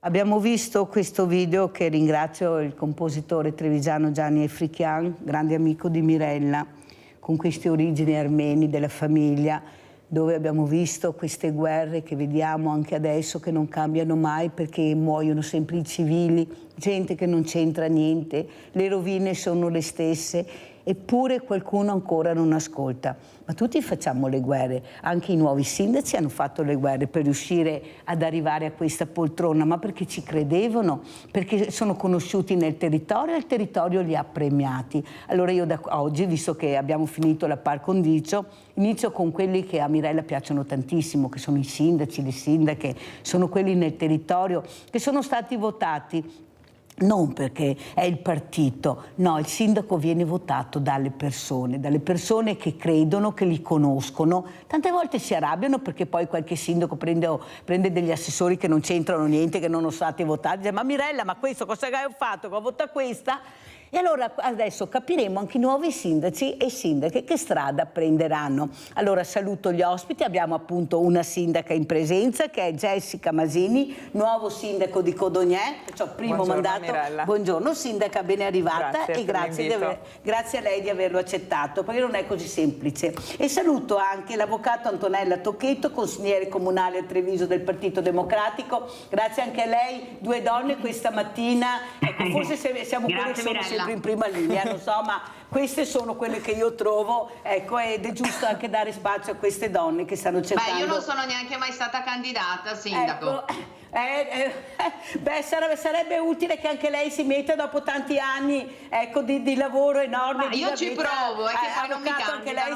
Abbiamo visto questo video, che ringrazio il compositore trevigiano Gianni Efrichian, grande amico di Mirella, con queste origini armeni della famiglia, dove abbiamo visto queste guerre che vediamo anche adesso, che non cambiano mai perché muoiono sempre i civili, gente che non c'entra niente, le rovine sono le stesse, eppure qualcuno ancora non ascolta. Ma tutti facciamo le guerre, anche i nuovi sindaci hanno fatto le guerre per riuscire ad arrivare a questa poltrona, ma perché ci credevano, perché sono conosciuti nel territorio e il territorio li ha premiati. Allora io da oggi, visto che abbiamo finito la par condicio, inizio con quelli che a Mirella piacciono tantissimo, che sono i sindaci, le sindache, sono quelli nel territorio che sono stati votati non perché è il partito, no, il sindaco viene votato dalle persone che credono, che li conoscono. Tante volte si arrabbiano perché poi qualche sindaco prende degli assessori che non c'entrano niente, che non sono stati votati, dice: ma Mirella, ma questo cosa hai fatto? Che ho votato questa? E allora adesso capiremo anche i nuovi sindaci e sindache che strada prenderanno. Allora saluto gli ospiti, abbiamo appunto una sindaca in presenza che è Jessica Masini, nuovo sindaco di Codognè, perciò primo Buongiorno, mandato. Mirella. Buongiorno sindaca, ben arrivata. Grazie E grazie a lei di averlo accettato, perché non è così semplice. E saluto anche l'avvocato Antonella Tocchetto, consigliere comunale a Treviso del Partito Democratico. Grazie anche a lei, due donne questa mattina. Ecco, forse siamo quelle che sono sempre in prima linea, non so, ma queste sono quelle che io trovo, ecco, ed è giusto anche dare spazio a queste donne che stanno cercando. Beh, io non sono neanche mai stata candidata, sindaco. Ecco, beh, sarebbe utile che anche lei si metta dopo tanti anni, ecco, di lavoro enorme. Ma io ci provo, è che poi non mi candidano. Anche lei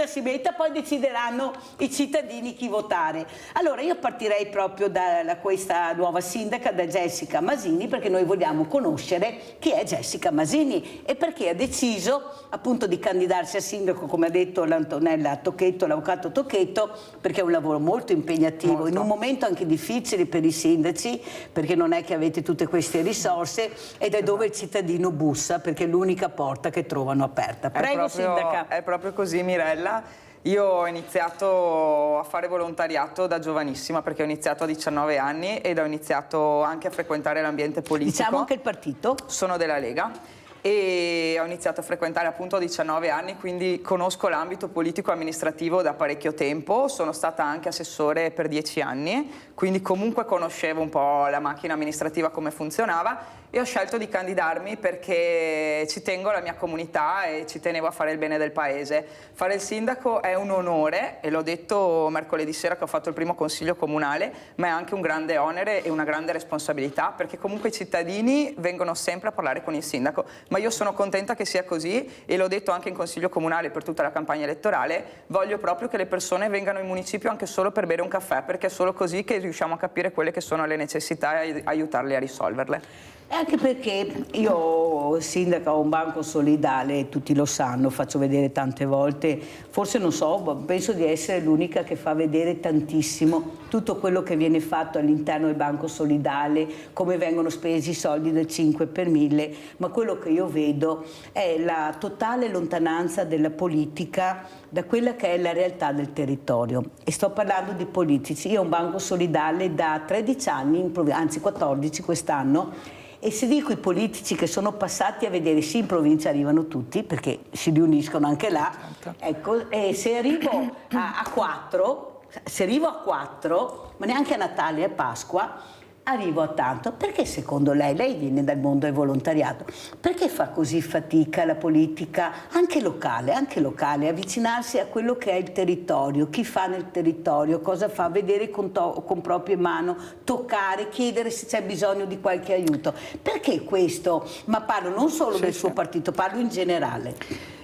si metta, poi decideranno i cittadini chi votare. Allora io partirei proprio da questa nuova sindaca, da Jessica Masini, perché noi vogliamo conoscere chi è Jessica Masini e perché ha deciso appunto di candidarsi a sindaco, come ha detto l'Antonella Tocchetto, l'avvocato Tocchetto, perché è un lavoro molto impegnativo, in un momento anche difficile per i sindaci, perché non è che avete tutte queste risorse, ed è dove il cittadino bussa, perché è l'unica porta che trovano aperta. Prego, sindaca. È proprio così, Mirella. Io ho iniziato a fare volontariato da giovanissima, perché ho iniziato a 19 anni ed ho iniziato anche a frequentare l'ambiente politico. Diciamo anche il partito? Sono della Lega e ho iniziato a frequentare appunto a 19 anni, quindi conosco l'ambito politico-amministrativo da parecchio tempo. Sono stata anche assessore per 10 anni, quindi comunque conoscevo un po' la macchina amministrativa, come funzionava, e ho scelto di candidarmi perché ci tengo alla mia comunità e ci tenevo a fare il bene del paese. Fare il sindaco è un onore, e l'ho detto mercoledì sera che ho fatto il primo consiglio comunale, ma è anche un grande onere e una grande responsabilità, perché comunque i cittadini vengono sempre a parlare con il sindaco. Ma io sono contenta che sia così, e l'ho detto anche in consiglio comunale per tutta la campagna elettorale: voglio proprio che le persone vengano in municipio anche solo per bere un caffè, perché è solo così che riusciamo a capire quelle che sono le necessità e aiutarle a risolverle. E anche perché io, sindaca, ho un banco solidale, tutti lo sanno, faccio vedere tante volte, forse non so, penso di essere l'unica che fa vedere tantissimo tutto quello che viene fatto all'interno del banco solidale, come vengono spesi i soldi del 5 per 1000, ma quello che io vedo è la totale lontananza della politica da quella che è la realtà del territorio. E sto parlando di politici. Io ho un banco solidale da 13 anni, anzi 14 quest'anno, e se dico i politici che sono passati a vedere, sì, in provincia arrivano tutti, perché si riuniscono anche là, ecco, e se arrivo a 4, ma neanche a Natale e a Pasqua, arrivo a tanto. Perché secondo lei viene dal mondo del volontariato, perché fa così fatica la politica, anche locale, avvicinarsi a quello che è il territorio, chi fa nel territorio, cosa fa, vedere con proprie mani, toccare, chiedere se c'è bisogno di qualche aiuto? Perché questo? Ma parlo non solo del suo partito, parlo in generale.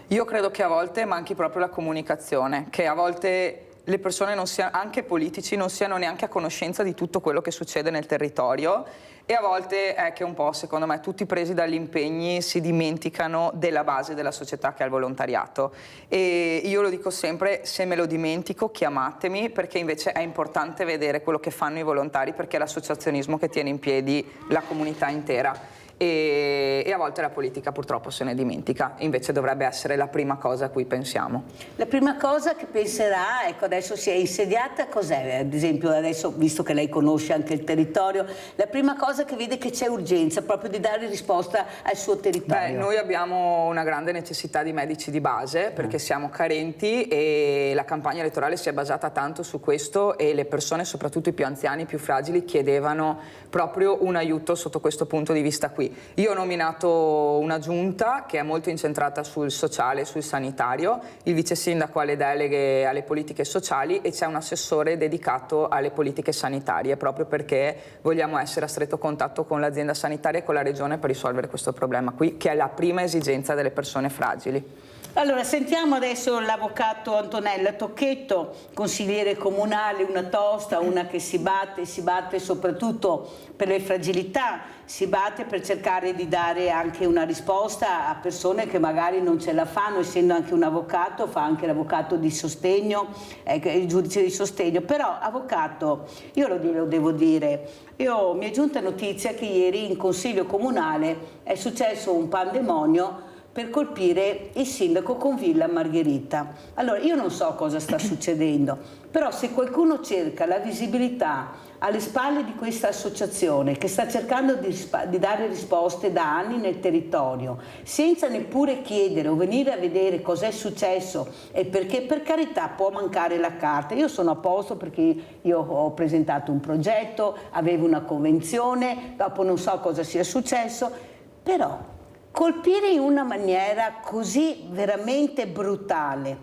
Io credo che a volte manchi proprio la comunicazione, che a volte le persone, anche politici, non siano neanche a conoscenza di tutto quello che succede nel territorio, e a volte è che un po', secondo me, tutti presi dagli impegni si dimenticano della base della società, che è il volontariato. E io lo dico sempre: se me lo dimentico chiamatemi, perché invece è importante vedere quello che fanno i volontari, perché è l'associazionismo che tiene in piedi la comunità intera. e a volte la politica purtroppo se ne dimentica, invece dovrebbe essere la prima cosa a cui pensiamo. La prima cosa che penserà, ecco, adesso si è insediata, cos'è? Ad esempio adesso, visto che lei conosce anche il territorio, la prima cosa che vede che c'è urgenza proprio di dare risposta al suo territorio. Noi abbiamo una grande necessità di medici di base perché siamo carenti e la campagna elettorale si è basata tanto su questo e le persone, soprattutto i più anziani, i più fragili, chiedevano proprio un aiuto sotto questo punto di vista qui. Io ho nominato una giunta che è molto incentrata sul sociale, sul sanitario, il vice sindaco ha le deleghe alle politiche sociali e c'è un assessore dedicato alle politiche sanitarie, proprio perché vogliamo essere a stretto contatto con l'azienda sanitaria e con la regione per risolvere questo problema qui, che è la prima esigenza delle persone fragili. Allora, sentiamo adesso l'avvocato Antonella Tocchetto, consigliere comunale, una tosta, una che si batte soprattutto per le fragilità, si batte per cercare di dare anche una risposta a persone che magari non ce la fanno, essendo anche un avvocato, fa anche l'avvocato di sostegno, il giudice di sostegno. Però, avvocato, io lo devo dire, mi è giunta notizia che ieri in consiglio comunale è successo un pandemonio per colpire il sindaco con Villa Margherita. Allora, io non so cosa sta succedendo, però se qualcuno cerca la visibilità alle spalle di questa associazione che sta cercando di dare risposte da anni nel territorio, senza neppure chiedere o venire a vedere cos'è successo e perché, per carità, può mancare la carta. Io sono a posto perché io ho presentato un progetto, avevo una convenzione, dopo non so cosa sia successo, però colpire in una maniera così veramente brutale,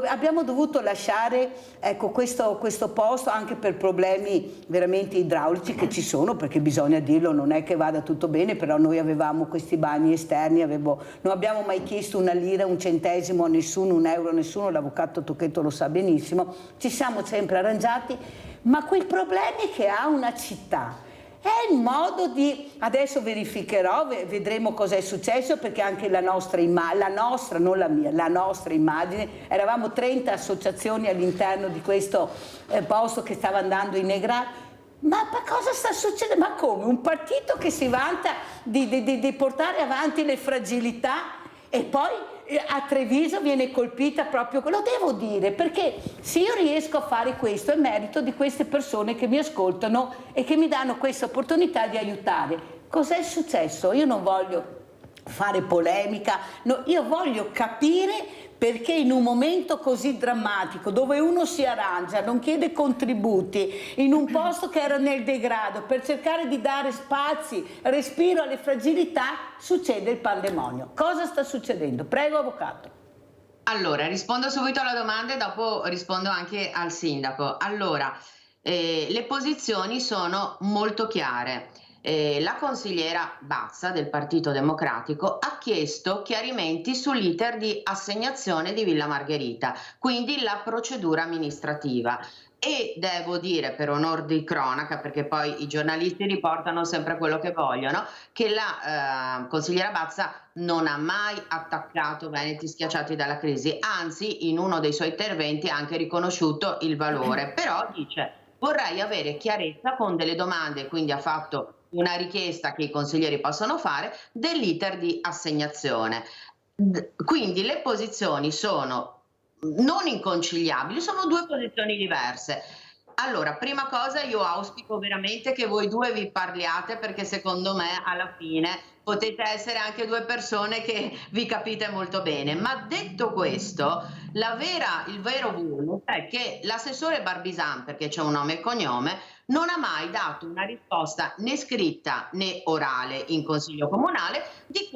abbiamo dovuto lasciare, ecco, questo posto anche per problemi veramente idraulici che ci sono, perché bisogna dirlo, non è che vada tutto bene, però noi avevamo questi bagni esterni, non abbiamo mai chiesto una lira, un centesimo a nessuno, un euro a nessuno, l'avvocato Tocchetto lo sa benissimo, ci siamo sempre arrangiati, ma quei problemi che ha una città, è il modo di, adesso verificherò, vedremo cosa è successo, perché anche la nostra non la mia, la nostra immagine, eravamo 30 associazioni all'interno di questo posto che stava andando in negrale. Ma cosa sta succedendo? Ma come? Un partito che si vanta di portare avanti le fragilità e poi a Treviso viene colpita proprio, lo devo dire, perché se io riesco a fare questo è merito di queste persone che mi ascoltano e che mi danno questa opportunità di aiutare. Cos'è successo? Io non voglio fare polemica, no, io voglio capire perché in un momento così drammatico, dove uno si arrangia, non chiede contributi, in un posto che era nel degrado, per cercare di dare spazi, respiro alle fragilità, succede il pandemonio. Cosa sta succedendo? Prego, avvocato. Allora, rispondo subito alla domanda e dopo rispondo anche al sindaco. Allora, le posizioni sono molto chiare. La consigliera Bazza del Partito Democratico ha chiesto chiarimenti sull'iter di assegnazione di Villa Margherita, quindi la procedura amministrativa. E devo dire, per onor di cronaca, perché poi i giornalisti riportano sempre quello che vogliono, che la consigliera Bazza non ha mai attaccato Veneti schiacciati dalla crisi, anzi in uno dei suoi interventi ha anche riconosciuto il valore, però dice: vorrei avere chiarezza con delle domande, quindi ha fatto una richiesta che i consiglieri possono fare dell'iter di assegnazione. Quindi le posizioni sono non inconciliabili, sono due posizioni diverse. Allora, prima cosa, io auspico veramente che voi due vi parliate, perché secondo me alla fine potete essere anche due persone che vi capite molto bene. Ma detto questo, il vero vulnus è che l'assessore Barbisan, perché c'è un nome e cognome, non ha mai dato una risposta né scritta né orale in consiglio comunale di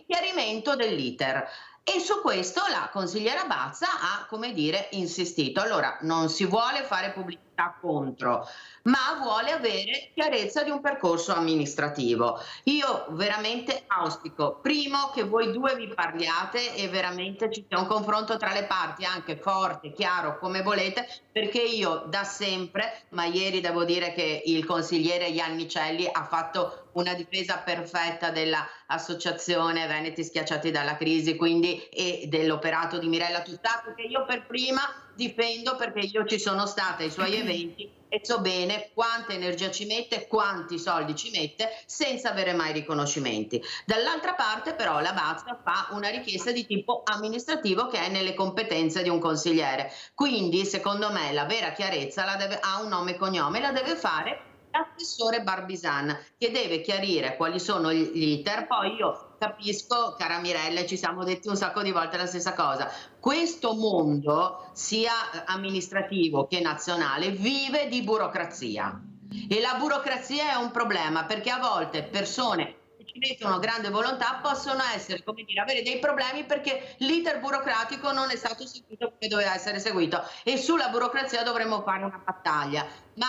chiarimento dell'iter. E su questo la consigliera Bazza ha, come dire, insistito. Allora, non si vuole fare pubblicità contro, ma vuole avere chiarezza di un percorso amministrativo. Io veramente auspico, primo, che voi due vi parliate e veramente ci sia un confronto tra le parti, anche forte, chiaro, come volete, perché io da sempre, ma ieri devo dire che il consigliere Iannicelli ha fatto una difesa perfetta dell'associazione Veneti schiacciati dalla crisi, quindi, e dell'operato di Mirella Tuttato, che io per prima difendo, perché io ci sono stata ai suoi eventi e so bene quanta energia ci mette, quanti soldi ci mette, senza avere mai riconoscimenti. Dall'altra parte però la Bazza fa una richiesta di tipo amministrativo che è nelle competenze di un consigliere. Quindi secondo me la vera chiarezza ha un nome e cognome, la deve fare l'assessore Barbisan, che deve chiarire quali sono gli iter. Poi io capisco, cara Mirella, ci siamo detti un sacco di volte la stessa cosa, questo mondo, sia amministrativo che nazionale, vive di burocrazia e la burocrazia è un problema, perché a volte persone che ci mettono grande volontà possono essere, come dire, avere dei problemi perché l'iter burocratico non è stato seguito come doveva essere seguito, e sulla burocrazia dovremmo fare una battaglia. Ma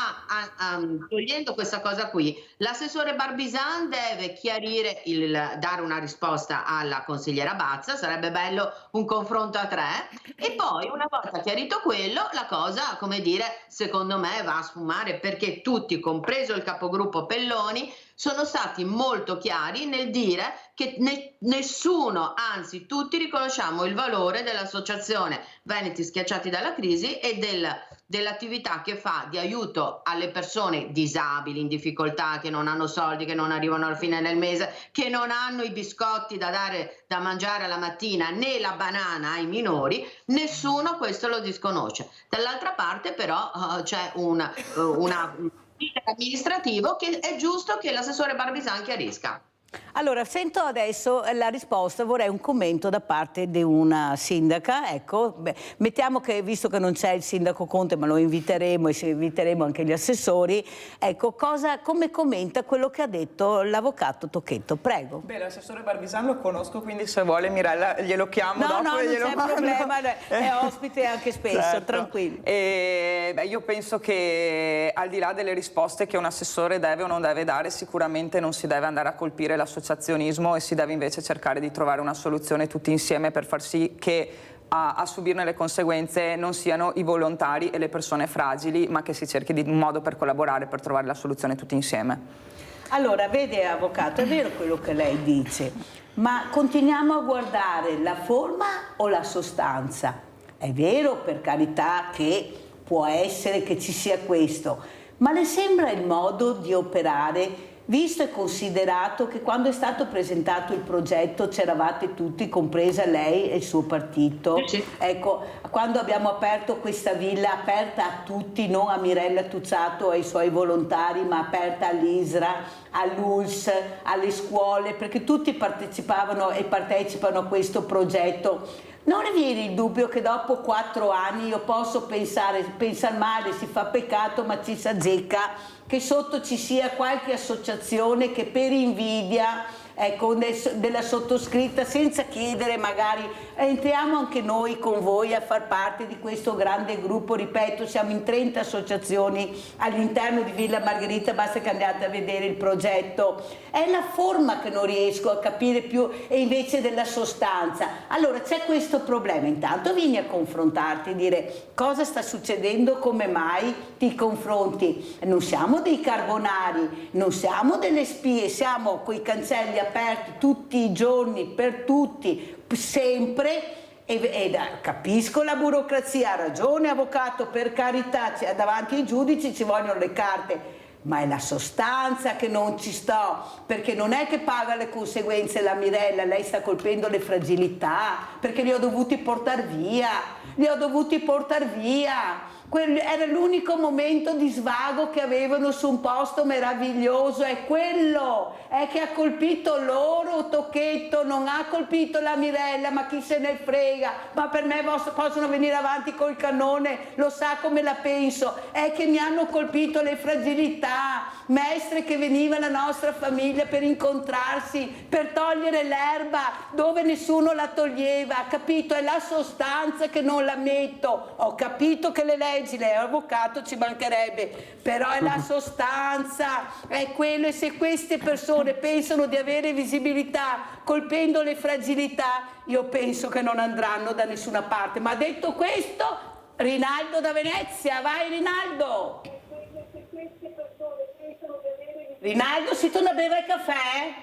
togliendo questa cosa qui, l'assessore Barbisan deve chiarire, dare una risposta alla consigliera Bazza, sarebbe bello un confronto a 3, e poi una volta chiarito quello, la cosa, come dire, secondo me va a sfumare, perché tutti, compreso il capogruppo Pelloni, sono stati molto chiari nel dire che nessuno, anzi tutti, riconosciamo il valore dell'associazione Veneti Schiacciati dalla Crisi e dell'attività che fa di aiuto alle persone disabili, in difficoltà, che non hanno soldi, che non arrivano alla fine del mese, che non hanno i biscotti da dare da mangiare alla mattina, né la banana ai minori. Nessuno questo lo disconosce. Dall'altra parte però c'è un amministrativo che è giusto che l'assessore Barbisan chiarisca. Allora, sento adesso la risposta, vorrei un commento da parte di una sindaca. Ecco, mettiamo che, visto che non c'è il sindaco Conte, ma lo inviteremo e inviteremo anche gli assessori, ecco, come commenta quello che ha detto l'avvocato Tocchetto? Prego. Beh, l'assessore Barbisan lo conosco, quindi se vuole Mirella glielo chiamo dopo no, e glielo non c'è mando. problema, è ospite anche spesso, certo. Tranquillo. Io penso che al di là delle risposte che un assessore deve o non deve dare, sicuramente non si deve andare a colpire l'associazionismo e si deve invece cercare di trovare una soluzione tutti insieme per far sì che a subirne le conseguenze non siano i volontari e le persone fragili, ma che si cerchi di un modo per collaborare, per trovare la soluzione tutti insieme. Allora, vede avvocato, è vero quello che lei dice, ma continuiamo a guardare la forma o la sostanza? È vero, per carità, che può essere che ci sia questo, ma le sembra il modo di operare, visto e considerato che quando è stato presentato il progetto c'eravate tutti, compresa lei e il suo partito? Sì. Ecco, quando abbiamo aperto questa villa, aperta a tutti, non a Mirella Tucciato e ai suoi volontari, ma aperta all'ISRA, all'ULS, alle scuole, perché tutti partecipavano e partecipano a questo progetto. Non ne viene il dubbio che dopo 4 anni io posso pensare male, si fa peccato ma ci s'azzecca, che sotto ci sia qualche associazione che per invidia, ecco, della sottoscritta, senza chiedere magari, entriamo anche noi con voi a far parte di questo grande gruppo, ripeto, siamo in 30 associazioni all'interno di Villa Margherita, basta che andate a vedere il progetto. È la forma che non riesco a capire più e invece della sostanza. Allora c'è questo problema, intanto vieni a confrontarti, dire cosa sta succedendo, come mai ti confronti. Non siamo dei carbonari, non siamo delle spie, siamo coi cancelli aperti tutti i giorni per tutti, sempre, e capisco la burocrazia, ha ragione avvocato, per carità, davanti ai giudici ci vogliono le carte, ma è la sostanza che non ci sto, perché non è che paga le conseguenze la Mirella, lei sta colpendo le fragilità, perché li ho dovuti portare via, era l'unico momento di svago che avevano su un posto meraviglioso, è quello, è che ha colpito loro Tocchetto, non ha colpito la Mirella, ma chi se ne frega, ma per me possono venire avanti col cannone, lo sa come la penso, è che mi hanno colpito le fragilità, Mestre che veniva alla nostra famiglia per incontrarsi, per togliere l'erba dove nessuno la toglieva, capito? È la sostanza che non la metto, ho capito che le leggi, lei è avvocato, ci mancherebbe, però è la sostanza, è quello, e se queste persone pensano di avere visibilità colpendo le fragilità, io penso che non andranno da nessuna parte. Ma detto questo, Rinaldo da Venezia, vai Rinaldo! Rinaldo, si torna a bere il caffè?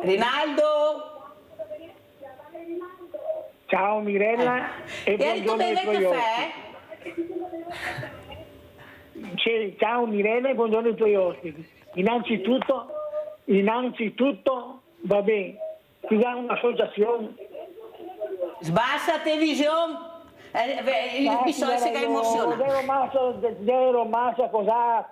Rinaldo? Ciao Mirella e eri tu a buongiorno bere ai il tuoi caffè? ospiti. Ciao Mirella e buongiorno ai tuoi ospiti. Innanzitutto va bene, ti dà un'associazione. Sbassa televisione, mi so se è emozionato. Zero massa, cosa?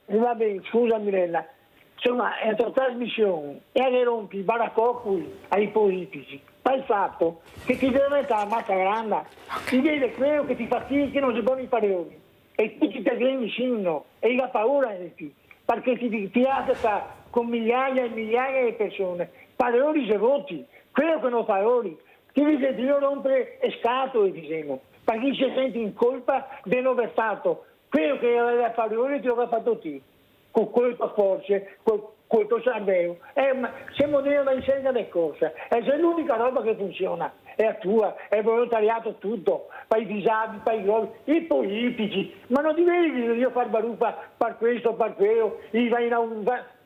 Va bene, scusa Mirella. Insomma, è una trasmissione e che rompi i baraccopoli ai politici. Ma il fatto che ti deve mettere la mazza grande, ti vede quello che ti fatica che non si buoni paroli. E tutti ti vieni vicino e hai paura di te, perché ti attacca con migliaia e migliaia di persone. Paroli e voti, quello che non paroli. Ti dice di non rompere scatole, diciamo, perché si sente in colpa di non aver fatto quello che aveva parole ti aveva fatto te. Con questa forza, col tuo cervello. Siamo dentro una scelta di cose. E se l'unica roba che funziona è la tua, è il volontariato tutto, per i disabili, per i grossi, i politici. Ma non ti vedi io far barufa per questo, per quello,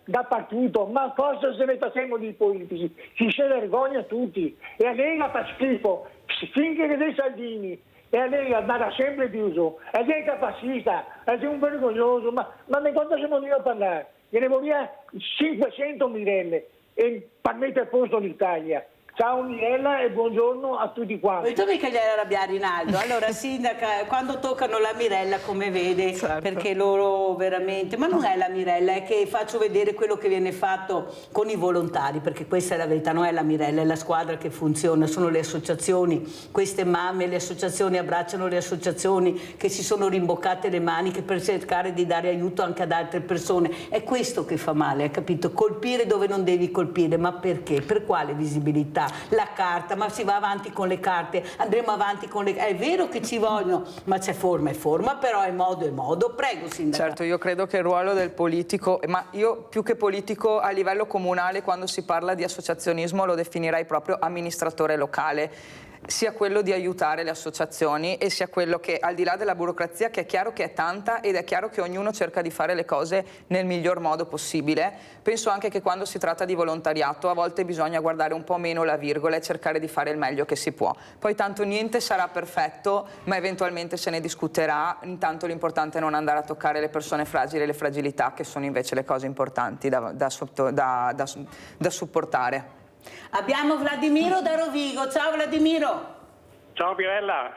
dappertutto. Ma cosa se ne facciamo di politici? Ci si vergogna tutti. E a Lega fa schifo, finché dei Salvini. E a Lega andrà sempre chiuso, e lei è fascista, è un vergognoso, ma di quanto siamo noi a parlare? Che ne voglio 500 Mirelle e per mettere a posto l'Italia. Ciao Mirella e buongiorno a tutti quanti. Tu mica gli arrabbiare Rinaldo. Allora sindaca, quando toccano la Mirella come vede, certo. Perché loro veramente, ma non è la Mirella, è che faccio vedere quello che viene fatto con i volontari, perché questa è la verità, non è la Mirella, è la squadra che funziona, sono le associazioni, queste mamme, le associazioni abbracciano le associazioni che si sono rimboccate le maniche per cercare di dare aiuto anche ad altre persone. È questo che fa male, hai capito? Colpire dove non devi colpire, ma perché? Per quale visibilità? La carta, ma si va avanti con le carte, andremo avanti con le... È vero che ci vogliono, ma c'è forma e forma, però è modo e modo. Prego, sindaca. Certo, io credo che il ruolo del politico, ma io più che politico a livello comunale, quando si parla di associazionismo lo definirei proprio amministratore locale, sia quello di aiutare le associazioni e sia quello che, al di là della burocrazia, che è chiaro che è tanta ed è chiaro che ognuno cerca di fare le cose nel miglior modo possibile, penso anche che quando si tratta di volontariato a volte bisogna guardare un po' meno la virgola e cercare di fare il meglio che si può. Poi tanto niente sarà perfetto, ma eventualmente se ne discuterà, intanto l'importante è non andare a toccare le persone fragili e le fragilità, che sono invece le cose importanti da supportare. Abbiamo Vladimiro da Rovigo. Ciao Vladimiro. Ciao Mirella,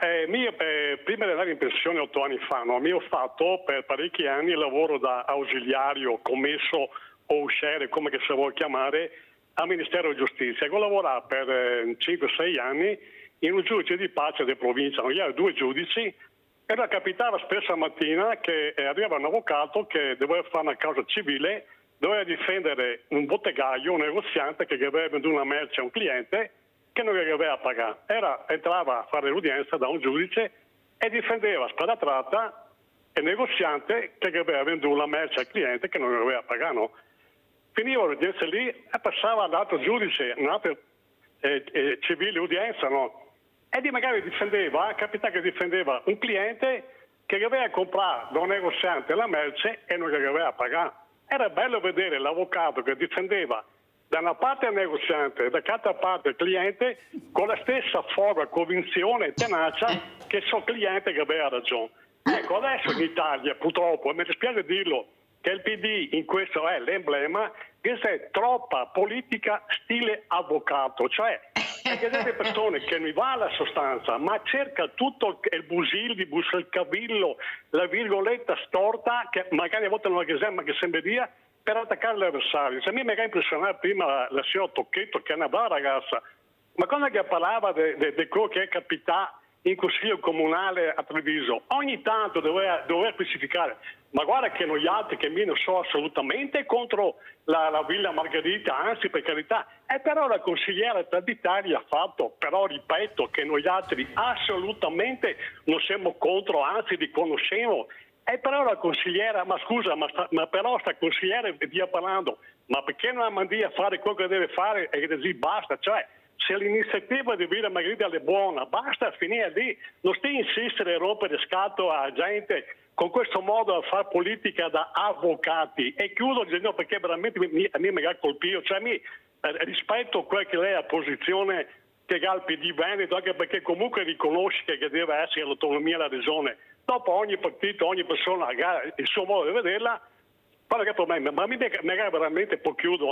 prima di andare in pensione 8 anni fa, ho fatto per parecchi anni il lavoro da ausiliario, commesso o usciere, come che si vuole chiamare, al Ministero di Giustizia. Ho lavorato per 5-6 anni in un giudice di pace di provincia, io ero 2 giudici, e capitava spesso la mattina che arrivava un avvocato che doveva fare una causa civile, doveva difendere un bottegaio, un negoziante che aveva venduto una merce a un cliente che non gli aveva pagato. Entrava a fare l'udienza da un giudice e difendeva spada tratta il negoziante che aveva venduto la merce al cliente che non gli aveva pagato. Finiva l'udienza lì e passava all'altro giudice, un'altra civile udienza, e di magari capitava che difendeva un cliente che aveva comprato da un negoziante la merce e non gli aveva pagato. Era bello vedere l'avvocato che difendeva da una parte il negoziante e dall'altra parte il cliente con la stessa forza, convinzione e tenacia che il suo cliente che aveva ragione. Ecco, adesso in Italia purtroppo, mi dispiace dirlo, che il PD in questo è l'emblema, che c'è troppa politica stile avvocato, cioè perché delle persone che non va alla sostanza, ma cerca tutto il busillo, il cavillo, la virgoletta storta, che magari a volte non è ma che sembra dia, per attaccare l'avversario. Se a me mi ha impressionato prima la signora Tocchetto, che è una brava ragazza, ma quando che parlava di quello che è capitato in consiglio comunale a Treviso, ogni tanto doveva specificare, ma guarda che noi altri che non so assolutamente contro la Villa Margherita, anzi per carità, e però la consigliera d'Italia ha fatto, però ripeto che noi altri assolutamente non siamo contro, anzi li conosciamo, e però la consigliera, ma scusa, ma però sta consigliera via parlando, ma perché non ha mandato a fare quello che deve fare e così basta, cioè se l'iniziativa di Villa Margherita è buona, basta finire lì, non stai a insistere e rompere scatto a gente con questo modo a fare politica da avvocati. E chiudo dicendo perché veramente a me mi ha colpito, cioè rispetto a quella che è la posizione che ha il PD Veneto, anche perché comunque riconosce che deve essere l'autonomia della regione. Dopo ogni partito, ogni persona ha il suo modo di vederla. Guarda che problema, ma mi ha veramente, poi chiudo,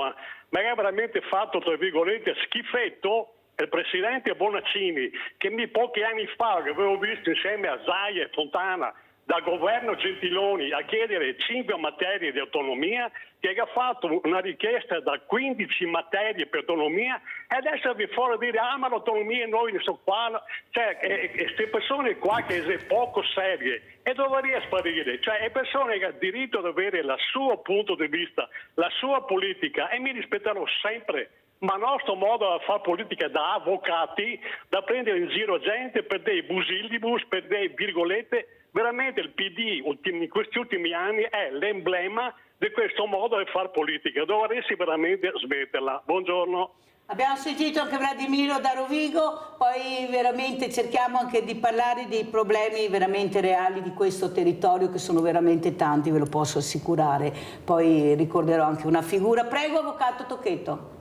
mi ha veramente fatto, tra virgolette, schifetto il presidente Bonaccini, che pochi anni fa, che avevo visto insieme a Zaia e Fontana, dal governo Gentiloni a chiedere 5 materie di autonomia, che ha fatto una richiesta da 15 materie per autonomia, e adesso vi fuori a dire ma l'autonomia noi ne so qua, cioè queste persone qua che sono poco serie e dovrebbero sparire, cioè le persone che hanno diritto ad avere il suo punto di vista, la sua politica, e mi rispetterò sempre. Ma il nostro modo di fare politica da avvocati, da prendere in giro gente per dei busillibus, per dei virgolette, veramente il PD in questi ultimi anni è l'emblema di questo modo di fare politica. Dovresti veramente smetterla. Buongiorno. Abbiamo sentito anche Vladimiro da Rovigo, poi veramente cerchiamo anche di parlare dei problemi veramente reali di questo territorio, che sono veramente tanti, ve lo posso assicurare. Poi ricorderò anche una figura. Prego, avvocato Tocchetto.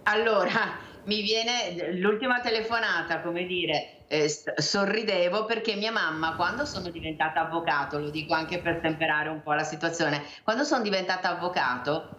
Allora, mi viene l'ultima telefonata, come dire, sorridevo perché mia mamma, quando sono diventata avvocato, lo dico anche per temperare un po' la situazione, quando sono diventata avvocato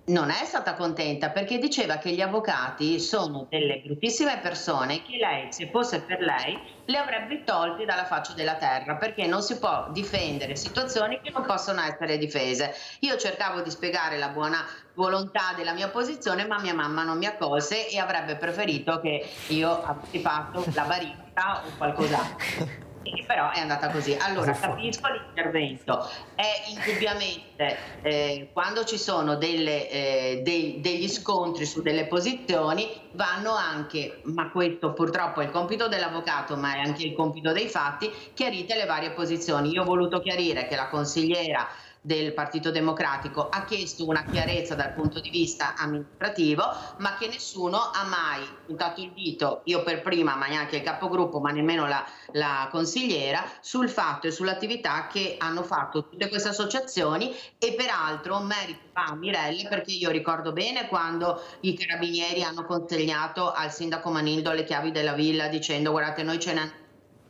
non è stata contenta, perché diceva che gli avvocati sono delle bruttissime persone che lei, se fosse per lei, le avrebbe tolti dalla faccia della terra, perché non si può difendere situazioni che non possono essere difese. Io cercavo di spiegare la buona volontà della mia posizione, ma mia mamma non mi accolse e avrebbe preferito che io avessi fatto la barista o qualcos'altro. Però è andata così. Allora, capisco l'intervento. È indubbiamente quando ci sono degli scontri su delle posizioni, vanno anche, ma questo purtroppo è il compito dell'avvocato, ma è anche il compito dei fatti, chiarite le varie posizioni. Io ho voluto chiarire che la consigliera del Partito Democratico ha chiesto una chiarezza dal punto di vista amministrativo, ma che nessuno ha mai puntato il dito, io per prima, ma neanche il capogruppo, ma nemmeno la consigliera, sul fatto e sull'attività che hanno fatto tutte queste associazioni. E peraltro merito a Mirella, perché io ricordo bene quando i carabinieri hanno consegnato al sindaco Manildo le chiavi della villa dicendo: guardate, noi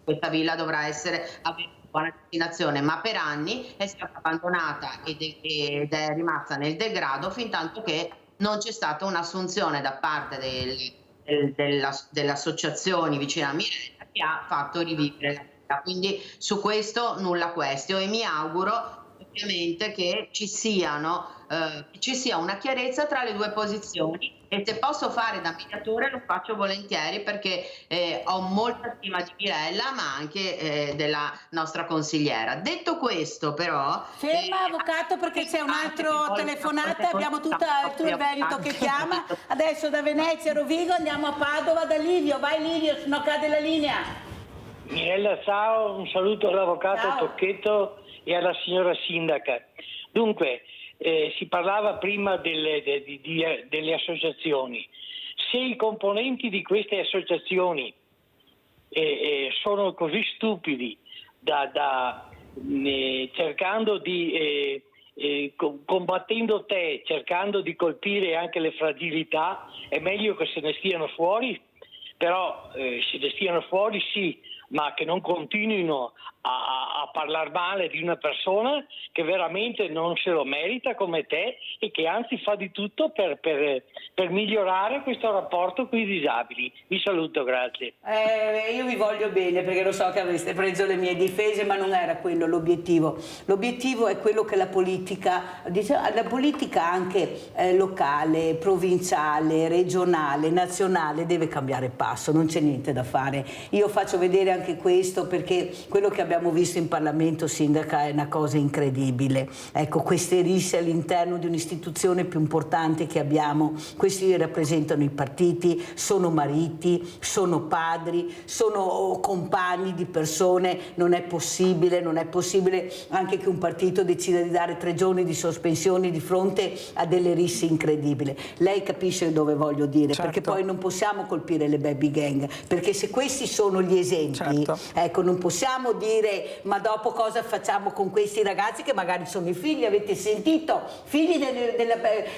questa villa dovrà essere buona destinazione, ma per anni è stata abbandonata ed è rimasta nel degrado fin tanto che non c'è stata un'assunzione da parte delle associazioni vicine a Mirella che ha fatto rivivere la vita. Quindi su questo nulla questio, e mi auguro ovviamente che ci sia una chiarezza tra le due posizioni, e se posso fare da mediatore lo faccio volentieri, perché ho molta stima di Mirella, ma anche della nostra consigliera. Detto questo, però ferma avvocato, perché c'è un altro telefonata, abbiamo tutta il Veneto che chiama adesso da Venezia, Rovigo, andiamo a Padova da Livio. Vai Livio, sennò cade la linea. Mirella, ciao, un saluto all'avvocato Tocchetto e alla signora sindaca. Dunque, si parlava prima delle associazioni. Se i componenti di queste associazioni sono così stupidi cercando di combattendo te, cercando di colpire anche le fragilità, è meglio che se ne stiano fuori. Però se ne stiano fuori sì, ma che non continuino a parlare male di una persona che veramente non se lo merita come te, e che anzi fa di tutto per migliorare questo rapporto con i disabili. Vi saluto, grazie. Io vi voglio bene, perché lo so che avreste preso le mie difese, ma non era quello l'obiettivo. L'obiettivo è quello che la politica anche locale, provinciale, regionale, nazionale deve cambiare passo, non c'è niente da fare. Io faccio vedere anche questo, perché quello che abbiamo visto in Parlamento, sindaca, è una cosa incredibile. Ecco, queste risse all'interno di un'istituzione più importante che abbiamo, questi rappresentano i partiti, sono mariti, sono padri, sono compagni di persone. Non è possibile anche che un partito decida di dare 3 giorni di sospensione di fronte a delle risse incredibili. Lei capisce dove voglio dire, certo. Perché poi non possiamo colpire le baby gang, perché se questi sono gli esempi, Certo. Ecco, non possiamo dire ma dopo cosa facciamo con questi ragazzi che magari sono i figli, avete sentito, figli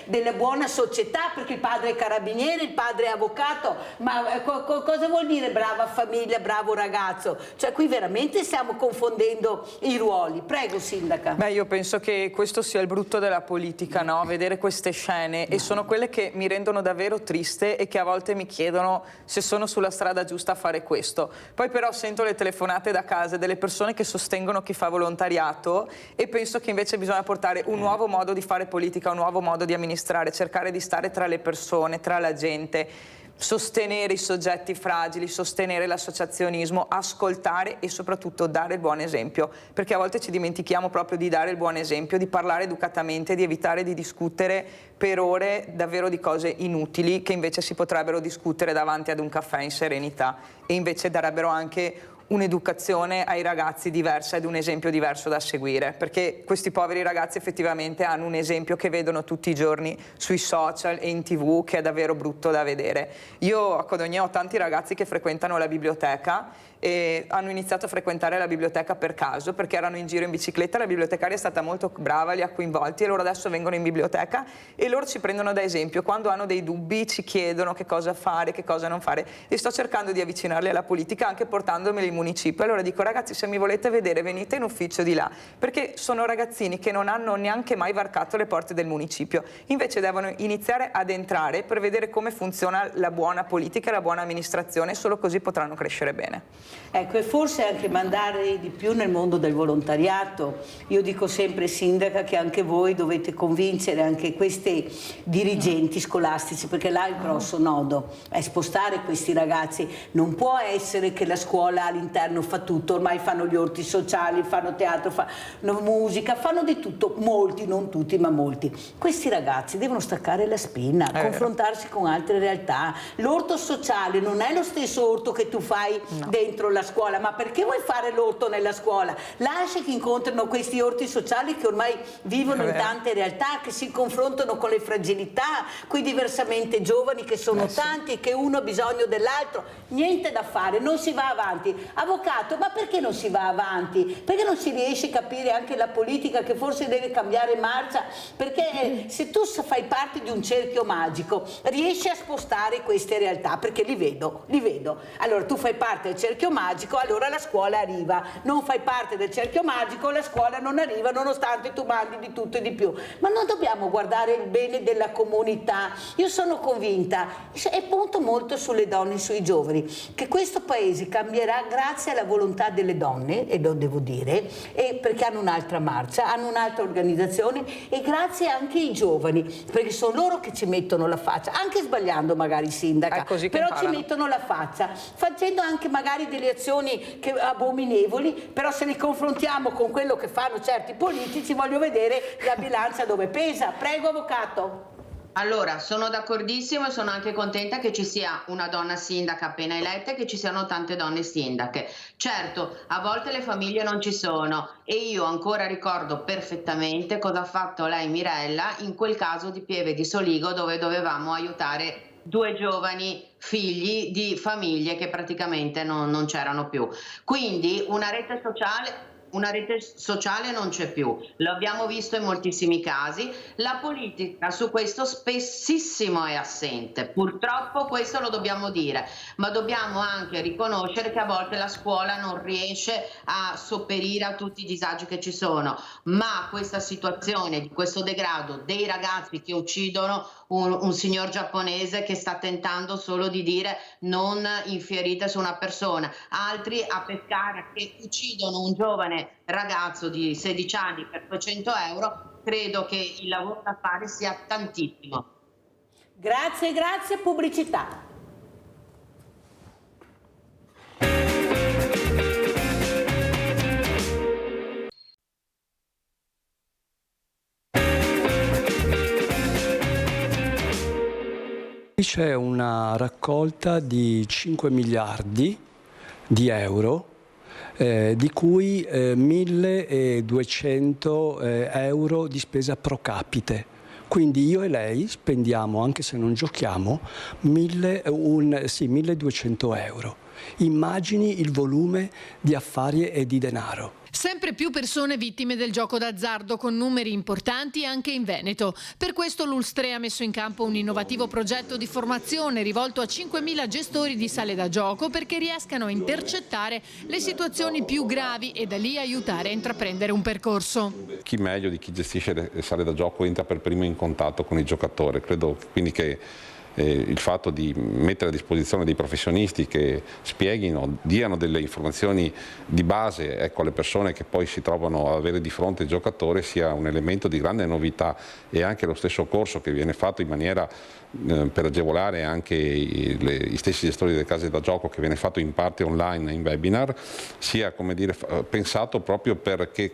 della buona società, perché il padre è carabiniere, il padre è avvocato, ma cosa vuol dire brava famiglia, bravo ragazzo? Cioè qui veramente stiamo confondendo i ruoli. Prego sindaca. Beh, io penso che questo sia il brutto della politica, no? Vedere queste scene, e sono quelle che mi rendono davvero triste e che a volte mi chiedono se sono sulla strada giusta a fare questo. Poi però sento le telefonate da casa delle persone che sostengono chi fa volontariato e penso che invece bisogna portare un nuovo modo di fare politica, un nuovo modo di amministrare, cercare di stare tra le persone, tra la gente, sostenere i soggetti fragili, sostenere l'associazionismo, ascoltare e soprattutto dare il buon esempio, perché a volte ci dimentichiamo proprio di dare il buon esempio, di parlare educatamente, di evitare di discutere per ore davvero di cose inutili che invece si potrebbero discutere davanti ad un caffè in serenità e invece darebbero anche un'educazione ai ragazzi diversa ed un esempio diverso da seguire, perché questi poveri ragazzi effettivamente hanno un esempio che vedono tutti i giorni sui social e in TV che è davvero brutto da vedere. Io a Codogno ho tanti ragazzi che frequentano la biblioteca e hanno iniziato a frequentare la biblioteca per caso perché erano in giro in bicicletta, la bibliotecaria è stata molto brava, li ha coinvolti e loro adesso vengono in biblioteca e loro ci prendono da esempio, quando hanno dei dubbi ci chiedono che cosa fare, che cosa non fare e sto cercando di avvicinarli alla politica anche portandomeli in municipio. Allora dico ragazzi, se mi volete vedere venite in ufficio di là, perché sono ragazzini che non hanno neanche mai varcato le porte del municipio, invece devono iniziare ad entrare per vedere come funziona la buona politica e la buona amministrazione, solo così potranno crescere bene. Ecco, e forse anche mandare di più nel mondo del volontariato. Io dico sempre, sindaca, che anche voi dovete convincere anche questi dirigenti scolastici, perché là il grosso nodo è spostare questi ragazzi. Non può essere che la scuola all'interno fa tutto, ormai fanno gli orti sociali, fanno teatro, fanno musica, fanno di tutto, molti, non tutti, ma molti. Questi ragazzi devono staccare la spina, confrontarsi con altre realtà. L'orto sociale non è lo stesso orto che tu fai dentro la scuola, ma perché vuoi fare l'orto nella scuola? Lascia che incontrino questi orti sociali che ormai vivono in tante realtà, che si confrontano con le fragilità, quei diversamente giovani che sono tanti e che uno ha bisogno dell'altro. Niente da fare, non si va avanti. Avvocato, ma perché non si va avanti? Perché non si riesce a capire anche la politica che forse deve cambiare marcia? Perché se tu fai parte di un cerchio magico riesci a spostare queste realtà, perché li vedo. Allora tu fai parte del cerchio magico, allora la scuola arriva. Non fai parte del cerchio magico, la scuola non arriva nonostante tu mandi di tutto e di più. Ma non dobbiamo guardare il bene della comunità. Io sono convinta, e punto molto sulle donne e sui giovani, che questo paese cambierà grazie alla volontà delle donne, e lo devo dire, e perché hanno un'altra marcia, hanno un'altra organizzazione, e grazie anche ai giovani, perché sono loro che ci mettono la faccia, anche sbagliando magari, sindaca, però ci mettono la faccia, facendo anche magari delle azioni abominevoli, però se li confrontiamo con quello che fanno certi politici, voglio vedere la bilancia dove pesa. Prego, avvocato. Allora, sono d'accordissimo e sono anche contenta che ci sia una donna sindaca appena eletta e che ci siano tante donne sindache. Certo, a volte le famiglie non ci sono e io ancora ricordo perfettamente cosa ha fatto lei, Mirella, in quel caso di Pieve di Soligo, dove dovevamo aiutare 2 giovani figli di famiglie che praticamente non c'erano più. Quindi una rete sociale non c'è più, lo abbiamo visto in moltissimi casi. La politica su questo spessissimo è assente, purtroppo questo lo dobbiamo dire, ma dobbiamo anche riconoscere che a volte la scuola non riesce a sopperire a tutti i disagi che ci sono, ma questa situazione di questo degrado dei ragazzi che uccidono un signor giapponese che sta tentando solo di dire non infierite su una persona, altri a Pescara che uccidono un giovane ragazzo di 16 anni per 200 euro, credo che il lavoro da fare sia tantissimo. Grazie, pubblicità. C'è una raccolta di 5 miliardi di euro, di cui 1.200 euro di spesa pro capite. Quindi io e lei spendiamo, anche se non giochiamo, 1.200 euro. Immagini il volume di affari e di denaro. Sempre più persone vittime del gioco d'azzardo, con numeri importanti anche in Veneto. Per questo l'Ulstre ha messo in campo un innovativo progetto di formazione rivolto a 5.000 gestori di sale da gioco, perché riescano a intercettare le situazioni più gravi e da lì aiutare a intraprendere un percorso. Chi meglio di chi gestisce le sale da gioco entra per primo in contatto con il giocatore. Credo quindi che il fatto di mettere a disposizione dei professionisti che spieghino, diano delle informazioni di base, ecco, alle persone che poi si trovano ad avere di fronte il giocatore, sia un elemento di grande novità, e anche lo stesso corso che viene fatto in maniera per agevolare anche gli stessi gestori delle case da gioco, che viene fatto in parte online in webinar, sia, come dire, pensato proprio perché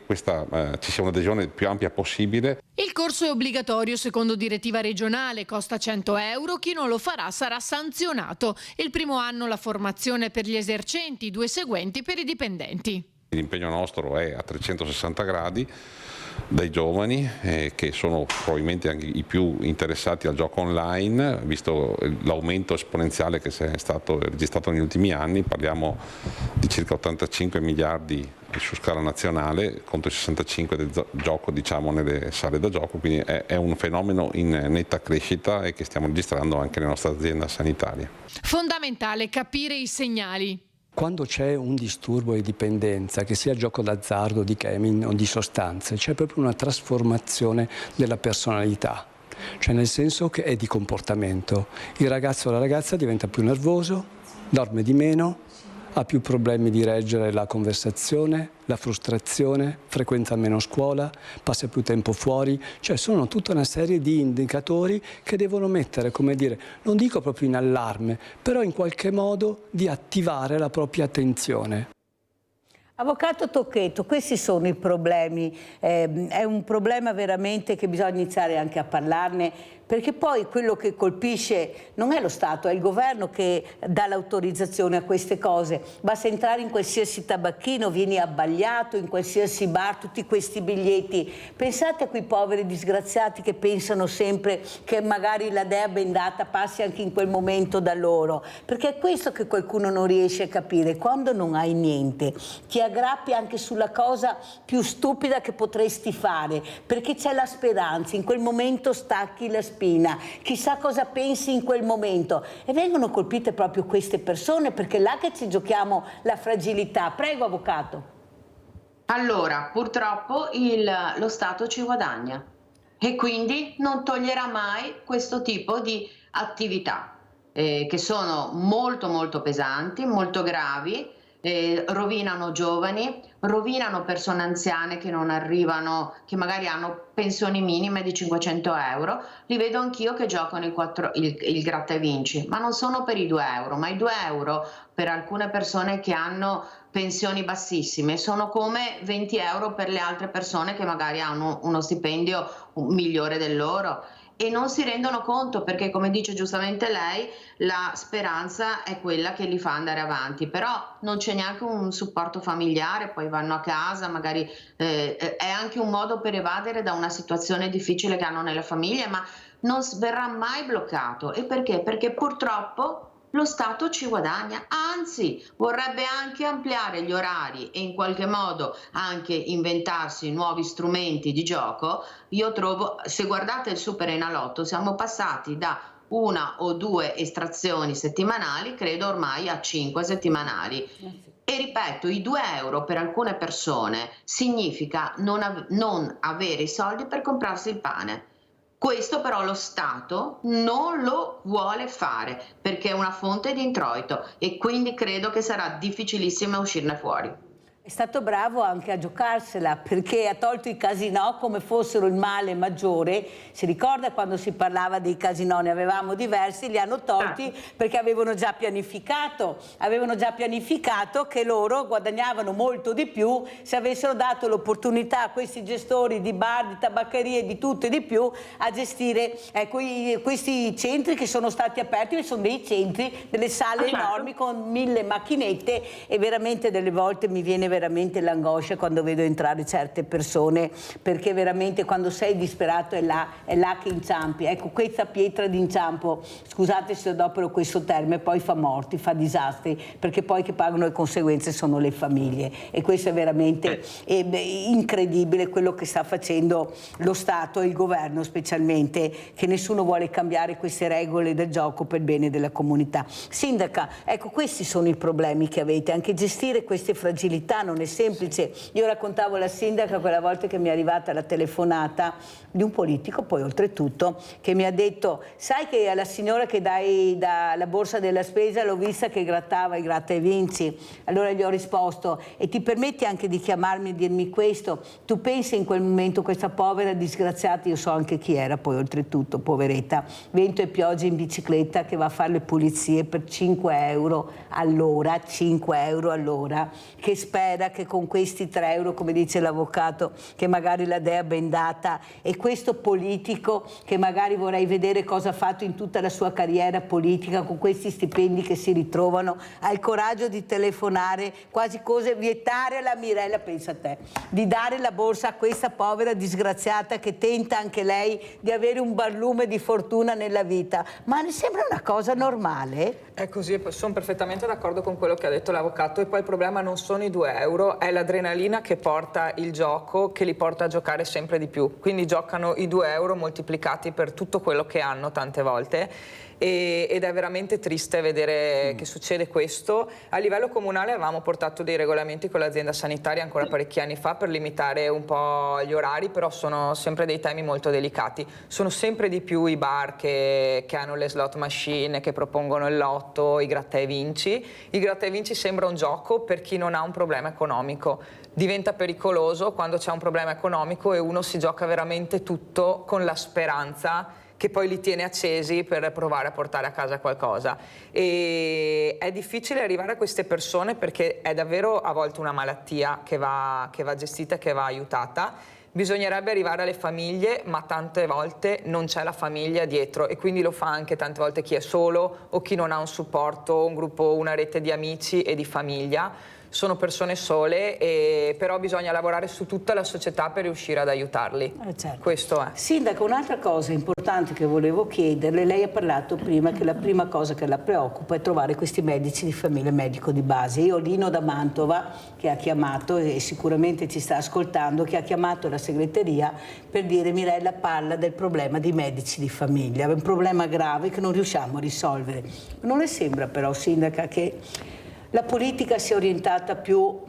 ci sia un'adesione più ampia possibile. Il corso è obbligatorio secondo direttiva regionale, costa 100 euro, chi non lo farà sarà sanzionato. Il primo anno la formazione per gli esercenti, 2 seguenti per i dipendenti. L'impegno nostro è a 360 gradi, dai giovani che sono probabilmente anche i più interessati al gioco online, visto l'aumento esponenziale che è stato registrato negli ultimi anni. Parliamo di circa 85 miliardi su scala nazionale contro i 65 del gioco, diciamo, nelle sale da gioco, quindi è un fenomeno in netta crescita e che stiamo registrando anche nella nostra azienda sanitaria. Fondamentale capire i segnali. Quando c'è un disturbo di dipendenza, che sia gioco d'azzardo, di gaming o di sostanze, c'è proprio una trasformazione della personalità, cioè nel senso che è di comportamento. Il ragazzo o la ragazza diventa più nervoso, dorme di meno, ha più problemi di reggere la conversazione, la frustrazione, frequenta meno scuola, passa più tempo fuori, cioè sono tutta una serie di indicatori che devono mettere, come dire, non dico proprio in allarme, però in qualche modo di attivare la propria attenzione. Avvocato Tocchetto, questi sono i problemi, è un problema veramente che bisogna iniziare anche a parlarne, perché poi quello che colpisce non è lo Stato, è il governo che dà l'autorizzazione a queste cose. Basta entrare in qualsiasi tabacchino, vieni abbagliato, in qualsiasi bar, tutti questi biglietti. Pensate a quei poveri disgraziati che pensano sempre che magari la dea bendata passi anche in quel momento da loro, perché è questo che qualcuno non riesce a capire. Quando non hai niente, ti aggrappi anche sulla cosa più stupida che potresti fare, perché c'è la speranza, in quel momento stacchi la spina, chissà cosa pensi in quel momento, e vengono colpite proprio queste persone, perché è là che ci giochiamo la fragilità. Prego, avvocato. Allora, purtroppo lo Stato ci guadagna e quindi non toglierà mai questo tipo di attività che sono molto molto pesanti, molto gravi. Rovinano giovani, rovinano persone anziane che non arrivano, che magari hanno pensioni minime di 500 euro. Li vedo anch'io che giocano il gratta e vinci, ma non sono per i 2 euro, ma i 2 euro per alcune persone che hanno pensioni bassissime sono come 20 euro per le altre persone che magari hanno uno stipendio migliore del loro. E non si rendono conto, perché, come dice giustamente lei, la speranza è quella che li fa andare avanti, però non c'è neanche un supporto familiare, poi vanno a casa, magari è anche un modo per evadere da una situazione difficile che hanno nella famiglia, ma non verrà mai bloccato. E perché? Perché purtroppo lo Stato ci guadagna, anzi vorrebbe anche ampliare gli orari e in qualche modo anche inventarsi nuovi strumenti di gioco. Io trovo, se guardate il Super Enalotto, siamo passati da 1 o 2 estrazioni settimanali, credo ormai a 5 settimanali. E ripeto, i 2 euro per alcune persone significa non avere i soldi per comprarsi il pane. Questo però lo Stato non lo vuole fare perché è una fonte di introito e quindi credo che sarà difficilissimo uscirne fuori. È stato bravo anche a giocarsela, perché ha tolto i casinò come fossero il male maggiore. Si ricorda quando si parlava dei casinò, ne avevamo diversi, li hanno tolti perché avevano già pianificato che loro guadagnavano molto di più se avessero dato l'opportunità a questi gestori di bar, di tabaccherie, di tutto e di più a gestire questi centri che sono stati aperti, che sono dei centri, delle sale enormi con 1000 macchinette, e veramente delle volte mi viene veramente l'angoscia quando vedo entrare certe persone, perché veramente quando sei disperato è là che inciampi. Ecco, questa pietra d'inciampo, scusate se adopero questo termine, poi fa morti, fa disastri, perché poi che pagano le conseguenze sono le famiglie, e questo è veramente incredibile quello che sta facendo lo Stato e il governo specialmente, che nessuno vuole cambiare queste regole del gioco per il bene della comunità. Sindaca, ecco, questi sono i problemi che avete, anche gestire queste fragilità non è semplice. Io raccontavo alla sindaca quella volta che mi è arrivata la telefonata di un politico, poi oltretutto, che mi ha detto: sai che alla signora che dai dalla borsa della spesa l'ho vista che grattava i gratta e vinci. Allora gli ho risposto: e ti permetti anche di chiamarmi e dirmi questo? Tu pensi in quel momento questa povera disgraziata, io so anche chi era poi oltretutto, poveretta, vento e pioggia in bicicletta, che va a fare le pulizie per 5 euro all'ora, 5 euro all'ora, che spera che con questi 3 euro, come dice l'avvocato, che magari la dea bendata, e questo politico che magari vorrei vedere cosa ha fatto in tutta la sua carriera politica con questi stipendi che si ritrovano, ha il coraggio di telefonare, quasi cose, vietare alla Mirella, pensa a te, di dare la borsa a questa povera disgraziata che tenta anche lei di avere un barlume di fortuna nella vita. Ma ne sembra una cosa normale? È così, sono perfettamente d'accordo con quello che ha detto l'avvocato, e poi il problema non sono i 2 euro, è l'adrenalina che porta il gioco, che li porta a giocare sempre di più. Quindi giocano i 2 euro moltiplicati per tutto quello che hanno tante volte, ed è veramente triste vedere che succede questo. A livello comunale avevamo portato dei regolamenti con l'azienda sanitaria ancora parecchi anni fa per limitare un po' gli orari, però sono sempre dei temi molto delicati. Sono sempre di più i bar che hanno le slot machine, che propongono il lotto, i gratta e vinci. Il gratta e vinci sembra un gioco per chi non ha un problema economico. Diventa pericoloso quando c'è un problema economico e uno si gioca veramente tutto con la speranza che poi li tiene accesi per provare a portare a casa qualcosa. E è difficile arrivare a queste persone perché è davvero a volte una malattia che va gestita, che va aiutata. Bisognerebbe arrivare alle famiglie, ma tante volte non c'è la famiglia dietro, e quindi lo fa anche tante volte chi è solo o chi non ha un supporto, un gruppo, una rete di amici e di famiglia. Sono persone sole, però bisogna lavorare su tutta la società per riuscire ad aiutarli. Certo. Questo è. Sindaco, un'altra cosa importante che volevo chiederle, lei ha parlato prima che la prima cosa che la preoccupa è trovare questi medici di famiglia, medico di base. Io ho Lino da Mantova che ha chiamato, e sicuramente ci sta ascoltando, che ha chiamato la segreteria per dire: Mirella, parla del problema dei medici di famiglia, è un problema grave che non riusciamo a risolvere. Non le sembra però, sindaca, che la politica si è orientata più,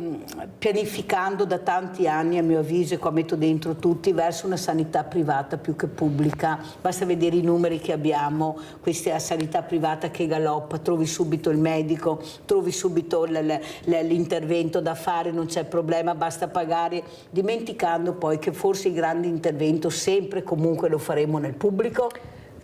pianificando da tanti anni, a mio avviso, e qua metto dentro tutti, verso una sanità privata più che pubblica? Basta vedere i numeri che abbiamo, questa sanità privata che galoppa, trovi subito il medico, trovi subito l'intervento da fare, non c'è problema, basta pagare, dimenticando poi che forse il grande intervento sempre e comunque lo faremo nel pubblico.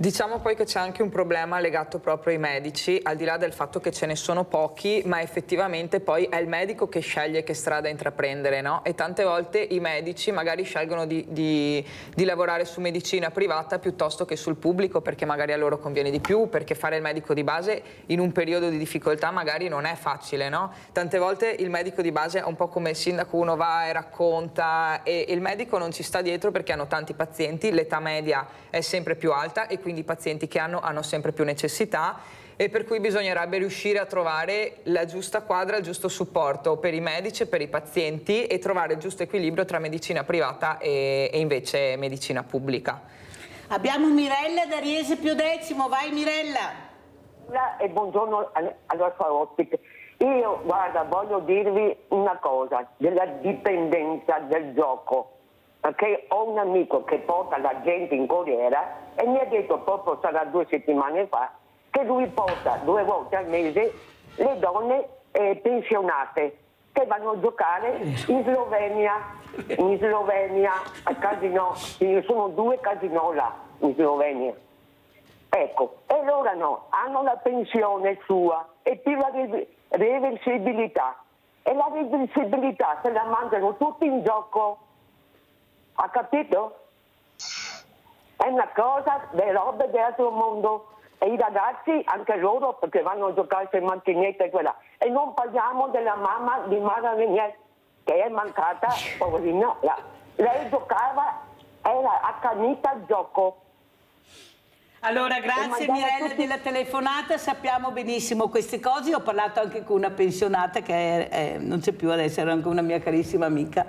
Diciamo poi che c'è anche un problema legato proprio ai medici, al di là del fatto che ce ne sono pochi, ma effettivamente poi è il medico che sceglie che strada intraprendere, no? E tante volte i medici magari scelgono di lavorare su medicina privata piuttosto che sul pubblico, perché magari a loro conviene di più, perché fare il medico di base in un periodo di difficoltà magari non è facile, no? Tante volte il medico di base è un po' come il sindaco, uno va e racconta, e il medico non ci sta dietro perché hanno tanti pazienti, l'età media è sempre più alta e quindi i pazienti che hanno sempre più necessità, e per cui bisognerebbe riuscire a trovare la giusta quadra, il giusto supporto per i medici e per i pazienti, e trovare il giusto equilibrio tra medicina privata e invece medicina pubblica. Abbiamo Mirella da Riese Piodecimo, vai Mirella. E buongiorno alla sua ospite. Io, guarda, voglio dirvi una cosa della dipendenza del gioco, perché ho un amico che porta la gente in corriera e mi ha detto, proprio sarà 2 settimane fa, che lui porta 2 volte al mese le donne pensionate che vanno a giocare in Slovenia al casino. Ci sono 2 casinò là in Slovenia. Ecco, e loro no, hanno la pensione sua e più la reversibilità, e la reversibilità se la mangiano tutti in gioco. Ha capito? È una cosa, le robe dell'altro mondo. E i ragazzi, anche loro, perché vanno a giocare in macchinette e quella. E non parliamo della mamma di Mara Venier, che è mancata, poverina, lei giocava, era accanita al gioco. Allora, grazie Mirella della telefonata, sappiamo benissimo queste cose. Ho parlato anche con una pensionata che non c'è più adesso, era anche una mia carissima amica,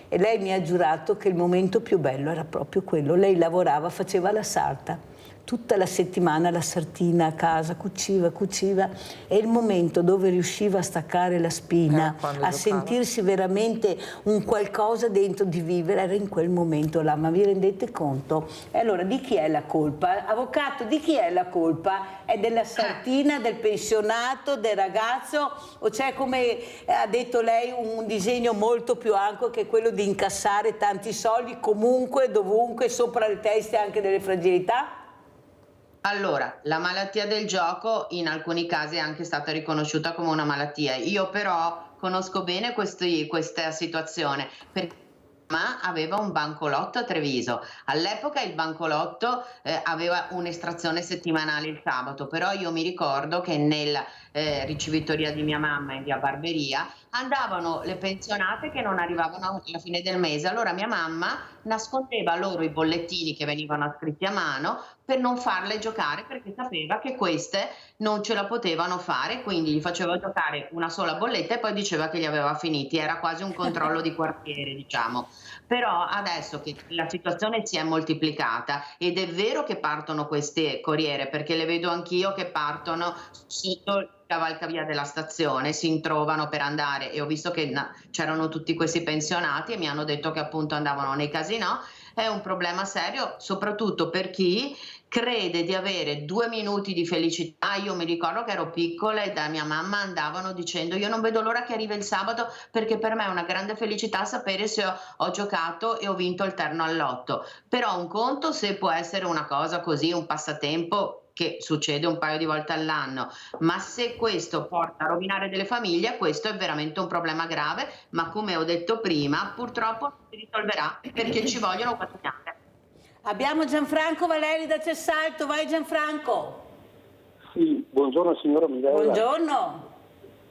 e lei mi ha giurato che il momento più bello era proprio quello. Lei lavorava, faceva la sarta, tutta la settimana la sartina a casa, cuciva, e il momento dove riusciva a staccare la spina, a sentirsi veramente un qualcosa dentro di vivere, era in quel momento là. Ma vi rendete conto? E allora di chi è la colpa? Avvocato, di chi è la colpa? È della sartina, del pensionato, del ragazzo, o c'è, come ha detto lei, un disegno molto più ampio, che è quello di incassare tanti soldi comunque, dovunque, sopra le teste anche delle fragilità? Allora, la malattia del gioco in alcuni casi è anche stata riconosciuta come una malattia. Io però conosco bene questa situazione, perché ma aveva un bancolotto a Treviso. All'epoca il bancolotto aveva un'estrazione settimanale il sabato, però io mi ricordo che nella ricevitoria di mia mamma in via Barberia andavano le pensionate che non arrivavano alla fine del mese. Allora mia mamma nascondeva loro i bollettini che venivano scritti a mano per non farle giocare, perché sapeva che queste non ce la potevano fare, quindi gli faceva giocare una sola bolletta e poi diceva che li aveva finiti. Era quasi un controllo di quartiere, diciamo. Però adesso che la situazione si è moltiplicata, ed è vero che partono queste corriere, perché le vedo anch'io che partono sotto il cavalcavia della stazione, si introvano per andare, e ho visto che c'erano tutti questi pensionati e mi hanno detto che appunto andavano nei casinò. È un problema serio, soprattutto per chi crede di avere 2 minuti di felicità. Io mi ricordo che ero piccola e da mia mamma andavano dicendo: io non vedo l'ora che arrivi il sabato, perché per me è una grande felicità sapere se ho giocato e ho vinto il terno al lotto. Però un conto se può essere una cosa così, un passatempo che succede un paio di volte all'anno, ma se questo porta a rovinare delle famiglie, questo è veramente un problema grave, ma come ho detto prima, purtroppo si risolverà, perché ci vogliono guadagnare. Abbiamo Gianfranco Valeri da Cessalto, vai Gianfranco. Sì, buongiorno signora Mirella. Buongiorno.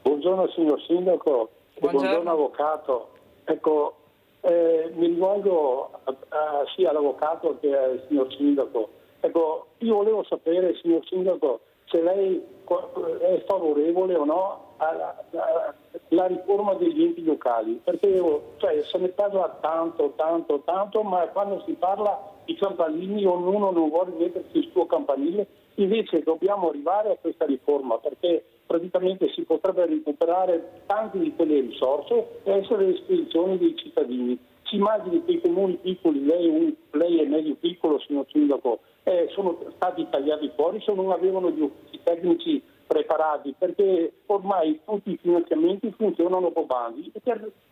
Buongiorno signor Sindaco, buongiorno avvocato. Ecco, mi rivolgo sia all'avvocato che al signor Sindaco. Ecco, io volevo sapere, signor Sindaco, se lei è favorevole o no alla riforma degli enti locali, perché se ne parla tanto, ma quando si parla di campanili ognuno non vuole mettersi il suo campanile. Invece dobbiamo arrivare a questa riforma, perché praticamente si potrebbe recuperare tante di quelle risorse e essere a disposizione dei cittadini. Si immagini che i comuni piccoli, lei è medio piccolo, signor Sindaco, sono stati tagliati fuori se non avevano gli uffici tecnici preparati, perché ormai tutti i finanziamenti funzionano con bandi e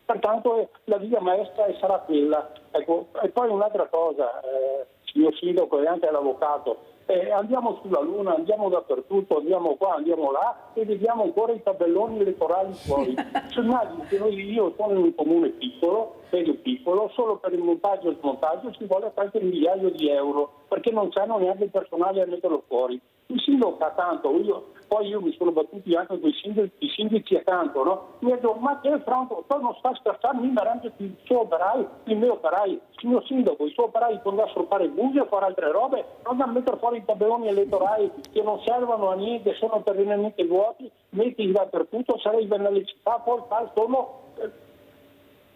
pertanto la via maestra sarà quella. Ecco, e poi un'altra cosa, signor Sindaco e anche all'avvocato, andiamo sulla Luna, andiamo dappertutto, andiamo qua, andiamo là e vediamo ancora i tabelloni elettorali fuori. Immagini che io sono in un comune piccolo, medio piccolo, solo per il montaggio e il smontaggio ci vuole qualche migliaio di euro, perché non c'hanno neanche il personale a metterlo fuori. Il sindaco accanto, poi io mi sono battuti anche con i sindaci accanto, no? Mi ha detto: ma che Franco, tu non stai scherzando, mi arrangi i suoi operai, i miei operai. Signor Sindaco, i suoi operai potrebbero fare bugie o fare altre robe, non da mettere fuori i tabelloni elettorali che non servono a niente, sono terrenamente vuoti, mettili dappertutto, sarei nelle città, poi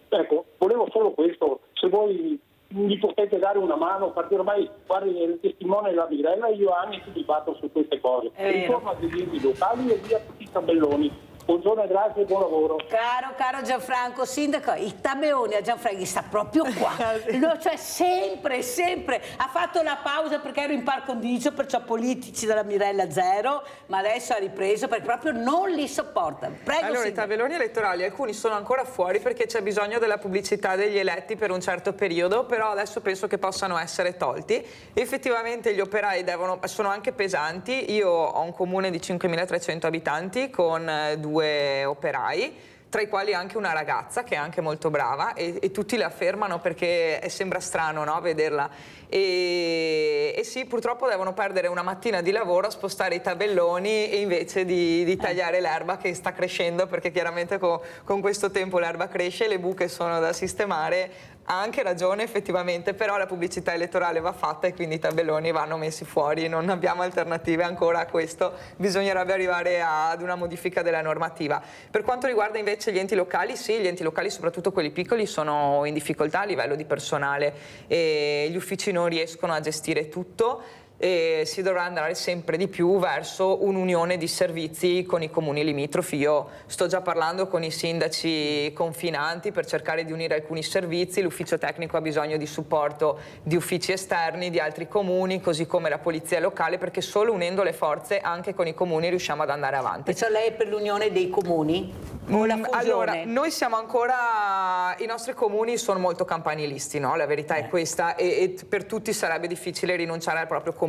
ecco, volevo solo questo, se voi mi potete dare una mano, perché ormai, guardi, il testimone della Mirella, io anni che dibatto su queste cose. Riforma degli enti locali e via tutti i tabelloni. Buongiorno, grazie e buon lavoro. Caro Gianfranco, sindaco, i tabelloni a Gianfranco sta proprio qua. No, cioè sempre. Ha fatto la pausa perché ero in par condicio, perciò politici della Mirella zero, ma adesso ha ripreso perché proprio non li sopporta. Prego, allora, sindaco. i tabelloni elettorali, alcuni sono ancora fuori perché c'è bisogno della pubblicità degli eletti per un certo periodo, però adesso penso che possano essere tolti. Effettivamente gli operai sono anche pesanti. Io ho un comune di 5.300 abitanti con 2 operai. tra i quali anche una ragazza che è anche molto brava e tutti la fermano perché sembra strano, no, vederla. E sì, purtroppo devono perdere una mattina di lavoro a spostare i tabelloni e invece di tagliare l'erba che sta crescendo, perché chiaramente con questo tempo l'erba cresce, le buche sono da sistemare. Ha anche ragione effettivamente, però la pubblicità elettorale va fatta e quindi i tabelloni vanno messi fuori, non abbiamo alternative ancora a questo, bisognerebbe arrivare ad una modifica della normativa. Per quanto riguarda invece gli enti locali, sì, gli enti locali, soprattutto quelli piccoli, sono in difficoltà a livello di personale e gli uffici non riescono a gestire tutto. E si dovrà andare sempre di più verso un'unione di servizi con i comuni limitrofi. Io sto già parlando con i sindaci confinanti per cercare di unire alcuni servizi, l'ufficio tecnico ha bisogno di supporto di uffici esterni di altri comuni, così come la polizia locale, perché solo unendo le forze anche con i comuni riusciamo ad andare avanti. Perciò lei è per l'unione dei comuni? O la fusione? Allora, noi siamo ancora, i nostri comuni sono molto campanilisti, no? La verità è questa e per tutti sarebbe difficile rinunciare al proprio comune.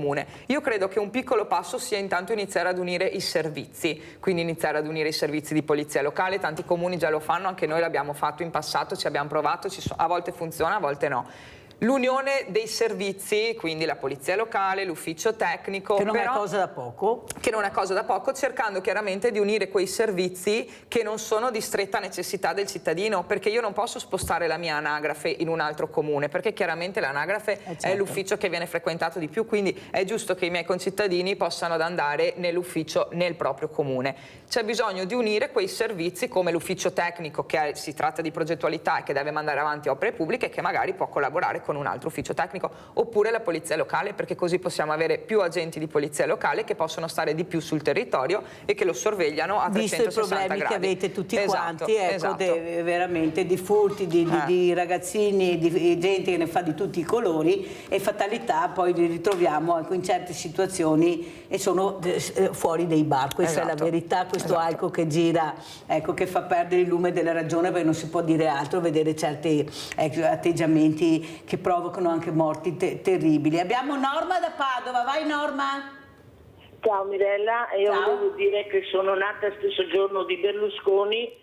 Io credo che un piccolo passo sia intanto iniziare ad unire i servizi, quindi iniziare ad unire i servizi di polizia locale, tanti comuni già lo fanno, anche noi l'abbiamo fatto in passato, ci abbiamo provato, a volte funziona, a volte no. L'unione dei servizi, quindi la polizia locale, l'ufficio tecnico. Che non è cosa da poco. Che non è cosa da poco, cercando chiaramente di unire quei servizi che non sono di stretta necessità del cittadino, perché io non posso spostare la mia anagrafe in un altro comune, perché chiaramente l'anagrafe è l'ufficio che viene frequentato di più, quindi è giusto che i miei concittadini possano andare nell'ufficio nel proprio comune. C'è bisogno di unire quei servizi come l'ufficio tecnico, che si tratta di progettualità e che deve mandare avanti opere pubbliche, che magari può collaborare con un altro ufficio tecnico, oppure la polizia locale, perché così possiamo avere più agenti di polizia locale che possono stare di più sul territorio e che lo sorvegliano a 360 gradi. Visto i problemi che avete tutti quanti, ecco, veramente di furti, di ragazzini, di gente che ne fa di tutti i colori, e fatalità poi li ritroviamo in certe situazioni e sono fuori dei bar. Questa è la verità, questo alcol che gira, ecco, che fa perdere il lume della ragione, perché non si può dire altro, vedere certi atteggiamenti che provocano anche morti terribili. Abbiamo Norma da Padova, vai Norma. Ciao Mirella, io volevo dire che sono nata stesso giorno di Berlusconi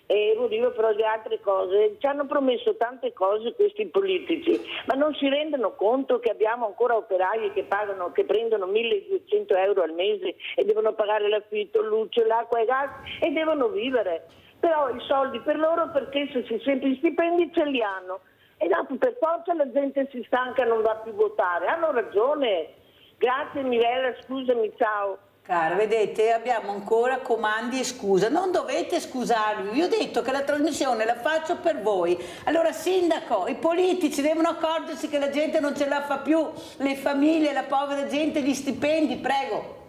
e volevo però di altre cose. Ci hanno promesso tante cose questi politici, ma non si rendono conto che abbiamo ancora operai che prendono 1.200 euro al mese e devono pagare l'affitto, luce, l'acqua e gas e devono vivere. Però i soldi per loro, perché se sempre gli stipendi ce li hanno. E dopo per forza la gente si stanca e non va più a votare. Hanno ragione. Grazie Mirella, scusami, ciao. Cara, vedete, abbiamo ancora comandi e scusa. Non dovete scusarvi. Vi ho detto che la trasmissione la faccio per voi. Allora, sindaco, i politici devono accorgersi che la gente non ce la fa più. Le famiglie, la povera gente, gli stipendi, prego.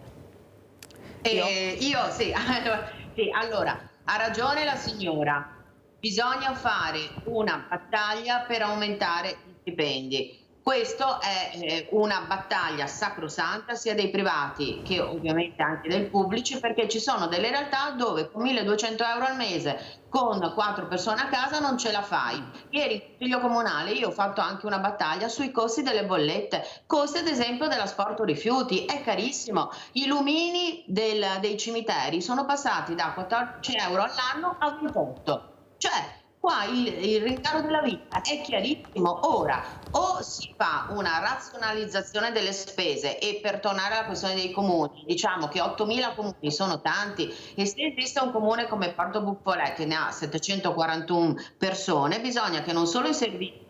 Allora, ha ragione la signora. Bisogna fare una battaglia per aumentare gli stipendi. Questa è una battaglia sacrosanta sia dei privati che ovviamente anche dei pubblici, perché ci sono delle realtà dove con 1.200 euro al mese con 4 persone a casa non ce la fai. Ieri in Consiglio Comunale io ho fatto anche una battaglia sui costi delle bollette, costi ad esempio dell'asporto rifiuti, è carissimo. I lumini dei cimiteri sono passati da 14 euro all'anno a 28. Cioè, qua il rincaro della vita è chiarissimo. Ora, o si fa una razionalizzazione delle spese, e per tornare alla questione dei comuni, diciamo che 8.000 comuni sono tanti, e se esiste un comune come Porto Buffolè che ne ha 741 persone, bisogna che non solo i servizi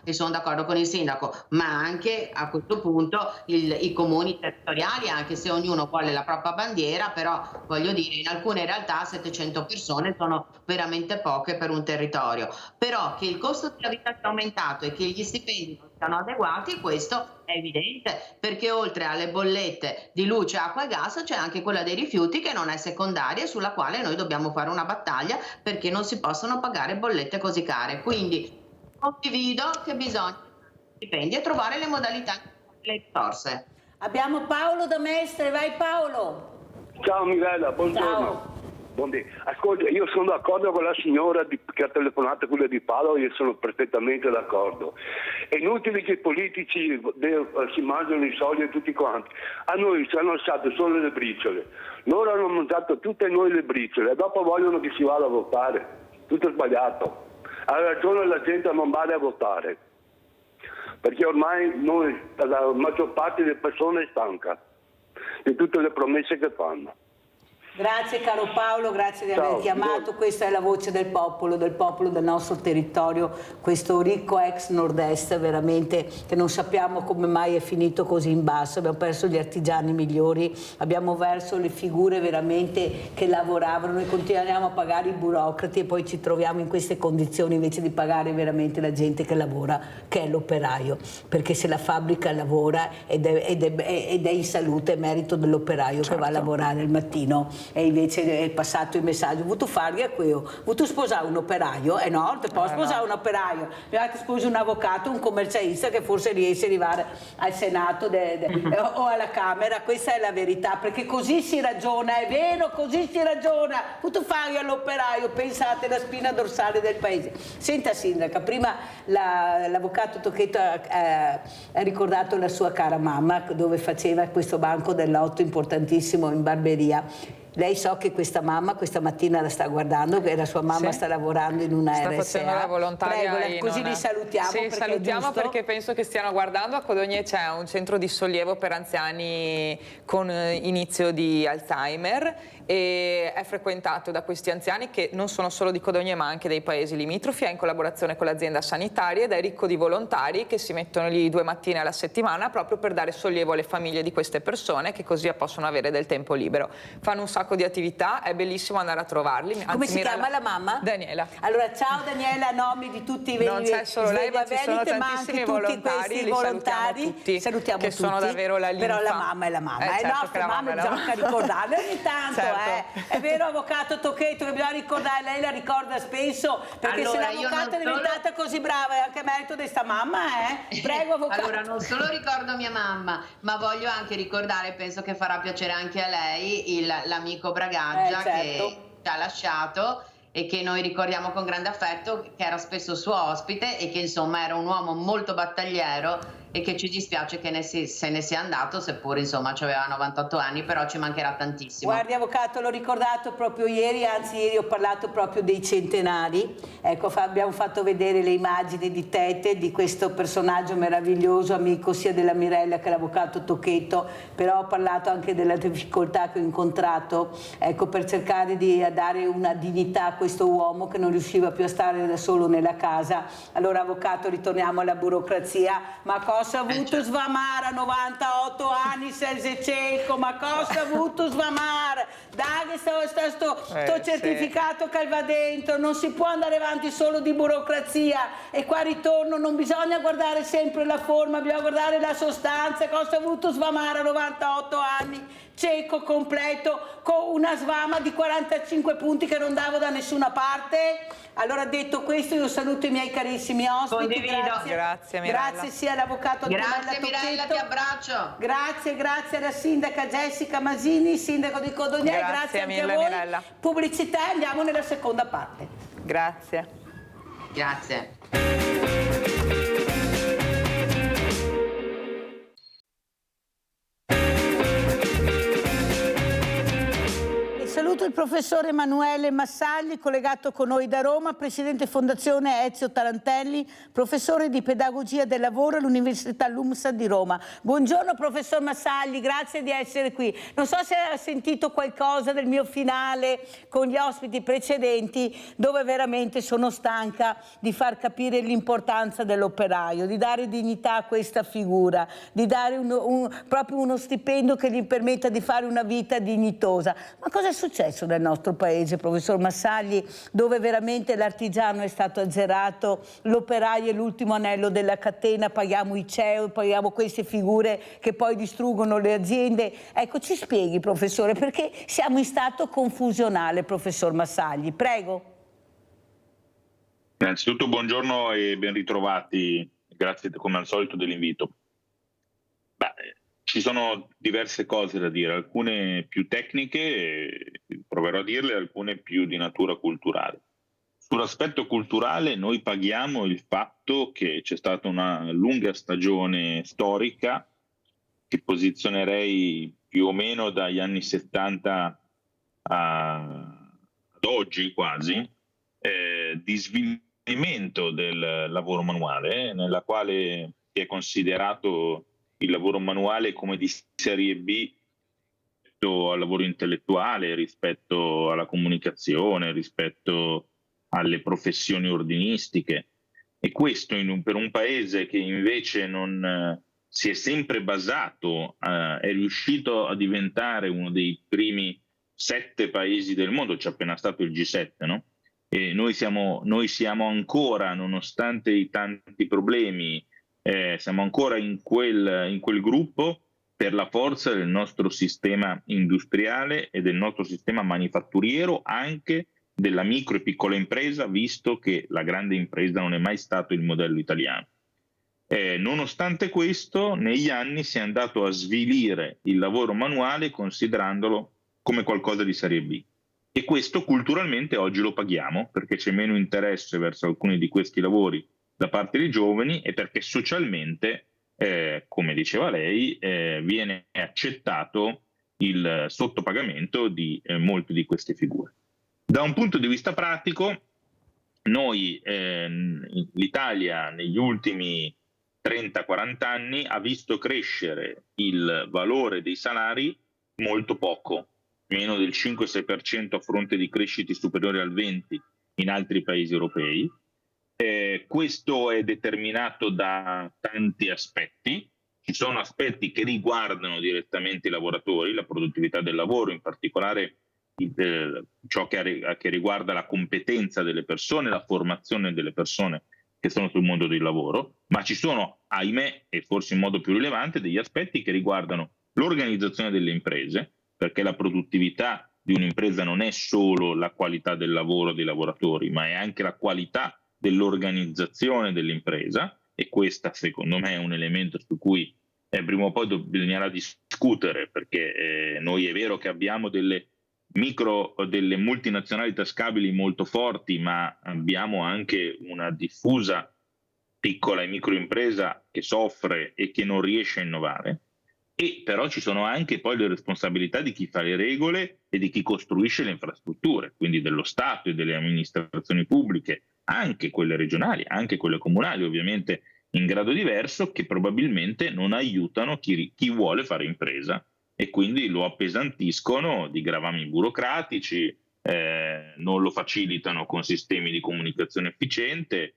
e sono d'accordo con il sindaco, ma anche a questo punto i comuni territoriali, anche se ognuno vuole la propria bandiera, però voglio dire, in alcune realtà 700 persone sono veramente poche per un territorio. Però che il costo della vita sia aumentato e che gli stipendi non siano adeguati, questo è evidente, perché oltre alle bollette di luce, acqua e gas c'è anche quella dei rifiuti, che non è secondaria, sulla quale noi dobbiamo fare una battaglia, perché non si possono pagare bollette così care. Quindi condivido che bisogna stipendi e trovare le modalità, le risorse. Abbiamo Paolo da Mestre, vai Paolo. Ciao Mirella, buongiorno. Ciao. Buondì. Ascolta, io sono d'accordo con la signora che ha telefonato, quella di Padova, io sono perfettamente d'accordo. È inutile che i politici si mangiano i soldi tutti quanti. A noi ci hanno lasciato solo le briciole. Loro hanno mangiato tutte noi le briciole e dopo vogliono che si vada a votare. Tutto sbagliato. Ha ragione la gente a non andare a votare. Perché ormai la maggior parte delle persone è stanca di tutte le promesse che fanno. Grazie caro Paolo, grazie di aver chiamato. Questa è la voce del popolo del nostro territorio, questo ricco ex nord-est veramente che non sappiamo come mai è finito così in basso. Abbiamo perso gli artigiani migliori, abbiamo perso le figure veramente che lavoravano e continuiamo a pagare i burocrati e poi ci troviamo in queste condizioni invece di pagare veramente la gente che lavora, che è l'operaio, perché se la fabbrica lavora ed è in salute è merito dell'operaio che va a lavorare il mattino. E invece è passato il messaggio: vuoi fare quello? Vuoi sposare un operaio? No, non può sposare un operaio, bisogna che sposi un avvocato, un commercialista che forse riesce ad arrivare al Senato o alla Camera. Questa è la verità, perché così si ragiona, è vero, così si ragiona. Vuoi fare all'operaio? Pensate alla spina dorsale del paese. Senta sindaca, prima l'avvocato Tocchetto ha ricordato la sua cara mamma dove faceva questo banco del lotto importantissimo in Barberia. Lei so che questa mamma questa mattina la sta guardando, che la sua mamma sta lavorando in una RSA. Sta facendo la volontaria. Prego, così li salutiamo. Sì, perché salutiamo perché penso che stiano guardando. A Codogne c'è un centro di sollievo per anziani con inizio di Alzheimer e è frequentato da questi anziani che non sono solo di Codogne ma anche dei paesi limitrofi, è in collaborazione con l'azienda sanitaria ed è ricco di volontari che si mettono lì 2 mattine alla settimana proprio per dare sollievo alle famiglie di queste persone che così possono avere del tempo libero. Fanno un sacco di attività, è bellissimo andare a trovarli. Anzi, come si chiama la mamma? Daniela. Allora ciao Daniela, a nome di tutti i non c'è solo lei ma ci sono tantissimi volontari, li salutiamo tutti, che sono davvero la linfa. Però la mamma è la mamma, certo, la nostra mamma bisogna ricordarla ogni tanto, certo. È vero avvocato Tocchetto che bisogna ricordare, lei la ricorda spesso perché allora, se l'avvocata è diventata così brava è anche merito di sta mamma, prego avvocato. Allora non solo ricordo mia mamma ma voglio anche ricordare, penso che farà piacere anche a lei, l'amico Bragaggia certo. che ci ha lasciato e che noi ricordiamo con grande affetto, che era spesso suo ospite e che insomma era un uomo molto battagliero e che ci dispiace che se ne sia andato, seppur insomma aveva 98 anni, però ci mancherà tantissimo. Guardi avvocato, l'ho ricordato proprio ieri, anzi ieri ho parlato proprio dei centenari, ecco abbiamo fatto vedere le immagini di Tete, di questo personaggio meraviglioso, amico sia della Mirella che l'avvocato Tocchetto, però ho parlato anche della difficoltà che ho incontrato, ecco, per cercare di dare una dignità a questo uomo che non riusciva più a stare da solo nella casa. Allora avvocato, ritorniamo alla burocrazia, ma cosa ha avuto Svamar a 98 anni se è cieco, ma cosa ha avuto Svamar? Dai sto certificato che va dentro, non si può andare avanti solo di burocrazia e qua ritorno, non bisogna guardare sempre la forma, bisogna guardare la sostanza. Cosa ha avuto Svamar a 98 anni? Cieco completo, con una svama di 45 punti che non davo da nessuna parte. Allora detto questo io saluto i miei carissimi ospiti. Grazie Mirella. Grazie sia all'avvocato Grazie Mirella, ti abbraccio. Grazie alla sindaca Jessica Masini, sindaco di Codogne. Grazie anche a voi. Mirella. Pubblicità, andiamo nella seconda parte. Grazie. Saluto il professore Emanuele Massagli, collegato con noi da Roma, presidente Fondazione Ezio Tarantelli, professore di pedagogia del lavoro all'Università LUMSA di Roma. Buongiorno professor Massagli, grazie di essere qui. Non so se ha sentito qualcosa del mio finale con gli ospiti precedenti, dove veramente sono stanca di far capire l'importanza dell'operaio, di dare dignità a questa figura, di dare proprio uno stipendio che gli permetta di fare una vita dignitosa. Ma cosa è successo nel nostro paese, professor Massagli, dove veramente l'artigiano è stato azzerato, l'operaio è l'ultimo anello della catena, paghiamo i CEO, paghiamo queste figure che poi distruggono le aziende? Ecco, ci spieghi, professore, perché siamo in stato confusionale, professor Massagli, prego. Innanzitutto buongiorno e ben ritrovati, grazie come al solito dell'invito. Ci sono diverse cose da dire, alcune più tecniche, proverò a dirle, alcune più di natura culturale. Sull'aspetto culturale noi paghiamo il fatto che c'è stata una lunga stagione storica, che posizionerei più o meno dagli anni 70 ad oggi quasi, di svilimento del lavoro manuale, nella quale si è considerato il lavoro manuale come di serie B rispetto al lavoro intellettuale, rispetto alla comunicazione, rispetto alle professioni ordinistiche. E questo per un paese che invece non si è sempre basato, è riuscito a diventare uno dei primi 7 paesi del mondo, c'è appena stato il G7, no? E noi siamo ancora, nonostante i tanti problemi, siamo ancora in quel gruppo per la forza del nostro sistema industriale e del nostro sistema manifatturiero, anche della micro e piccola impresa, visto che la grande impresa non è mai stato il modello italiano. Nonostante questo, negli anni si è andato a svilire il lavoro manuale considerandolo come qualcosa di serie B. E questo culturalmente oggi lo paghiamo, perché c'è meno interesse verso alcuni di questi lavori da parte dei giovani e perché socialmente, come diceva lei, viene accettato il sottopagamento di molte di queste figure. Da un punto di vista pratico, noi, l'Italia negli ultimi 30-40 anni ha visto crescere il valore dei salari molto poco, meno del 5-6% a fronte di crescite superiori al 20% in altri paesi europei. Questo è determinato da tanti aspetti. Ci sono aspetti che riguardano direttamente i lavoratori, la produttività del lavoro, in particolare ciò che riguarda la competenza delle persone, la formazione delle persone che sono sul mondo del lavoro, ma ci sono, ahimè, e forse in modo più rilevante, degli aspetti che riguardano l'organizzazione delle imprese, perché la produttività di un'impresa non è solo la qualità del lavoro dei lavoratori, ma è anche la qualità dell'organizzazione dell'impresa, e questa secondo me è un elemento su cui prima o poi bisognerà discutere, perché noi è vero che abbiamo delle multinazionali tascabili molto forti, ma abbiamo anche una diffusa piccola e microimpresa che soffre e che non riesce a innovare. E però ci sono anche poi le responsabilità di chi fa le regole e di chi costruisce le infrastrutture, quindi dello Stato e delle amministrazioni pubbliche, anche quelle regionali, anche quelle comunali, ovviamente in grado diverso, che probabilmente non aiutano chi vuole fare impresa e quindi lo appesantiscono di gravami burocratici, non lo facilitano con sistemi di comunicazione efficiente,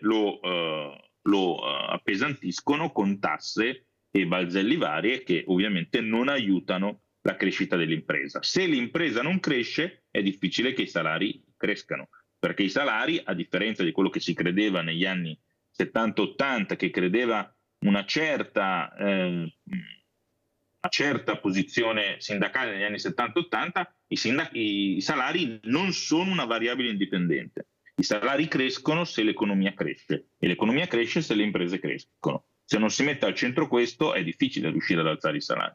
lo appesantiscono con tasse e balzelli varie che ovviamente non aiutano la crescita dell'impresa. Se l'impresa non cresce è difficile che i salari crescano, perché i salari, a differenza di quello che si credeva negli anni 70-80, che credeva una certa posizione sindacale negli anni 70-80, i salari non sono una variabile indipendente. I salari crescono se l'economia cresce e l'economia cresce se le imprese crescono. Se non si mette al centro questo è difficile riuscire ad alzare i salari.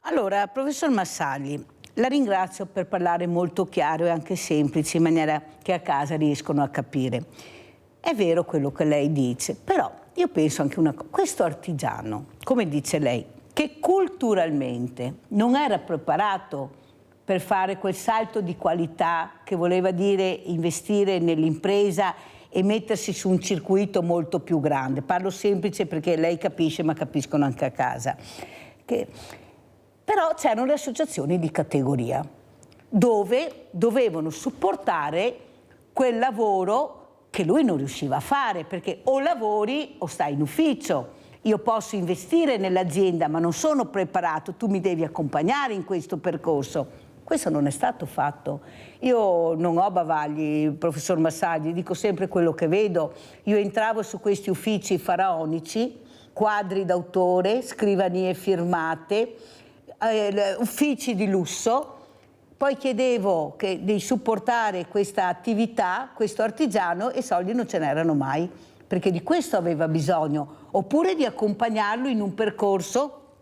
Allora, professor Massagli, la ringrazio per parlare molto chiaro e anche semplice, in maniera che a casa riescono a capire. È vero quello che lei dice, però io penso anche una cosa. Questo artigiano, come dice lei, che culturalmente non era preparato per fare quel salto di qualità che voleva dire investire nell'impresa e mettersi su un circuito molto più grande. Parlo semplice perché lei capisce, ma capiscono anche a casa. Però c'erano le associazioni di categoria dove dovevano supportare quel lavoro che lui non riusciva a fare, perché o lavori o stai in ufficio. Io posso investire nell'azienda, ma non sono preparato, tu mi devi accompagnare in questo percorso. Questo non è stato fatto. Io non ho bavagli, professor Massagli, dico sempre quello che vedo. Io entravo su questi uffici faraonici, quadri d'autore, scrivanie firmate, uffici di lusso, poi chiedevo di supportare questa attività, questo artigiano, e soldi non ce n'erano mai, perché di questo aveva bisogno, oppure di accompagnarlo in un percorso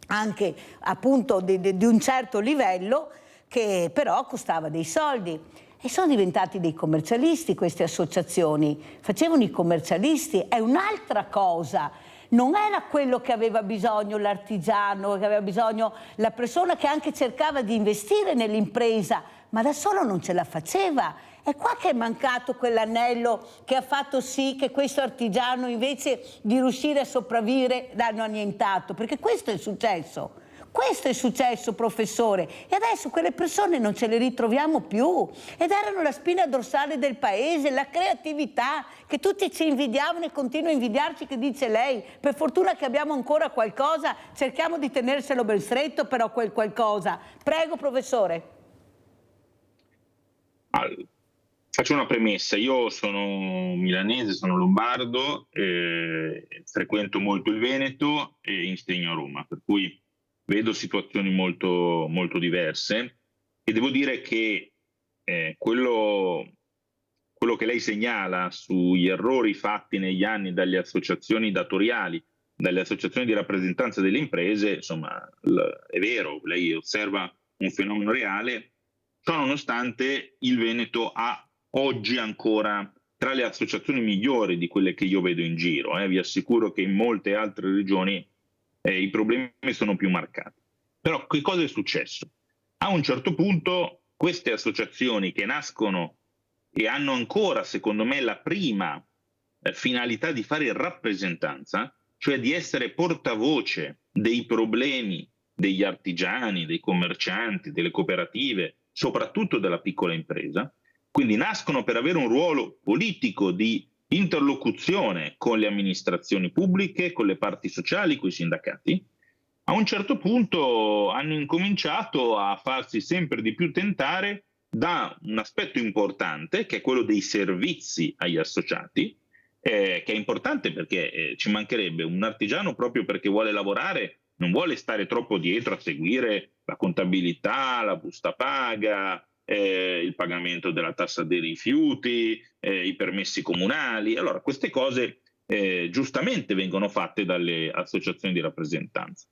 anche appunto di un certo livello, che però costava dei soldi. E sono diventati dei commercialisti queste associazioni, facevano i commercialisti, è un'altra cosa. Non era quello che aveva bisogno l'artigiano, che aveva bisogno la persona che anche cercava di investire nell'impresa, ma da solo non ce la faceva. È qua che è mancato quell'anello che ha fatto sì che questo artigiano, invece di riuscire a sopravvivere, l'hanno annientato, perché questo è successo. Questo è successo, professore, e adesso quelle persone non ce le ritroviamo più, ed erano la spina dorsale del paese, la creatività, che tutti ci invidiavano e continuano a invidiarci, che dice lei. Per fortuna che abbiamo ancora qualcosa, cerchiamo di tenerselo ben stretto, però quel qualcosa. Prego, professore. Faccio una premessa, io sono milanese, sono lombardo, frequento molto il Veneto e insegno a Roma, per cui vedo situazioni molto, molto diverse, e devo dire che quello che lei segnala sugli errori fatti negli anni dalle associazioni datoriali, dalle associazioni di rappresentanza delle imprese, insomma, è vero, lei osserva un fenomeno reale, ciò nonostante il Veneto ha oggi ancora tra le associazioni migliori di quelle che io vedo in giro. Vi assicuro che in molte altre regioni i problemi sono più marcati. Però che cosa è successo? A un certo punto queste associazioni che nascono e hanno ancora, secondo me, la prima finalità di fare rappresentanza, cioè di essere portavoce dei problemi degli artigiani, dei commercianti, delle cooperative, soprattutto della piccola impresa, quindi nascono per avere un ruolo politico di interlocuzione con le amministrazioni pubbliche, con le parti sociali, con i sindacati. A un certo punto hanno incominciato a farsi sempre di più tentare da un aspetto importante, che è quello dei servizi agli associati, che è importante perché ci mancherebbe un artigiano, proprio perché vuole lavorare, non vuole stare troppo dietro a seguire la contabilità, la busta paga, il pagamento della tassa dei rifiuti, i permessi comunali. Allora, queste cose giustamente vengono fatte dalle associazioni di rappresentanza.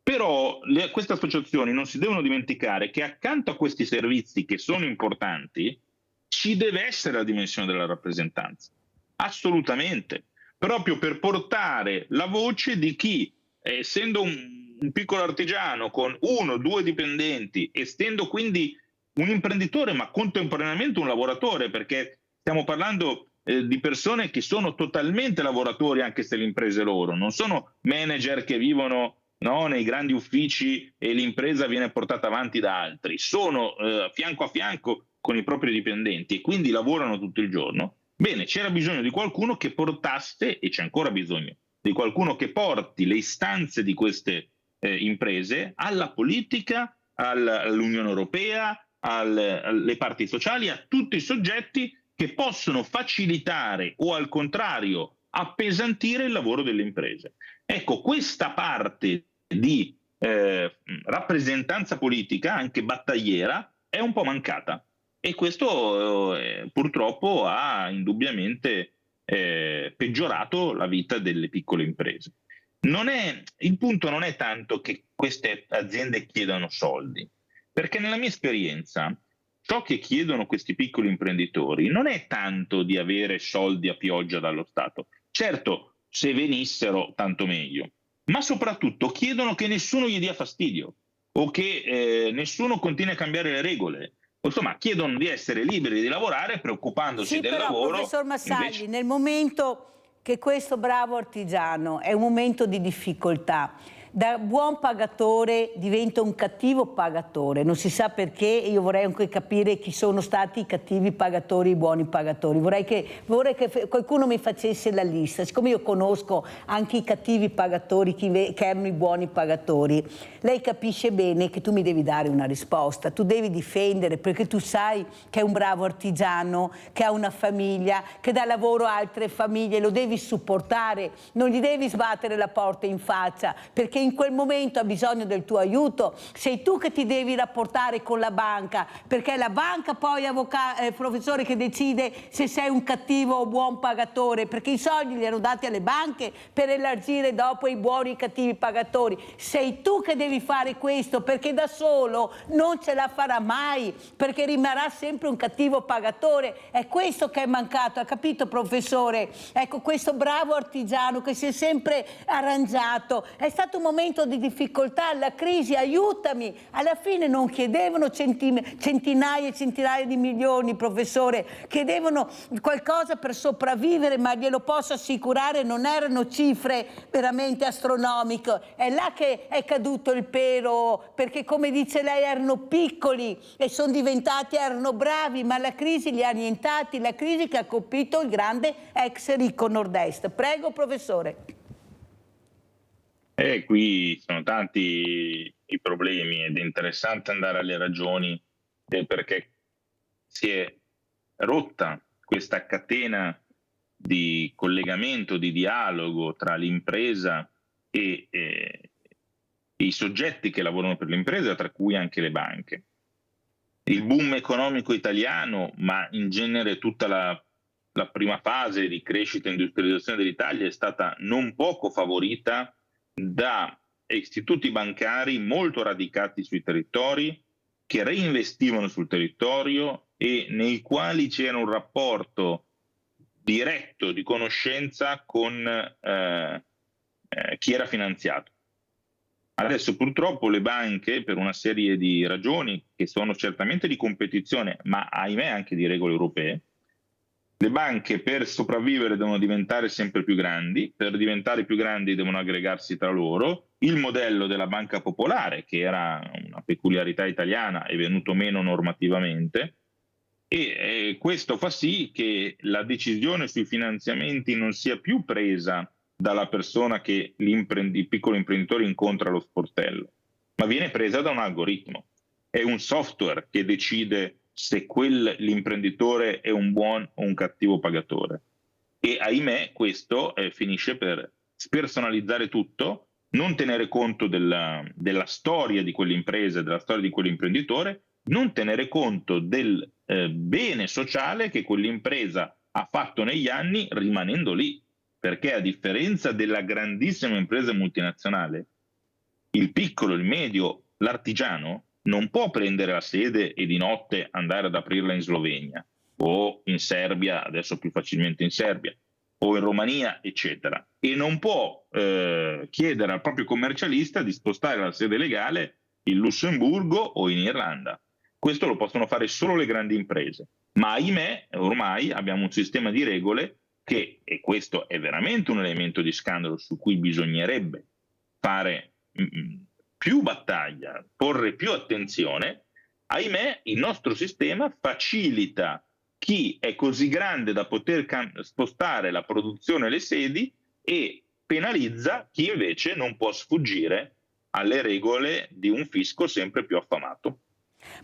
Però queste associazioni non si devono dimenticare che accanto a questi servizi, che sono importanti, ci deve essere la dimensione della rappresentanza. Assolutamente. Proprio per portare la voce di chi, essendo un piccolo artigiano con 1 o 2 dipendenti, essendo quindi un imprenditore ma contemporaneamente un lavoratore, perché stiamo parlando di persone che sono totalmente lavoratori, anche se le imprese loro non sono manager che vivono nei grandi uffici e l'impresa viene portata avanti da altri, sono fianco a fianco con i propri dipendenti e quindi lavorano tutto il giorno. Bene, c'era bisogno di qualcuno che portasse, e c'è ancora bisogno di qualcuno che porti le istanze di queste imprese alla politica, all'Unione Europea, alle parti sociali, a tutti i soggetti che possono facilitare o al contrario appesantire il lavoro delle imprese. Ecco, questa parte di rappresentanza politica, anche battagliera, è un po' mancata, e questo purtroppo ha indubbiamente peggiorato la vita delle piccole imprese. Il punto non è tanto che queste aziende chiedano soldi, perché nella mia esperienza ciò che chiedono questi piccoli imprenditori non è tanto di avere soldi a pioggia dallo Stato. Certo, se venissero tanto meglio, ma soprattutto chiedono che nessuno gli dia fastidio o che nessuno continui a cambiare le regole. Insomma, chiedono di essere liberi di lavorare preoccupandosi del lavoro. Professor Massagli, nel momento che questo bravo artigiano è un momento di difficoltà, da buon pagatore diventa un cattivo pagatore, non si sa perché, e io vorrei anche capire chi sono stati i cattivi pagatori e i buoni pagatori. Vorrei che qualcuno mi facesse la lista, siccome io conosco anche i cattivi pagatori che erano i buoni pagatori. Lei capisce bene che tu mi devi dare una risposta, tu devi difendere, perché tu sai che è un bravo artigiano, che ha una famiglia, che dà lavoro a altre famiglie, lo devi supportare, non gli devi sbattere la porta in faccia, perché in quel momento ha bisogno del tuo aiuto, sei tu che ti devi rapportare con la banca, perché è la banca poi, professore, che decide se sei un cattivo o buon pagatore, perché i soldi li hanno dati alle banche per elargire dopo i buoni e i cattivi pagatori. Sei tu che devi fare questo, perché da solo non ce la farà mai, perché rimarrà sempre un cattivo pagatore. È questo che è mancato, ha capito, professore? Ecco, questo bravo artigiano che si è sempre arrangiato. È stato un momento di difficoltà, la crisi, aiutami. Alla fine non chiedevano centinaia e centinaia di milioni, professore, chiedevano qualcosa per sopravvivere, ma glielo posso assicurare, non erano cifre veramente astronomiche. È là che è caduto il pero, perché come dice lei erano piccoli e erano bravi, ma la crisi li ha annientati, la crisi che ha colpito il grande ex ricco nord-est. Prego, professore. Qui sono tanti i problemi ed è interessante andare alle ragioni del perché si è rotta questa catena di collegamento, di dialogo tra l'impresa e i soggetti che lavorano per l'impresa, tra cui anche le banche. Il boom economico italiano, ma in genere tutta la prima fase di crescita e industrializzazione dell'Italia è stata non poco favorita da istituti bancari molto radicati sui territori, che reinvestivano sul territorio e nei quali c'era un rapporto diretto di conoscenza con chi era finanziato. Adesso purtroppo le banche, per una serie di ragioni che sono certamente di competizione, ma ahimè anche di regole europee, le banche per sopravvivere devono diventare sempre più grandi, per diventare più grandi devono aggregarsi tra loro. Il modello della banca popolare, che era una peculiarità italiana, è venuto meno normativamente e questo fa sì che la decisione sui finanziamenti non sia più presa dalla persona che il piccolo imprenditore incontra allo sportello, ma viene presa da un algoritmo. È un software che decide se l'imprenditore è un buon o un cattivo pagatore. E ahimè questo finisce per spersonalizzare tutto, non tenere conto della storia di quell'impresa, della storia di quell'imprenditore, non tenere conto del bene sociale che quell'impresa ha fatto negli anni rimanendo lì. Perché a differenza della grandissima impresa multinazionale, il piccolo, il medio, l'artigiano non può prendere la sede e di notte andare ad aprirla in Slovenia o in Serbia, adesso più facilmente in Serbia, o in Romania, eccetera. E non può chiedere al proprio commercialista di spostare la sede legale in Lussemburgo o in Irlanda. Questo lo possono fare solo le grandi imprese. Ma ahimè, ormai abbiamo un sistema di regole che, e questo è veramente un elemento di scandalo su cui bisognerebbe fare più battaglia, porre più attenzione, ahimè il nostro sistema facilita chi è così grande da poter spostare la produzione e le sedi e penalizza chi invece non può sfuggire alle regole di un fisco sempre più affamato.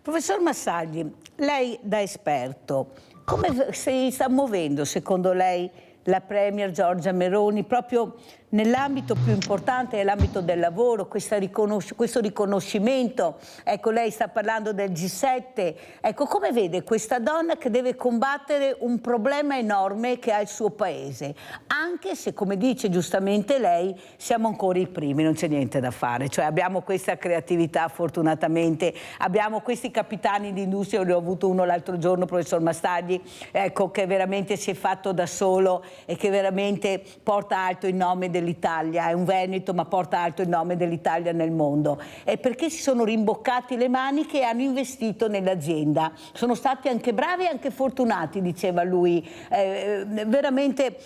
Professor Massagli, lei da esperto, come si sta muovendo secondo lei la Premier Giorgia Meloni proprio nell'ambito più importante, l'ambito del lavoro, questo riconoscimento? Ecco, lei sta parlando del G7, ecco, come vede questa donna che deve combattere un problema enorme che ha il suo paese, anche se, come dice giustamente lei, siamo ancora i primi, non c'è niente da fare, cioè abbiamo questa creatività fortunatamente, abbiamo questi capitani di industria, ne ho avuto uno l'altro giorno, professor Massagli, ecco, che veramente si è fatto da solo e che veramente porta alto il nome dell'Italia, è un veneto ma porta alto il nome dell'Italia nel mondo, è perché si sono rimboccati le maniche e hanno investito nell'azienda, sono stati anche bravi e anche fortunati, diceva lui, veramente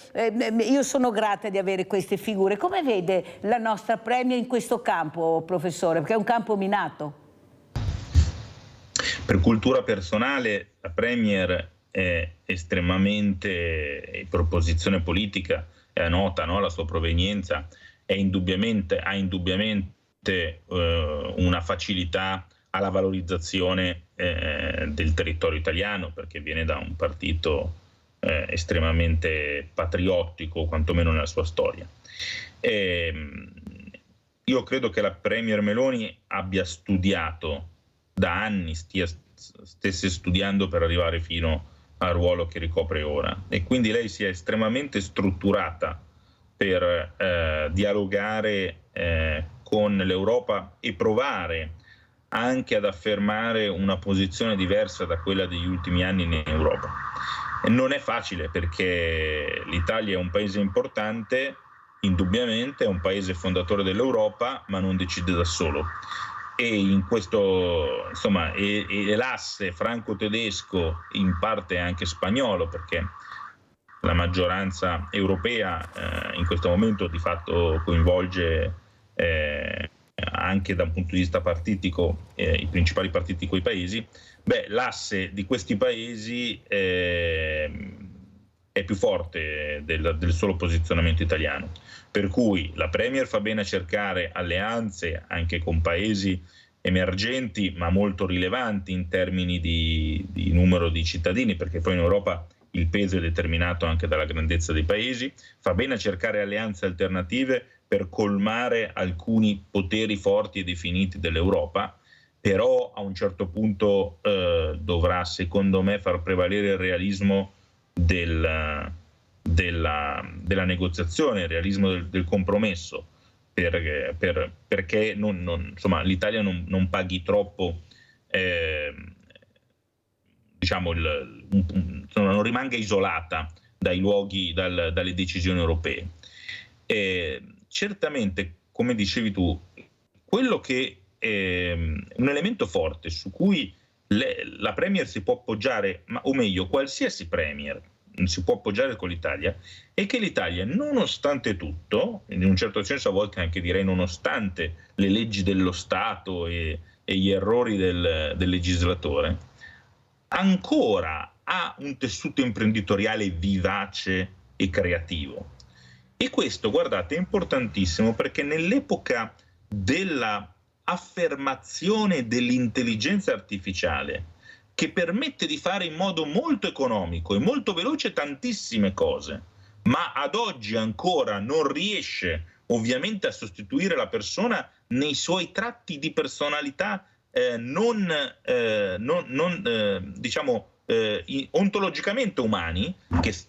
io sono grata di avere queste figure. Come vede la nostra Premier in questo campo, professore, perché è un campo minato? Per cultura personale la Premier è estremamente, per posizione politica è nota, no? La sua provenienza ha indubbiamente una facilità alla valorizzazione del territorio italiano, perché viene da un partito estremamente patriottico, quantomeno nella sua storia. io credo che la Premier Meloni abbia studiato da anni, stesse studiando per arrivare fino al ruolo che ricopre ora, e quindi lei si è estremamente strutturata per dialogare con l'Europa e provare anche ad affermare una posizione diversa da quella degli ultimi anni in Europa. Non è facile, perché l'Italia è un paese importante, indubbiamente è un paese fondatore dell'Europa, ma non decide da solo. E in questo, insomma, è l'asse franco-tedesco, in parte anche spagnolo, perché la maggioranza europea in questo momento di fatto coinvolge anche da un punto di vista partitico i principali partiti di quei paesi. L'asse di questi paesi è più forte del solo posizionamento italiano, per cui la Premier fa bene a cercare alleanze anche con paesi emergenti ma molto rilevanti in termini di numero di cittadini, perché poi in Europa il peso è determinato anche dalla grandezza dei paesi. Fa bene a cercare alleanze alternative per colmare alcuni poteri forti e definiti dell'Europa, però a un certo punto dovrà, secondo me, far prevalere il realismo della negoziazione, il realismo del compromesso, perché insomma, l'Italia non paghi troppo, non rimanga isolata dai luoghi, dalle decisioni europee. Certamente, come dicevi tu, quello che un elemento forte su cui la Premier si può appoggiare, o meglio, qualsiasi Premier si può appoggiare con l'Italia, è che l'Italia, nonostante tutto, in un certo senso a volte anche direi nonostante le leggi dello Stato e gli errori del legislatore, ancora ha un tessuto imprenditoriale vivace e creativo. E questo, guardate, è importantissimo, perché nell'epoca della affermazione dell'intelligenza artificiale, che permette di fare in modo molto economico e molto veloce tantissime cose, ma ad oggi ancora non riesce ovviamente a sostituire la persona nei suoi tratti di personalità ontologicamente umani,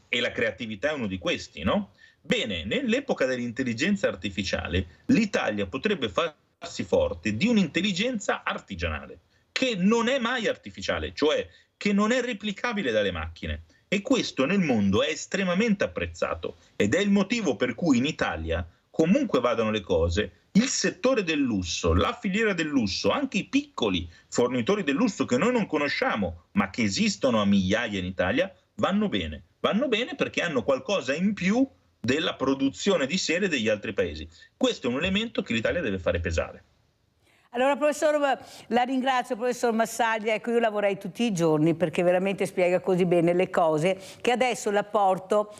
e la creatività è uno di questi, no? Bene, nell'epoca dell'intelligenza artificiale l'Italia potrebbe farsi forte di un'intelligenza artigianale, che non è mai artificiale, cioè che non è replicabile dalle macchine. E questo nel mondo è estremamente apprezzato, ed è il motivo per cui in Italia, comunque vadano le cose, il settore del lusso, la filiera del lusso, anche i piccoli fornitori del lusso che noi non conosciamo, ma che esistono a migliaia in Italia, vanno bene. Vanno bene perché hanno qualcosa in più della produzione di serie degli altri paesi. Questo è un elemento che l'Italia deve fare pesare. Allora, professor, la ringrazio, professor Massaglia. Ecco, io la vorrei tutti i giorni, perché veramente spiega così bene le cose, che adesso la porto,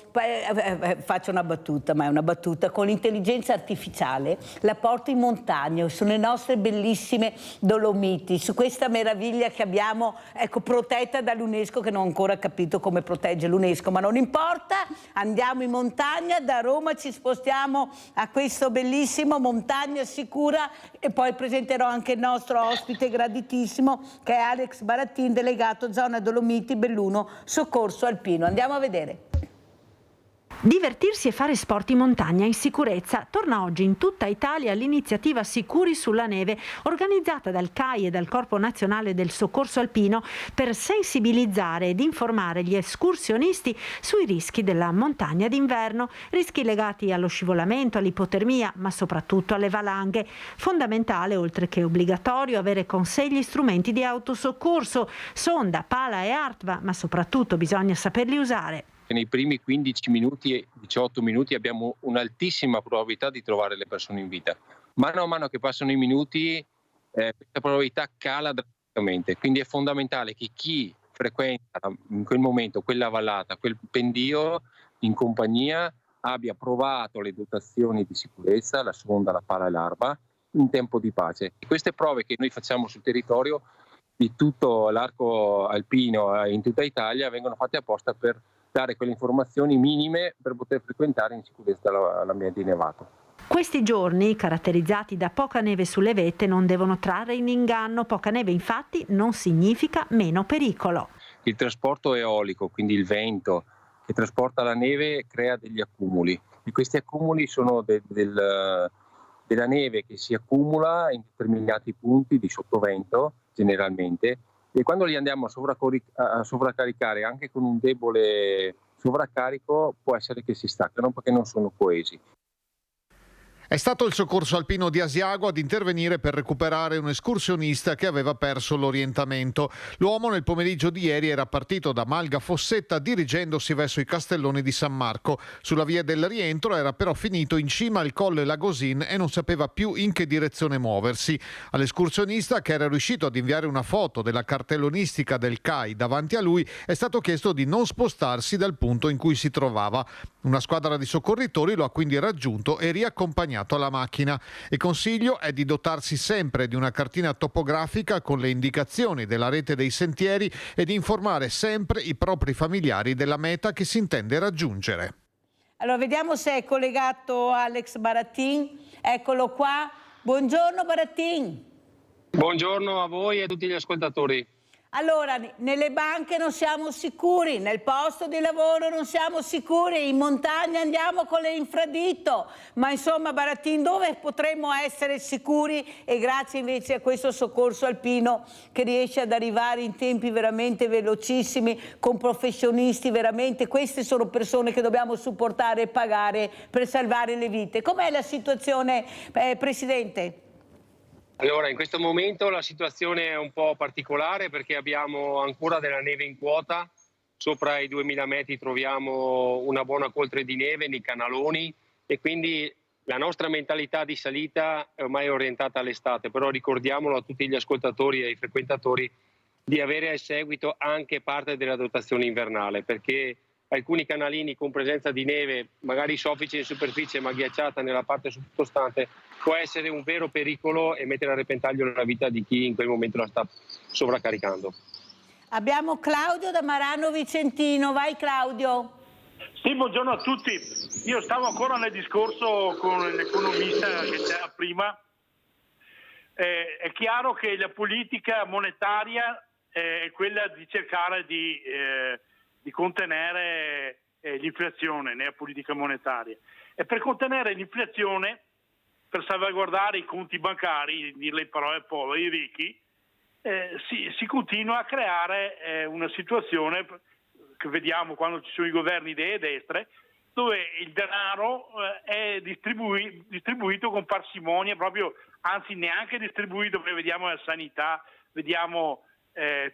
faccio una battuta, ma è una battuta, con l'intelligenza artificiale, la porto in montagna, sulle nostre bellissime Dolomiti, su questa meraviglia che abbiamo, ecco, protetta dall'UNESCO, che non ho ancora capito come protegge l'UNESCO, ma non importa, andiamo in montagna, da Roma ci spostiamo a questo bellissimo Montagna Sicura, e poi presenterò anche il nostro ospite graditissimo, che è Alex Barattin, delegato zona Dolomiti Belluno Soccorso Alpino. Andiamo a vedere. Divertirsi e fare sport in montagna in sicurezza. Torna oggi in tutta Italia l'iniziativa Sicuri sulla Neve, organizzata dal CAI e dal Corpo Nazionale del Soccorso Alpino, per sensibilizzare ed informare gli escursionisti sui rischi della montagna d'inverno, rischi legati allo scivolamento, all'ipotermia, ma soprattutto alle valanghe. Fondamentale, oltre che obbligatorio, avere con sé gli strumenti di autosoccorso, sonda, pala e ARTVA, ma soprattutto bisogna saperli usare. Nei primi 15 minuti e 18 minuti abbiamo un'altissima probabilità di trovare le persone in vita. Mano a mano che passano i minuti questa probabilità cala drasticamente, quindi è fondamentale che chi frequenta in quel momento quella vallata, quel pendio in compagnia, abbia provato le dotazioni di sicurezza, la sonda, la pala e l'arma, in tempo di pace. E queste prove che noi facciamo sul territorio di tutto l'arco alpino in tutta Italia vengono fatte apposta per dare quelle informazioni minime per poter frequentare in sicurezza l'ambiente innevato. Questi giorni, caratterizzati da poca neve sulle vette, non devono trarre in inganno. Poca neve infatti non significa meno pericolo. Il trasporto eolico, quindi il vento che trasporta la neve, crea degli accumuli e questi accumuli sono della neve che si accumula in determinati punti di sottovento generalmente, e quando li andiamo a sovraccaricare anche con un debole sovraccarico può essere che si staccano perché non sono coesi. È stato il soccorso alpino di Asiago ad intervenire per recuperare un escursionista che aveva perso l'orientamento. L'uomo nel pomeriggio di ieri era partito da Malga Fossetta dirigendosi verso i Castelloni di San Marco. Sulla via del rientro era però finito in cima al colle Lagosin e non sapeva più in che direzione muoversi. All'escursionista, che era riuscito ad inviare una foto della cartellonistica del CAI davanti a lui, è stato chiesto di non spostarsi dal punto in cui si trovava. Una squadra di soccorritori lo ha quindi raggiunto e riaccompagnato alla macchina. Il consiglio è di dotarsi sempre di una cartina topografica con le indicazioni della rete dei sentieri e di informare sempre i propri familiari della meta che si intende raggiungere. Allora vediamo se è collegato Alex Barattin. Eccolo qua. Buongiorno Barattin. Buongiorno a voi e a tutti gli ascoltatori. Allora, nelle banche non siamo sicuri, nel posto di lavoro non siamo sicuri, in montagna andiamo con le infradito, ma insomma Barattin, dove potremmo essere sicuri? E grazie invece a questo soccorso alpino che riesce ad arrivare in tempi veramente velocissimi, con professionisti veramente, queste sono persone che dobbiamo supportare e pagare per salvare le vite. Com'è la situazione, Presidente? Allora, in questo momento la situazione è un po' particolare perché abbiamo ancora della neve in quota, sopra i 2000 metri troviamo una buona coltre di neve nei canaloni e quindi la nostra mentalità di salita è ormai orientata all'estate, però ricordiamolo a tutti gli ascoltatori e ai frequentatori di avere al seguito anche parte della dotazione invernale, perché alcuni canalini con presenza di neve, magari soffice in superficie ma ghiacciata nella parte sottostante, può essere un vero pericolo e mettere a repentaglio la vita di chi in quel momento la sta sovraccaricando. Abbiamo Claudio da Marano Vicentino. Vai Claudio. Sì, buongiorno a tutti. Io stavo ancora nel discorso con l'economista che c'era prima. È chiaro che la politica monetaria è quella di cercare di contenere l'inflazione nella politica monetaria. E per contenere l'inflazione, per salvaguardare i conti bancari, dirle in parole povere, i ricchi, si continua a creare una situazione che vediamo quando ci sono i governi delle destre, dove il denaro è distribuito con parsimonia, proprio, anzi neanche distribuito, perché vediamo la sanità, vediamo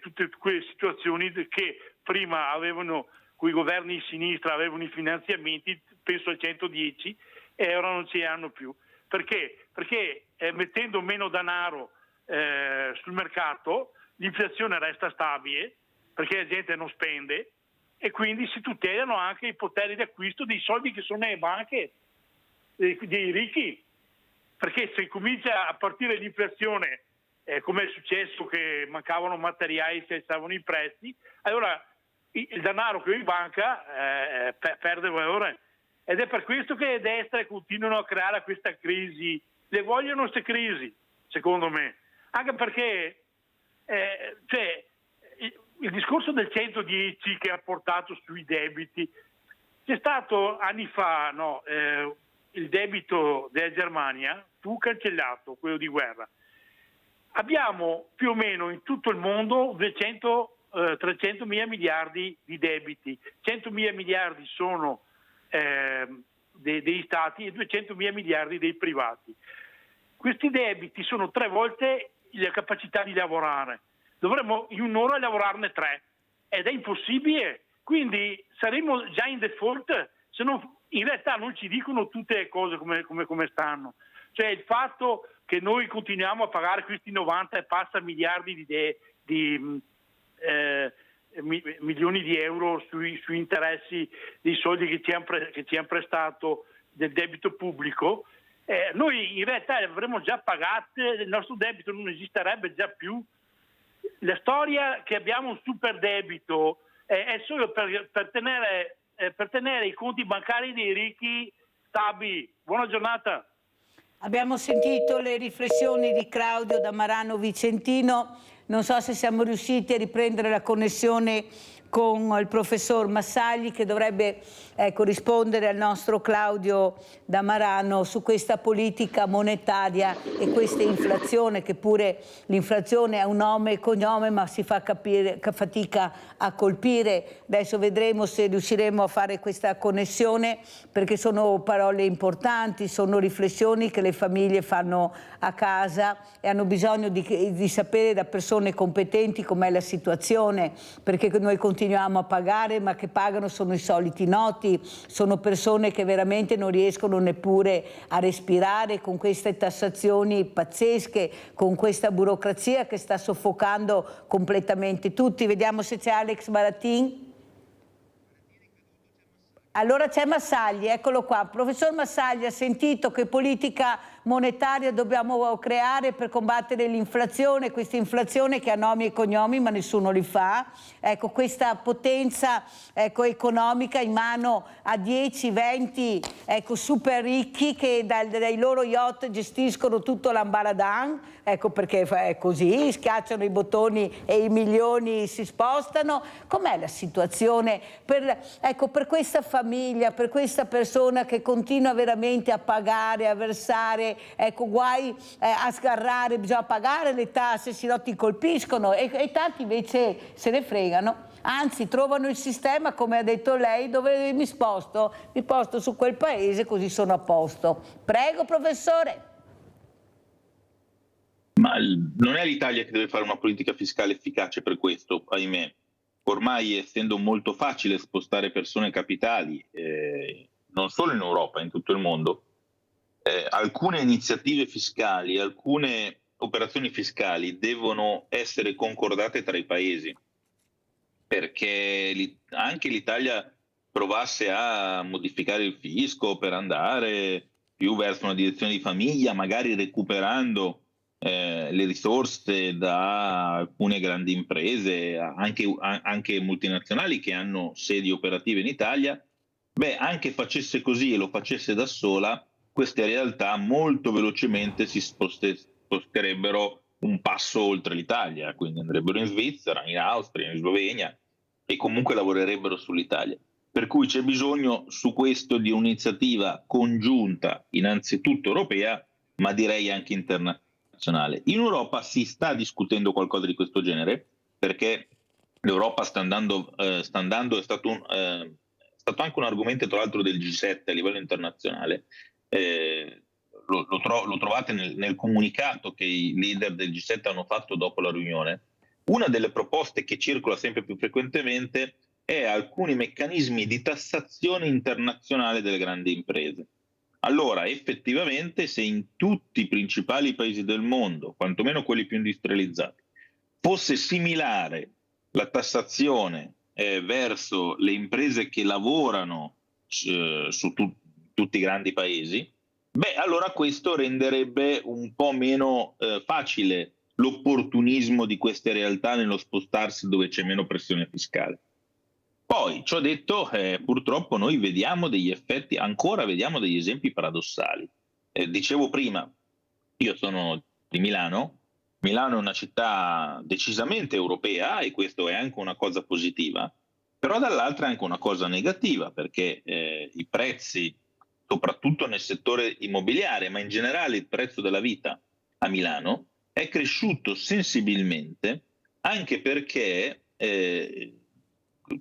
tutte quelle situazioni che prima avevano, con i governi di sinistra avevano i finanziamenti, penso al 110, e ora non ce ne hanno più. Perché? Perché mettendo meno denaro sul mercato l'inflazione resta stabile, perché la gente non spende e quindi si tutelano anche i poteri di acquisto dei soldi che sono nelle banche dei ricchi. Perché se comincia a partire l'inflazione, come è successo che mancavano materiali, si alzavano i prezzi, allora il denaro che ho in banca perde valore. Ed è per questo che le destre continuano a creare questa crisi. Le vogliono queste crisi, secondo me. Anche perché il discorso del 110 che ha portato sui debiti, c'è stato anni fa, il debito della Germania fu cancellato, quello di guerra. Abbiamo più o meno in tutto il mondo 300 mila miliardi di debiti. 100 mila miliardi sono degli stati e 200 mila miliardi dei privati. Questi debiti sono 3 volte la capacità di lavorare. Dovremmo in un'ora lavorarne 3 ed è impossibile. Quindi saremo già in default se in realtà non ci dicono tutte le cose come stanno. Cioè il fatto che noi continuiamo a pagare questi 90 e passa miliardi di milioni di euro sui interessi dei soldi che ci hanno prestato del debito pubblico, noi in realtà avremmo già pagato, il nostro debito non esisterebbe già più. La storia che abbiamo un super debito è solo per tenere i conti bancari dei ricchi stabili. Buona giornata. Abbiamo sentito le riflessioni di Claudio da Marano Vicentino. Non so se siamo riusciti a riprendere la connessione con il professor Massagli, che dovrebbe rispondere al nostro Claudio da Marano su questa politica monetaria e questa inflazione, che pure l'inflazione ha un nome e cognome, ma si fa capire, fatica a colpire. Adesso vedremo se riusciremo a fare questa connessione, perché sono parole importanti, sono riflessioni che le famiglie fanno a casa e hanno bisogno di sapere da persone competenti com'è la situazione, perché noi continuiamo a pagare, ma che pagano sono i soliti noti, sono persone che veramente non riescono neppure a respirare con queste tassazioni pazzesche, con questa burocrazia che sta soffocando completamente tutti. Vediamo se c'è Alex Maratin. Allora c'è Massagli, eccolo qua. Professor Massagli, ha sentito che politica monetaria dobbiamo creare per combattere l'inflazione, questa inflazione che ha nomi e cognomi ma nessuno li fa, ecco, questa potenza economica in mano a 10-20 super ricchi che dai loro yacht gestiscono tutto l'ambaradan, ecco perché è così, schiacciano i bottoni e i milioni si spostano. Com'è la situazione per questa famiglia, per questa persona che continua veramente a pagare, a versare, ecco, guai a sgarrare, bisogna pagare le tasse, se no ti colpiscono, e tanti invece se ne fregano, anzi trovano il sistema, come ha detto lei, dove mi sposto su quel paese così sono a posto. Prego professore. Ma non è l'Italia che deve fare una politica fiscale efficace per questo, ahimè. Ormai, essendo molto facile spostare persone e capitali, non solo in Europa, in tutto il mondo, alcune iniziative fiscali, alcune operazioni fiscali devono essere concordate tra i paesi, perché anche l'Italia provasse a modificare il fisco per andare più verso una direzione di famiglia, magari recuperando le risorse da alcune grandi imprese, anche multinazionali che hanno sedi operative in Italia, anche facesse così e lo facesse da sola, queste realtà molto velocemente si sposterebbero un passo oltre l'Italia, quindi andrebbero in Svizzera, in Austria, in Slovenia e comunque lavorerebbero sull'Italia. Per cui c'è bisogno su questo di un'iniziativa congiunta, innanzitutto europea, ma direi anche internazionale. In Europa si sta discutendo qualcosa di questo genere, perché l'Europa sta andando, è stato anche un argomento tra l'altro del G7 a livello internazionale. Lo trovate nel comunicato che i leader del G7 hanno fatto dopo la riunione. Una delle proposte che circola sempre più frequentemente è alcuni meccanismi di tassazione internazionale delle grandi imprese. Allora, effettivamente, se in tutti i principali paesi del mondo, quantomeno quelli più industrializzati, fosse similare la tassazione verso le imprese che lavorano su tutti i grandi paesi, allora questo renderebbe un po' meno facile l'opportunismo di queste realtà nello spostarsi dove c'è meno pressione fiscale. Poi, ciò detto, purtroppo noi vediamo degli esempi paradossali. Dicevo prima, io sono di Milano. Milano è una città decisamente europea e questo è anche una cosa positiva, però dall'altra è anche una cosa negativa, perché i prezzi, soprattutto nel settore immobiliare, ma in generale il prezzo della vita a Milano è cresciuto sensibilmente, anche perché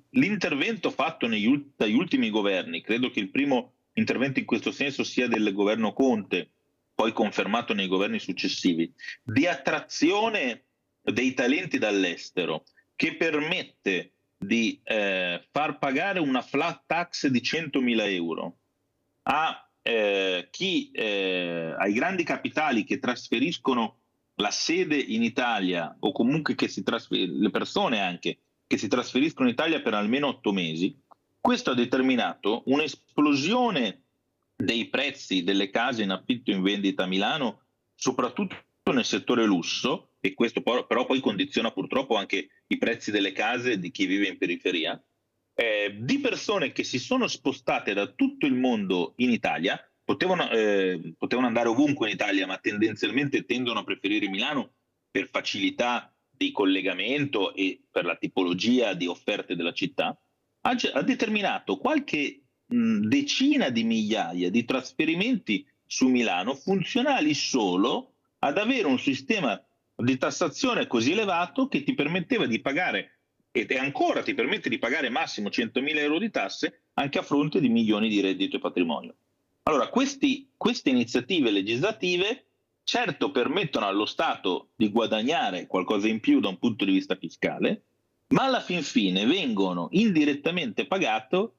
l'intervento fatto dagli ultimi governi, credo che il primo intervento in questo senso sia del governo Conte, poi confermato nei governi successivi, di attrazione dei talenti dall'estero, che permette di far pagare una flat tax di 100.000 euro ai grandi capitali che trasferiscono la sede in Italia, o comunque le persone anche che si trasferiscono in Italia per almeno 8 mesi. Questo ha determinato un'esplosione dei prezzi delle case in affitto in vendita a Milano, soprattutto nel settore lusso, e questo però poi condiziona purtroppo anche i prezzi delle case di chi vive in periferia, di persone che si sono spostate da tutto il mondo in Italia potevano andare ovunque in Italia, ma tendenzialmente tendono a preferire Milano per facilità di collegamento e per la tipologia di offerte della città, ha determinato qualche decina di migliaia di trasferimenti su Milano funzionali solo ad avere un sistema di tassazione così elevato che ti permetteva di pagare, ed ancora ti permette di pagare massimo 100.000 euro di tasse anche a fronte di milioni di reddito e patrimonio. Allora queste iniziative legislative certo permettono allo Stato di guadagnare qualcosa in più da un punto di vista fiscale, ma alla fin fine vengono indirettamente pagate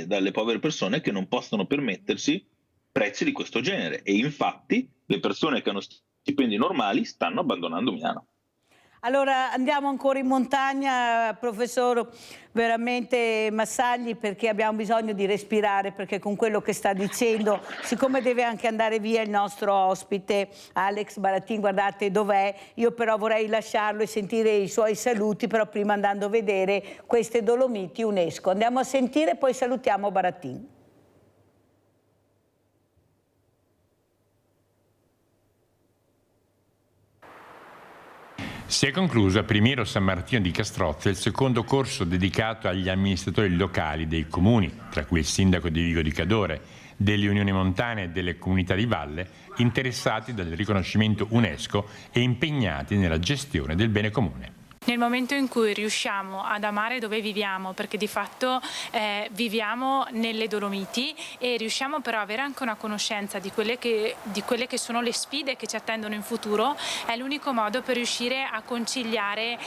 dalle povere persone che non possono permettersi prezzi di questo genere, e infatti le persone che hanno stipendi normali stanno abbandonando Milano. Allora andiamo ancora in montagna, professor veramente Massagli, perché abbiamo bisogno di respirare, perché con quello che sta dicendo, siccome deve anche andare via il nostro ospite Alex Baratin, guardate dov'è, io però vorrei lasciarlo e sentire i suoi saluti, però prima andando a vedere queste Dolomiti UNESCO. Andiamo a sentire e poi salutiamo Baratin. Si è concluso a Primiero San Martino di Castrozza il secondo corso dedicato agli amministratori locali dei comuni, tra cui il sindaco di Vigo di Cadore, delle unioni montane e delle comunità di valle, interessati dal riconoscimento UNESCO e impegnati nella gestione del bene comune. Nel momento in cui riusciamo ad amare dove viviamo, perché di fatto viviamo nelle Dolomiti, e riusciamo però ad avere anche una conoscenza di quelle che sono le sfide che ci attendono in futuro, è l'unico modo per riuscire a conciliare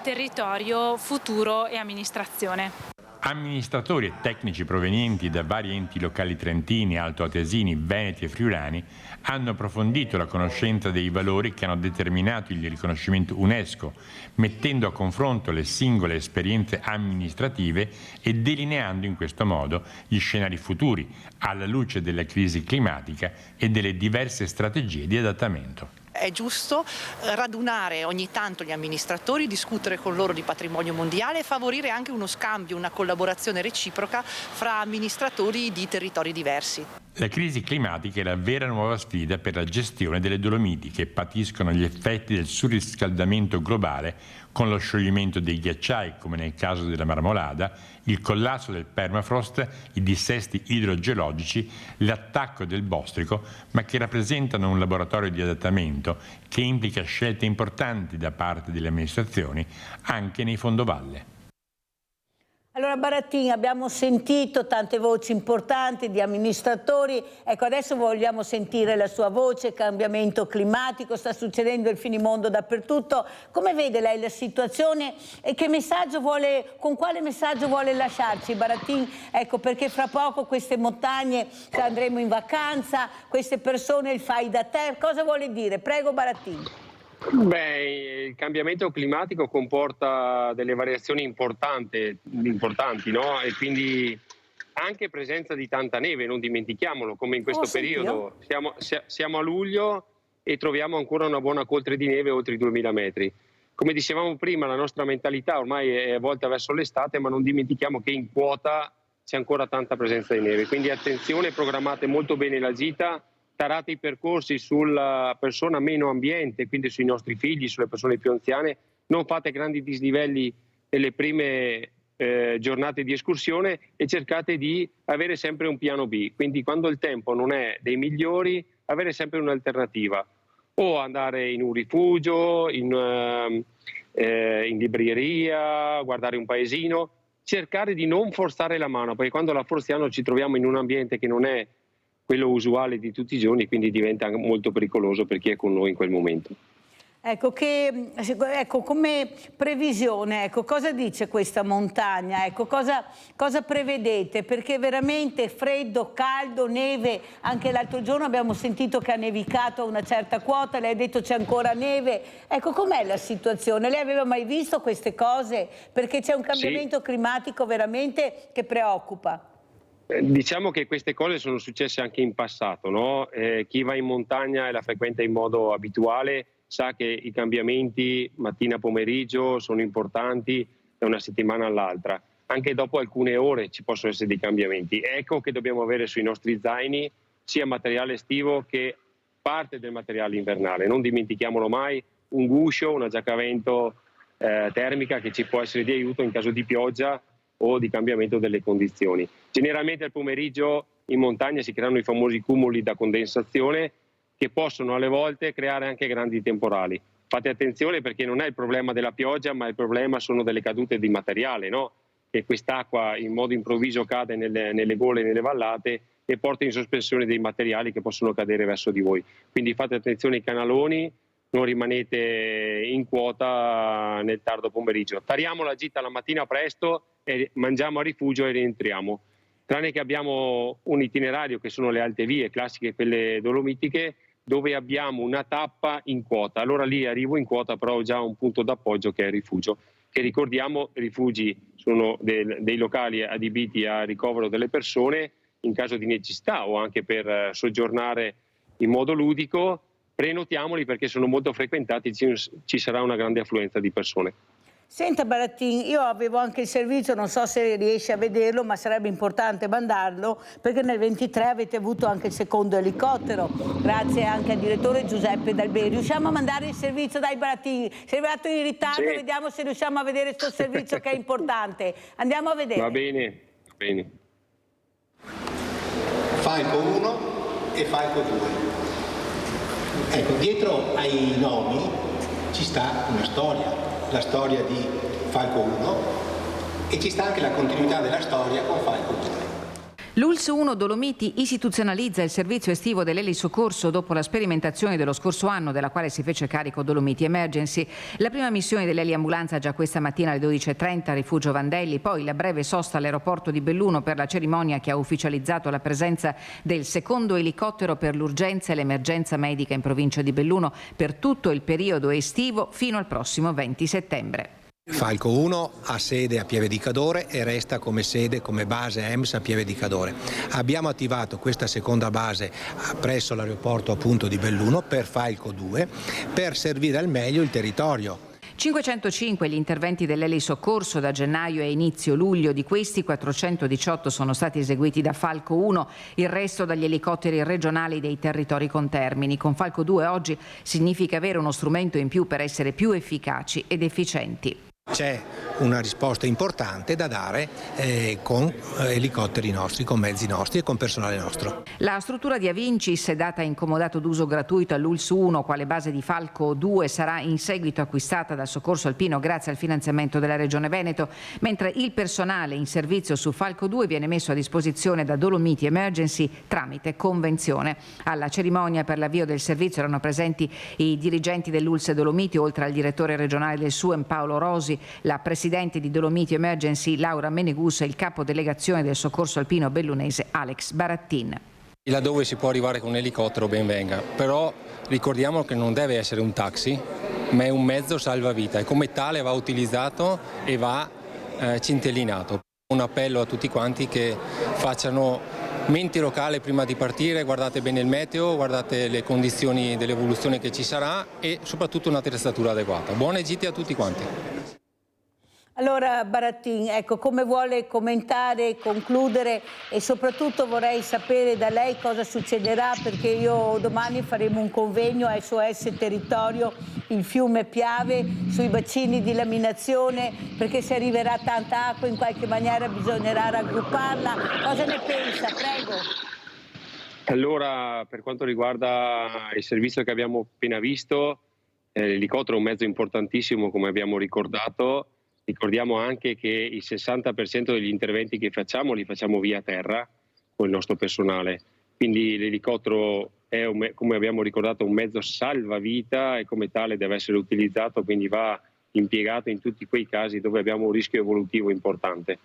territorio, futuro e amministrazione. Amministratori e tecnici provenienti da vari enti locali trentini, altoatesini, veneti e friulani hanno approfondito la conoscenza dei valori che hanno determinato il riconoscimento UNESCO, mettendo a confronto le singole esperienze amministrative e delineando in questo modo gli scenari futuri alla luce della crisi climatica e delle diverse strategie di adattamento. È giusto radunare ogni tanto gli amministratori, discutere con loro di patrimonio mondiale e favorire anche uno scambio, una collaborazione reciproca fra amministratori di territori diversi. La crisi climatica è la vera nuova sfida per la gestione delle Dolomiti, che patiscono gli effetti del surriscaldamento globale con lo scioglimento dei ghiacciai, come nel caso della Marmolada, il collasso del permafrost, i dissesti idrogeologici, l'attacco del bostrico, ma che rappresentano un laboratorio di adattamento che implica scelte importanti da parte delle amministrazioni anche nei fondovalle. Allora Baratin, abbiamo sentito tante voci importanti di amministratori, ecco adesso vogliamo sentire la sua voce, cambiamento climatico, sta succedendo il finimondo dappertutto, come vede lei la situazione e che messaggio con quale messaggio vuole lasciarci Baratin? Ecco, perché fra poco queste montagne andremo in vacanza, queste persone il fai da te, cosa vuole dire? Prego Baratin. Beh, il cambiamento climatico comporta delle variazioni importanti, no? E quindi anche presenza di tanta neve, non dimentichiamolo, come in questo periodo. Siamo a luglio e troviamo ancora una buona coltre di neve oltre i 2000 metri. Come dicevamo prima, la nostra mentalità ormai è volta verso l'estate, ma non dimentichiamo che in quota c'è ancora tanta presenza di neve. Quindi attenzione, programmate molto bene la gita, tarate i percorsi sulla persona meno ambiente, quindi sui nostri figli, sulle persone più anziane, non fate grandi dislivelli nelle prime giornate di escursione e cercate di avere sempre un piano B, quindi quando il tempo non è dei migliori, avere sempre un'alternativa, o andare in un rifugio, in libreria, guardare un paesino, cercare di non forzare la mano, perché quando la forziamo ci troviamo in un ambiente che non è quello usuale di tutti i giorni, quindi diventa molto pericoloso per chi è con noi in quel momento. Ecco, come previsione, cosa dice questa montagna? Ecco, cosa prevedete? Perché veramente freddo, caldo, neve, anche l'altro giorno abbiamo sentito che ha nevicato a una certa quota, lei ha detto c'è ancora neve. Ecco, com'è la situazione? Lei aveva mai visto queste cose? Perché c'è un cambiamento climatico veramente che preoccupa. Diciamo che queste cose sono successe anche in passato, no? Chi va in montagna e la frequenta in modo abituale sa che i cambiamenti mattina-pomeriggio sono importanti da una settimana all'altra. Anche dopo alcune ore ci possono essere dei cambiamenti. Ecco che dobbiamo avere sui nostri zaini sia materiale estivo che parte del materiale invernale. Non dimentichiamolo mai, un guscio, una giacca a vento termica che ci può essere di aiuto in caso di pioggia o di cambiamento delle condizioni. Generalmente al pomeriggio in montagna si creano i famosi cumuli da condensazione che possono alle volte creare anche grandi temporali. Fate attenzione perché non è il problema della pioggia, ma il problema sono delle cadute di materiale, no? Che quest'acqua in modo improvviso cade nelle gole e nelle vallate e porta in sospensione dei materiali che possono cadere verso di voi. Quindi fate attenzione ai canaloni, non rimanete in quota nel tardo pomeriggio. Tariamo la gita la mattina presto e mangiamo a rifugio e rientriamo. Tranne che abbiamo un itinerario che sono le alte vie classiche, quelle dolomitiche, dove abbiamo una tappa in quota. Allora lì arrivo in quota, però ho già un punto d'appoggio che è il rifugio. Che ricordiamo, i rifugi sono dei locali adibiti a ricovero delle persone in caso di necessità o anche per soggiornare in modo ludico. Prenotiamoli perché sono molto frequentati, ci sarà una grande affluenza di persone. Senta Barattin, io avevo anche il servizio, non so se riesci a vederlo, ma sarebbe importante mandarlo perché nel 23 avete avuto anche il secondo elicottero, grazie anche al direttore Giuseppe Dalberi. Riusciamo a mandare il servizio dai Barattin? Sei arrivato in ritardo, sì. Vediamo se riusciamo a vedere questo servizio che è importante. Andiamo a vedere. Va bene, va bene. Falco 1 e Falco 2. Ecco, dietro ai nomi ci sta una storia. La storia di Falco 1 e ci sta anche la continuità della storia con Falco 2. L'ULSS 1 Dolomiti istituzionalizza il servizio estivo dell'elisoccorso dopo la sperimentazione dello scorso anno della quale si fece carico Dolomiti Emergency. La prima missione dell'eliambulanza già questa mattina alle 12:30 a Rifugio Vandelli, poi la breve sosta all'aeroporto di Belluno per la cerimonia che ha ufficializzato la presenza del secondo elicottero per l'urgenza e l'emergenza medica in provincia di Belluno per tutto il periodo estivo fino al prossimo 20 settembre. Falco 1 ha sede a Pieve di Cadore e resta come sede, come base EMS a Pieve di Cadore. Abbiamo attivato questa seconda base presso l'aeroporto appunto di Belluno per Falco 2 per servire al meglio il territorio. 505 gli interventi dell'elisoccorso da gennaio e inizio luglio, di questi 418 sono stati eseguiti da Falco 1, il resto dagli elicotteri regionali dei territori contermini. Con Falco 2 oggi significa avere uno strumento in più per essere più efficaci ed efficienti. C'è una risposta importante da dare con elicotteri nostri, con mezzi nostri e con personale nostro. La struttura di Avincis, data in comodato d'uso gratuito all'ULSS 1 quale base di Falco 2, sarà in seguito acquistata dal Soccorso Alpino grazie al finanziamento della Regione Veneto, mentre il personale in servizio su Falco 2 viene messo a disposizione da Dolomiti Emergency tramite convenzione. Alla cerimonia per l'avvio del servizio erano presenti i dirigenti dell'ULSS Dolomiti, oltre al direttore regionale del SUEM Paolo Rosi, la presidente di Dolomiti Emergency Laura Menegus e il capo delegazione del Soccorso Alpino bellunese Alex Barattin. Laddove si può arrivare con un elicottero ben venga, però ricordiamo che non deve essere un taxi, ma è un mezzo salvavita e come tale va utilizzato e va centellinato. Un appello a tutti quanti che facciano mente locale prima di partire, guardate bene il meteo, guardate le condizioni dell'evoluzione che ci sarà e soprattutto un'attrezzatura adeguata. Buone gite a tutti quanti. Allora Barattin, ecco, come vuole commentare, concludere e soprattutto vorrei sapere da lei cosa succederà perché io domani faremo un convegno a SOS Territorio, il fiume Piave, sui bacini di laminazione perché se arriverà tanta acqua in qualche maniera bisognerà raggrupparla. Cosa ne pensa? Prego. Allora, per quanto riguarda il servizio che abbiamo appena visto, l'elicottero è un mezzo importantissimo come abbiamo ricordato. Ricordiamo anche che il 60% degli interventi che facciamo li facciamo via terra con il nostro personale, quindi l'elicottero è, come abbiamo ricordato, un mezzo salvavita e come tale deve essere utilizzato, quindi va impiegato in tutti quei casi dove abbiamo un rischio evolutivo importante.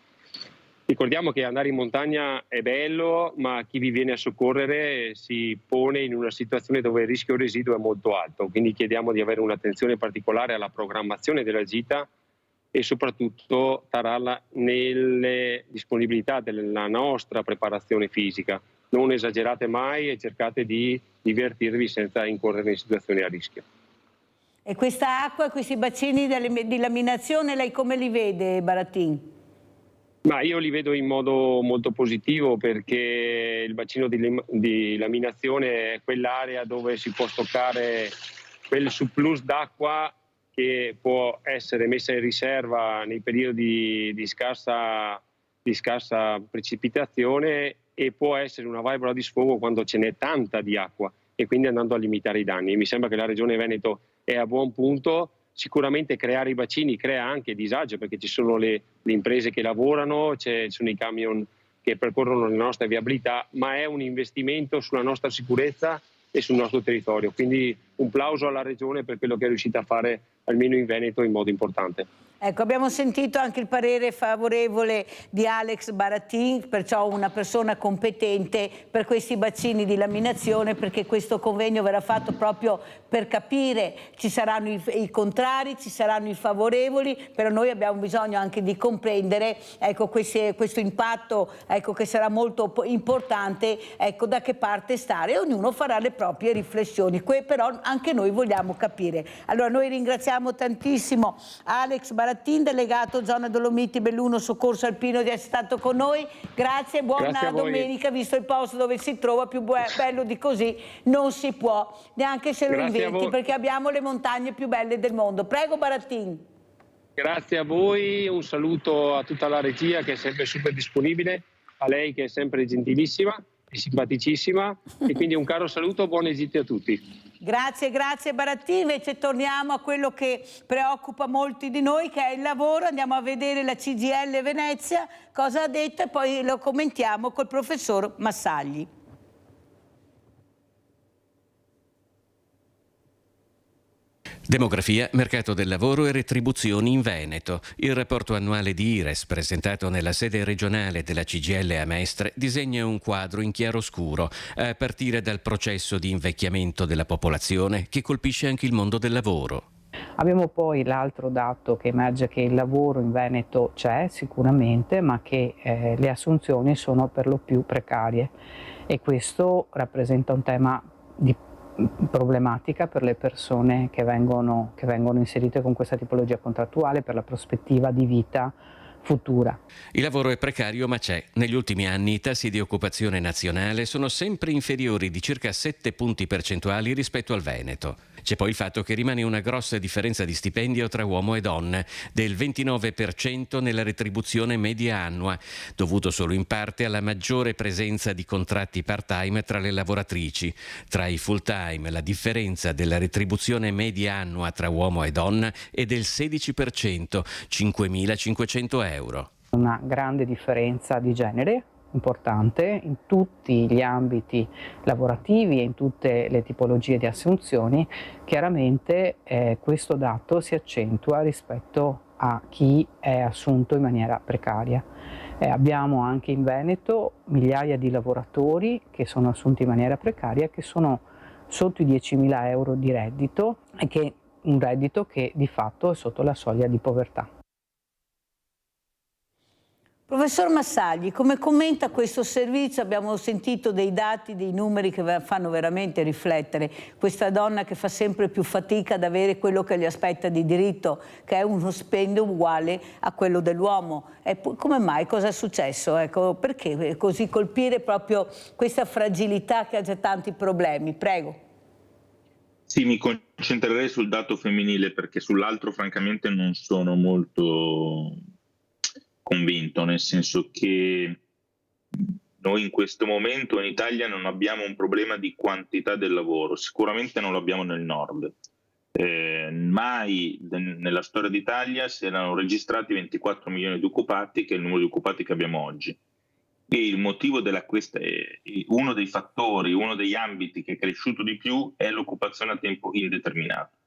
Ricordiamo che andare in montagna è bello, ma chi vi viene a soccorrere si pone in una situazione dove il rischio residuo è molto alto, quindi chiediamo di avere un'attenzione particolare alla programmazione della gita e soprattutto tararla nelle disponibilità della nostra preparazione fisica. Non esagerate mai e cercate di divertirvi senza incorrere in situazioni a rischio. E questa acqua, questi bacini di laminazione, lei come li vede, Barattin? Ma io li vedo in modo molto positivo, perché il bacino di laminazione è quell'area dove si può stoccare quel surplus d'acqua che può essere messa in riserva nei periodi di scarsa precipitazione, e può essere una valvola di sfogo quando ce n'è tanta di acqua, e quindi andando a limitare i danni. Mi sembra che la Regione Veneto è a buon punto. Sicuramente creare i bacini crea anche disagio, perché ci sono le imprese che lavorano, ci sono i camion che percorrono le nostre viabilità, ma è un investimento sulla nostra sicurezza e sul nostro territorio. Quindi un plauso alla Regione per quello che è riuscita a fare, almeno in Veneto, in modo importante. Ecco, abbiamo sentito anche il parere favorevole di Alex Baratin, perciò una persona competente per questi bacini di laminazione, perché questo convegno verrà fatto proprio per capire, ci saranno i contrari, ci saranno i favorevoli, però noi abbiamo bisogno anche di comprendere, ecco, questo impatto, ecco, che sarà molto importante, ecco, da che parte stare, e ognuno farà le proprie riflessioni, però anche noi vogliamo capire. Allora noi ringraziamo tantissimo Alex Baratin, delegato zona Dolomiti Belluno Soccorso Alpino, di essere stato con noi. Grazie e buona domenica, visto il posto dove si trova, più bello di così non si può, neanche se lo inventi, perché abbiamo le montagne più belle del mondo. Prego Baratin. Grazie a voi, un saluto a tutta la regia che è sempre super disponibile, a lei che è sempre gentilissima e simpaticissima, e quindi un caro saluto, buon esito a tutti. Grazie Baratin. Invece torniamo a quello che preoccupa molti di noi, che è il lavoro. Andiamo a vedere la CGIL Venezia cosa ha detto e poi lo commentiamo col professor Massagli. Demografia, mercato del lavoro e retribuzioni in Veneto. Il rapporto annuale di IRES, presentato nella sede regionale della CGIL a Mestre, disegna un quadro in chiaroscuro, a partire dal processo di invecchiamento della popolazione che colpisce anche il mondo del lavoro. Abbiamo poi l'altro dato che emerge, che il lavoro in Veneto c'è sicuramente, ma che le assunzioni sono per lo più precarie, e questo rappresenta un tema di problematica per le persone che vengono inserite con questa tipologia contrattuale, per la prospettiva di vita futura. Il lavoro è precario, ma c'è. Negli ultimi anni i tassi di occupazione nazionale sono sempre inferiori di circa 7 punti percentuali rispetto al Veneto. C'è poi il fatto che rimane una grossa differenza di stipendio tra uomo e donna, del 29% nella retribuzione media annua, dovuto solo in parte alla maggiore presenza di contratti part-time tra le lavoratrici. Tra i full-time la differenza della retribuzione media annua tra uomo e donna è del 16%, 5.500 euro. Una grande differenza di genere importante in tutti gli ambiti lavorativi e in tutte le tipologie di assunzioni. Chiaramente questo dato si accentua rispetto a chi è assunto in maniera precaria. Abbiamo anche in Veneto migliaia di lavoratori che sono assunti in maniera precaria, che sono sotto i 10.000 euro di reddito, e che un reddito che di fatto è sotto la soglia di povertà. Professor Massagli, come commenta questo servizio? Abbiamo sentito dei dati, dei numeri che fanno veramente riflettere. Questa donna che fa sempre più fatica ad avere quello che gli aspetta di diritto, che è uno stipendio uguale a quello dell'uomo. Come mai? Cosa è successo? Ecco, perché così colpire proprio questa fragilità che ha già tanti problemi? Prego. Sì, mi concentrerei sul dato femminile, perché sull'altro francamente non sono molto convinto, nel senso che noi in questo momento in Italia non abbiamo un problema di quantità del lavoro, sicuramente non lo abbiamo nel nord. Mai nella storia d'Italia si erano registrati 24 milioni di occupati, che è il numero di occupati che abbiamo oggi. E il motivo uno dei fattori, uno degli ambiti che è cresciuto di più è l'occupazione a tempo indeterminato.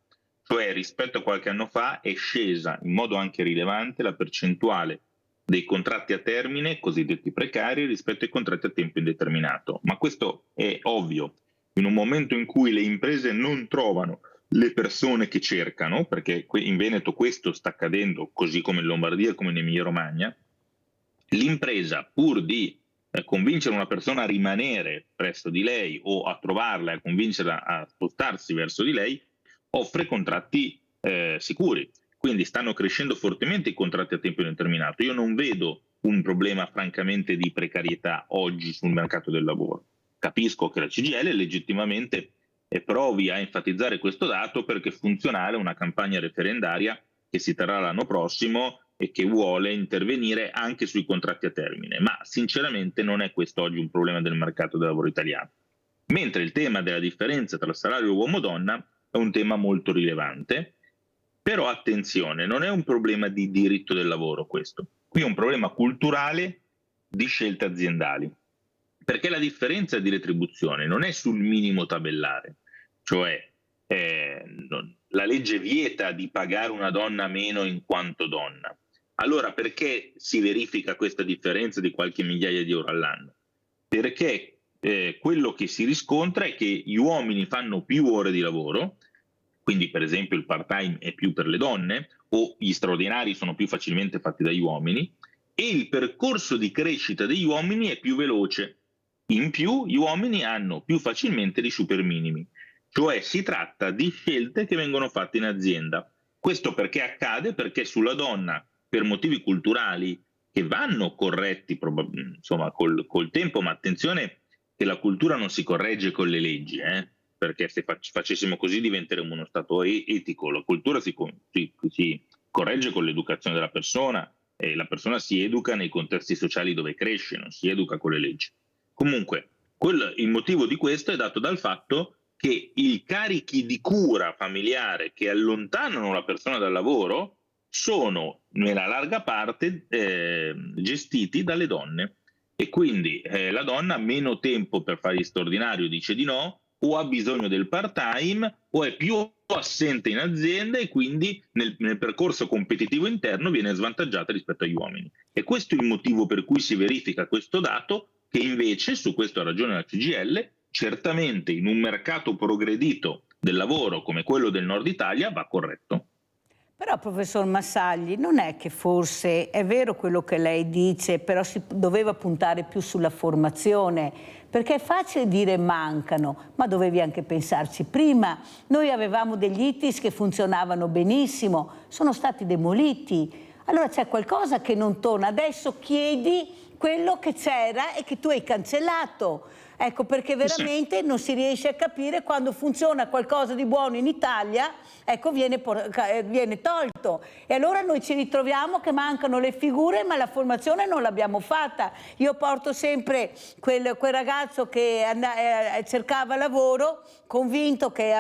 Cioè rispetto a qualche anno fa è scesa in modo anche rilevante la percentuale dei contratti a termine, cosiddetti precari, rispetto ai contratti a tempo indeterminato. Ma questo è ovvio. In un momento in cui le imprese non trovano le persone che cercano, perché in Veneto questo sta accadendo, così come in Lombardia e come in Emilia-Romagna, l'impresa, pur di convincere una persona a rimanere presso di lei o a trovarla e a convincerla a spostarsi verso di lei, offre contratti sicuri. Quindi stanno crescendo fortemente i contratti a tempo indeterminato. Io non vedo un problema francamente di precarietà oggi sul mercato del lavoro. Capisco che la CGIL legittimamente provi a enfatizzare questo dato perché è funzionale una campagna referendaria che si terrà l'anno prossimo e che vuole intervenire anche sui contratti a termine, ma sinceramente non è questo oggi un problema del mercato del lavoro italiano. Mentre il tema della differenza tra salario uomo-donna è un tema molto rilevante, però attenzione, non è un problema di diritto del lavoro questo, qui è un problema culturale di scelte aziendali, perché la differenza di retribuzione non è sul minimo tabellare, cioè la legge vieta di pagare una donna meno in quanto donna. Allora perché si verifica questa differenza di qualche migliaia di euro all'anno? Perché quello che si riscontra è che gli uomini fanno più ore di lavoro, quindi per esempio il part-time è più per le donne o gli straordinari sono più facilmente fatti dagli uomini e il percorso di crescita degli uomini è più veloce. In più gli uomini hanno più facilmente dei super minimi, cioè si tratta di scelte che vengono fatte in azienda. Questo perché accade? Perché sulla donna, per motivi culturali che vanno corretti insomma col tempo, ma attenzione che la cultura non si corregge con le leggi, perché se facessimo così diventeremo uno Stato etico. La cultura si corregge con l'educazione della persona e la persona si educa nei contesti sociali dove cresce, non si educa con le leggi. Comunque, il motivo di questo è dato dal fatto che i carichi di cura familiare che allontanano la persona dal lavoro sono nella larga parte gestiti dalle donne e quindi la donna ha meno tempo per fare gli straordinari, dice di no, o ha bisogno del part-time o è più assente in azienda e quindi nel percorso competitivo interno viene svantaggiata rispetto agli uomini. E questo è il motivo per cui si verifica questo dato che invece, su questo ha ragione la CGIL, certamente in un mercato progredito del lavoro come quello del nord Italia va corretto. Però professor Massagli, non è che forse è vero quello che lei dice, però si doveva puntare più sulla formazione, perché è facile dire mancano, ma dovevi anche pensarci prima. Noi avevamo degli ITIS che funzionavano benissimo, sono stati demoliti, allora c'è qualcosa che non torna, adesso chiedi quello che c'era e che tu hai cancellato. Ecco, perché veramente non si riesce a capire quando funziona qualcosa di buono in Italia, ecco, viene tolto. E allora noi ci ritroviamo che mancano le figure, ma la formazione non l'abbiamo fatta. Io porto sempre quel ragazzo che cercava lavoro, convinto che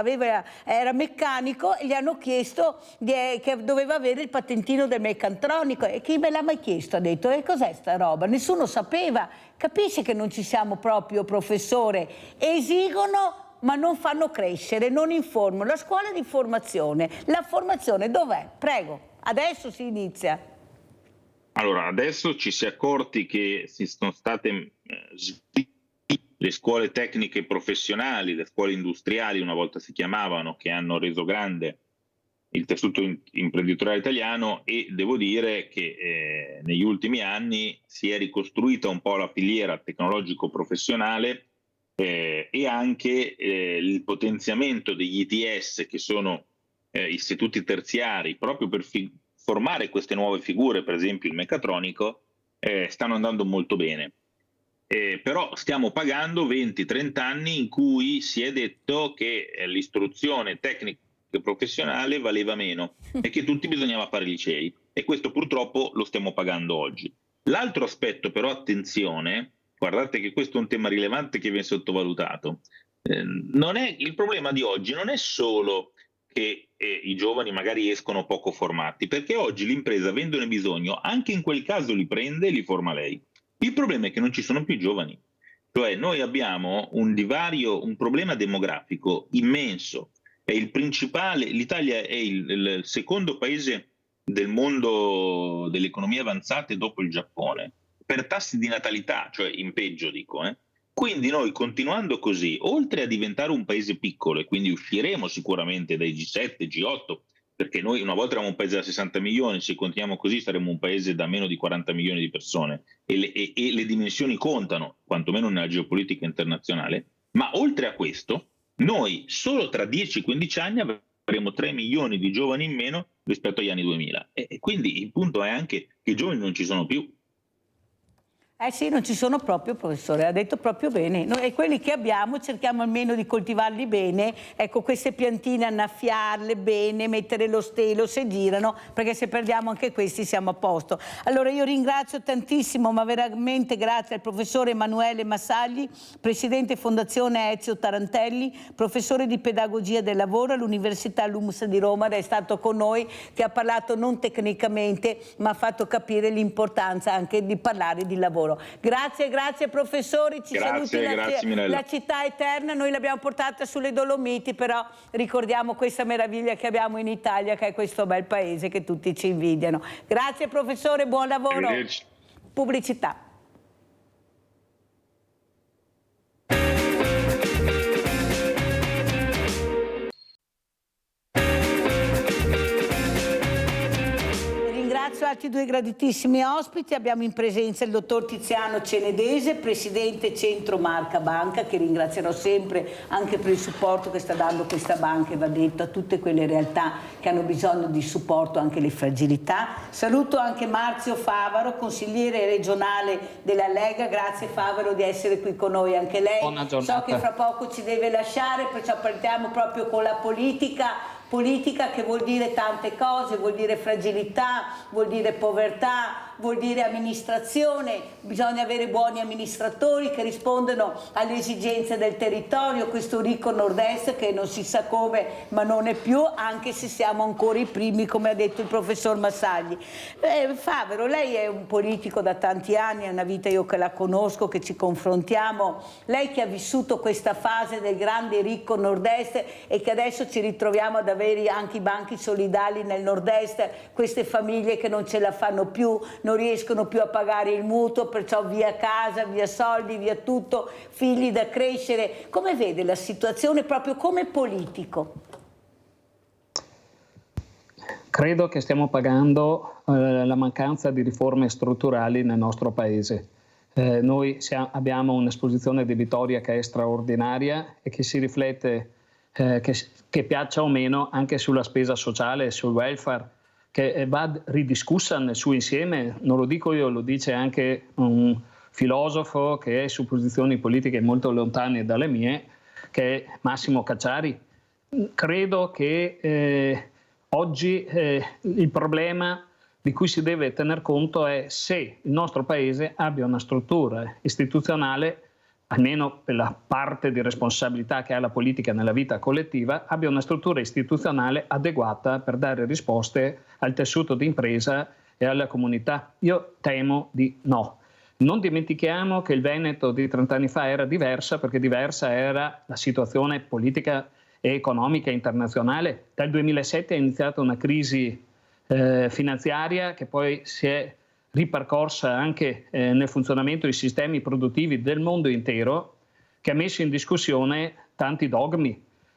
era meccanico, e gli hanno chiesto che doveva avere il patentino del meccatronico. E chi me l'ha mai chiesto? Ha detto, e cos'è sta roba? Nessuno sapeva. Capisci che non ci siamo proprio, professore? Esigono ma non fanno crescere, non informano. La scuola di formazione, la formazione dov'è? Prego, adesso si inizia. Allora, adesso ci si è accorti che si sono state le scuole tecniche professionali, le scuole industriali una volta si chiamavano, che hanno reso grande il tessuto imprenditoriale italiano, e devo dire che negli ultimi anni si è ricostruita un po' la filiera tecnologico-professionale e anche il potenziamento degli ITS, che sono istituti terziari, proprio per formare queste nuove figure, per esempio il meccatronico, stanno andando molto bene. Però stiamo pagando 20-30 anni in cui si è detto che l'istruzione tecnica professionale valeva meno e che tutti bisognava fare licei, e questo purtroppo lo stiamo pagando oggi. L'altro aspetto, però, attenzione, guardate che questo è un tema rilevante che viene sottovalutato. Il problema di oggi non è solo che i giovani magari escono poco formati, perché oggi l'impresa, avendone bisogno, anche in quel caso li prende e li forma lei. Il problema è che non ci sono più giovani, cioè noi abbiamo un divario, un problema demografico immenso. L'Italia è il secondo paese del mondo delle economie avanzate dopo il Giappone, per tassi di natalità, cioè in peggio dico. Quindi noi, continuando così, oltre a diventare un paese piccolo, e quindi usciremo sicuramente dai G7, G8, perché noi una volta eravamo un paese da 60 milioni, se continuiamo così saremo un paese da meno di 40 milioni di persone, e le dimensioni contano, quantomeno nella geopolitica internazionale, ma oltre a questo, noi solo tra 10-15 anni avremo 3 milioni di giovani in meno rispetto agli anni 2000. E quindi il punto è anche che i giovani non ci sono più. Eh sì, non ci sono proprio, professore, ha detto proprio bene. Noi, e quelli che abbiamo cerchiamo almeno di coltivarli bene, ecco, queste piantine annaffiarle bene, mettere lo stelo se girano, perché se perdiamo anche questi siamo a posto. Allora io ringrazio tantissimo, ma veramente grazie al professore Emanuele Massagli, presidente Fondazione Ezio Tarantelli, professore di pedagogia del lavoro all'Università LUMS di Roma, ed è stato con noi, che ha parlato non tecnicamente, ma ha fatto capire l'importanza anche di parlare di lavoro. Grazie, grazie professori, ci saluti la città eterna, noi l'abbiamo portata sulle Dolomiti, però ricordiamo questa meraviglia che abbiamo in Italia, che è questo bel paese che tutti ci invidiano. Grazie professore, buon lavoro. Pubblicità. Ringrazio altri due graditissimi ospiti, abbiamo in presenza il dottor Tiziano Cenedese, presidente Centro Marca Banca, che ringrazierò sempre anche per il supporto che sta dando questa banca, e va detto, a tutte quelle realtà che hanno bisogno di supporto, anche le fragilità. Saluto anche Marzio Favaro, consigliere regionale della Lega. Grazie Favaro di essere qui con noi, anche lei. Buona giornata. So che fra poco ci deve lasciare, perciò partiamo proprio con la politica. Politica che vuol dire tante cose, vuol dire fragilità, vuol dire povertà, vuol dire amministrazione, bisogna avere buoni amministratori che rispondono alle esigenze del territorio, questo ricco nord-est che non si sa come ma non è più, anche se siamo ancora i primi, come ha detto il professor Massagli. Favero, lei è un politico da tanti anni, è una vita io che la conosco, che ci confrontiamo, lei che ha vissuto questa fase del grande ricco nord-est e che adesso ci ritroviamo ad avere anche i banchi solidali nel nord-est, queste famiglie che non ce la fanno più, non riescono più a pagare il mutuo, perciò via casa, via soldi, via tutto, figli da crescere. Come vede la situazione proprio come politico? Credo che stiamo pagando la mancanza di riforme strutturali nel nostro Paese. Noi abbiamo un'esposizione debitoria che è straordinaria e che si riflette, che piaccia o meno, anche sulla spesa sociale e sul welfare, che va ridiscussa nel suo insieme. Non lo dico io, lo dice anche un filosofo che è su posizioni politiche molto lontane dalle mie, che è Massimo Cacciari. Credo che oggi il problema di cui si deve tener conto è se il nostro Paese abbia una struttura istituzionale, almeno per la parte di responsabilità che ha la politica nella vita collettiva, abbia una struttura istituzionale adeguata per dare risposte al tessuto di impresa e alla comunità. Io temo di no. Non dimentichiamo che il Veneto di 30 anni fa era diversa, perché diversa era la situazione politica e economica internazionale. Dal 2007 è iniziata una crisi finanziaria che poi si è ripercorsa anche nel funzionamento dei sistemi produttivi del mondo intero, che ha messo in discussione tanti dogmi.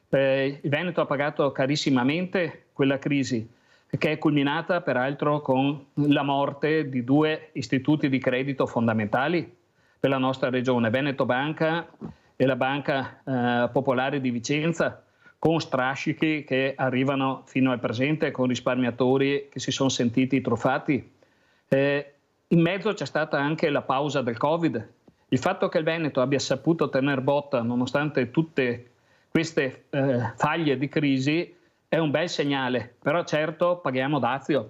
Il Veneto ha pagato carissimamente quella crisi, che è culminata peraltro con la morte di due istituti di credito fondamentali per la nostra regione, Veneto Banca e la Banca Popolare di Vicenza, con strascichi che arrivano fino al presente, con risparmiatori che si sono sentiti truffati. In mezzo c'è stata anche la pausa del Covid. Il fatto che il Veneto abbia saputo tener botta nonostante tutte queste faglie di crisi è un bel segnale, però certo paghiamo dazio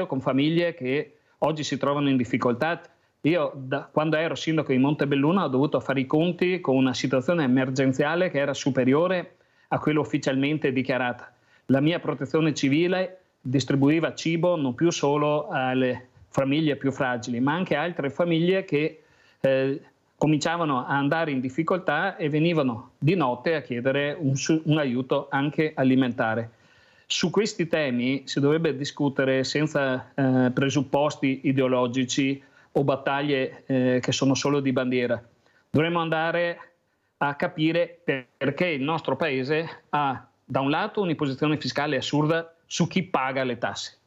con famiglie che oggi si trovano in difficoltà. Io quando ero sindaco di Montebelluno ho dovuto fare i conti con una situazione emergenziale che era superiore a quella ufficialmente dichiarata. La mia protezione civile distribuiva cibo non più solo alle famiglie più fragili, ma anche altre famiglie che cominciavano a andare in difficoltà e venivano di notte a chiedere un aiuto anche alimentare. Su questi temi si dovrebbe discutere senza presupposti ideologici o battaglie che sono solo di bandiera. Dovremmo andare a capire perché il nostro Paese ha da un lato un'imposizione fiscale assurda su chi paga le tasse,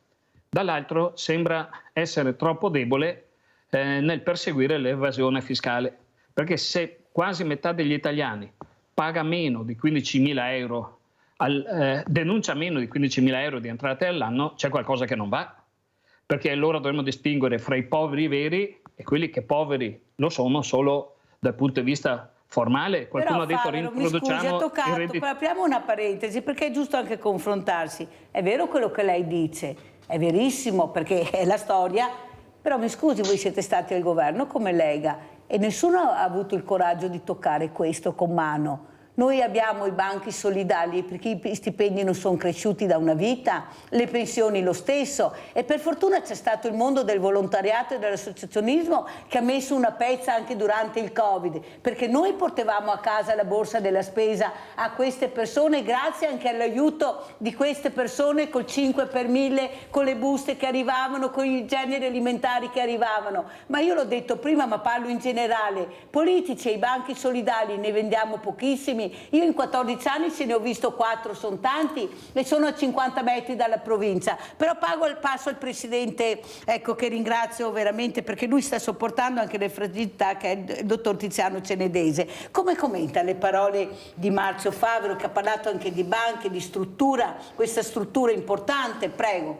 dall'altro sembra essere troppo debole nel perseguire l'evasione fiscale, perché se quasi metà degli italiani paga meno di 15.000 euro, denuncia meno di 15.000 euro di entrate all'anno, c'è qualcosa che non va, perché allora dovremmo distinguere fra i poveri veri e quelli che poveri lo sono solo dal punto di vista formale. Qualcuno ha detto Favero, mi scusi, ha toccato, apriamo una parentesi perché è giusto anche confrontarsi. È vero quello che lei dice, è verissimo perché è la storia, però mi scusi, voi siete stati al governo come Lega e nessuno ha avuto il coraggio di toccare questo con mano. Noi abbiamo i banchi solidali perché i stipendi non sono cresciuti da una vita, le pensioni lo stesso e per fortuna c'è stato il mondo del volontariato e dell'associazionismo che ha messo una pezza anche durante il Covid, perché noi portavamo a casa la borsa della spesa a queste persone grazie anche all'aiuto di queste persone col 5 per 1000, con le buste che arrivavano, con i generi alimentari che arrivavano. Ma io l'ho detto prima, ma parlo in generale, politici e i banchi solidali ne vendiamo pochissimi. Io in 14 anni ce ne ho visto 4, sono tanti e sono a 50 metri dalla provincia, però passo al Presidente, ecco, che ringrazio veramente perché lui sta sopportando anche le fragilità, che è il dottor Tiziano Cenedese. Come commenta le parole di Marzio Favero, che ha parlato anche di banche, di struttura, questa struttura importante? Prego.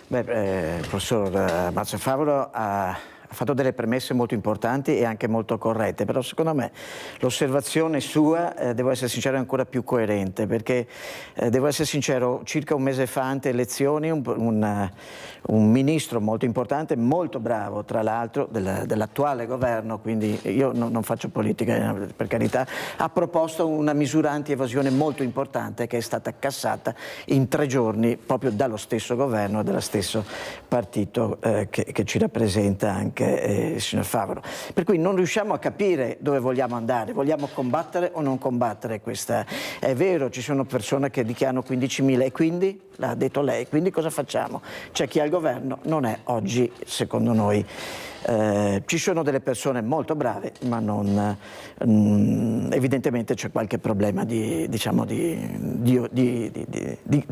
Il professor Marzio Favero ha fatto delle premesse molto importanti e anche molto corrette, però secondo me l'osservazione sua, devo essere sincero, è ancora più coerente, perché devo essere sincero, circa un mese fa, ante elezioni, un ministro molto importante, molto bravo tra l'altro, dell'attuale governo, quindi io non faccio politica per carità, ha proposto una misura anti-evasione molto importante che è stata cassata in 3 giorni proprio dallo stesso governo, dallo stesso partito che ci rappresenta anche il signor Favero. Per cui non riusciamo a capire dove vogliamo andare, vogliamo combattere o non combattere questa. È vero, ci sono persone che dichiarano 15.000 e quindi, l'ha detto lei, quindi cosa facciamo? C'è chi al governo non è oggi, secondo noi. Ci sono delle persone molto brave, ma evidentemente c'è qualche problema di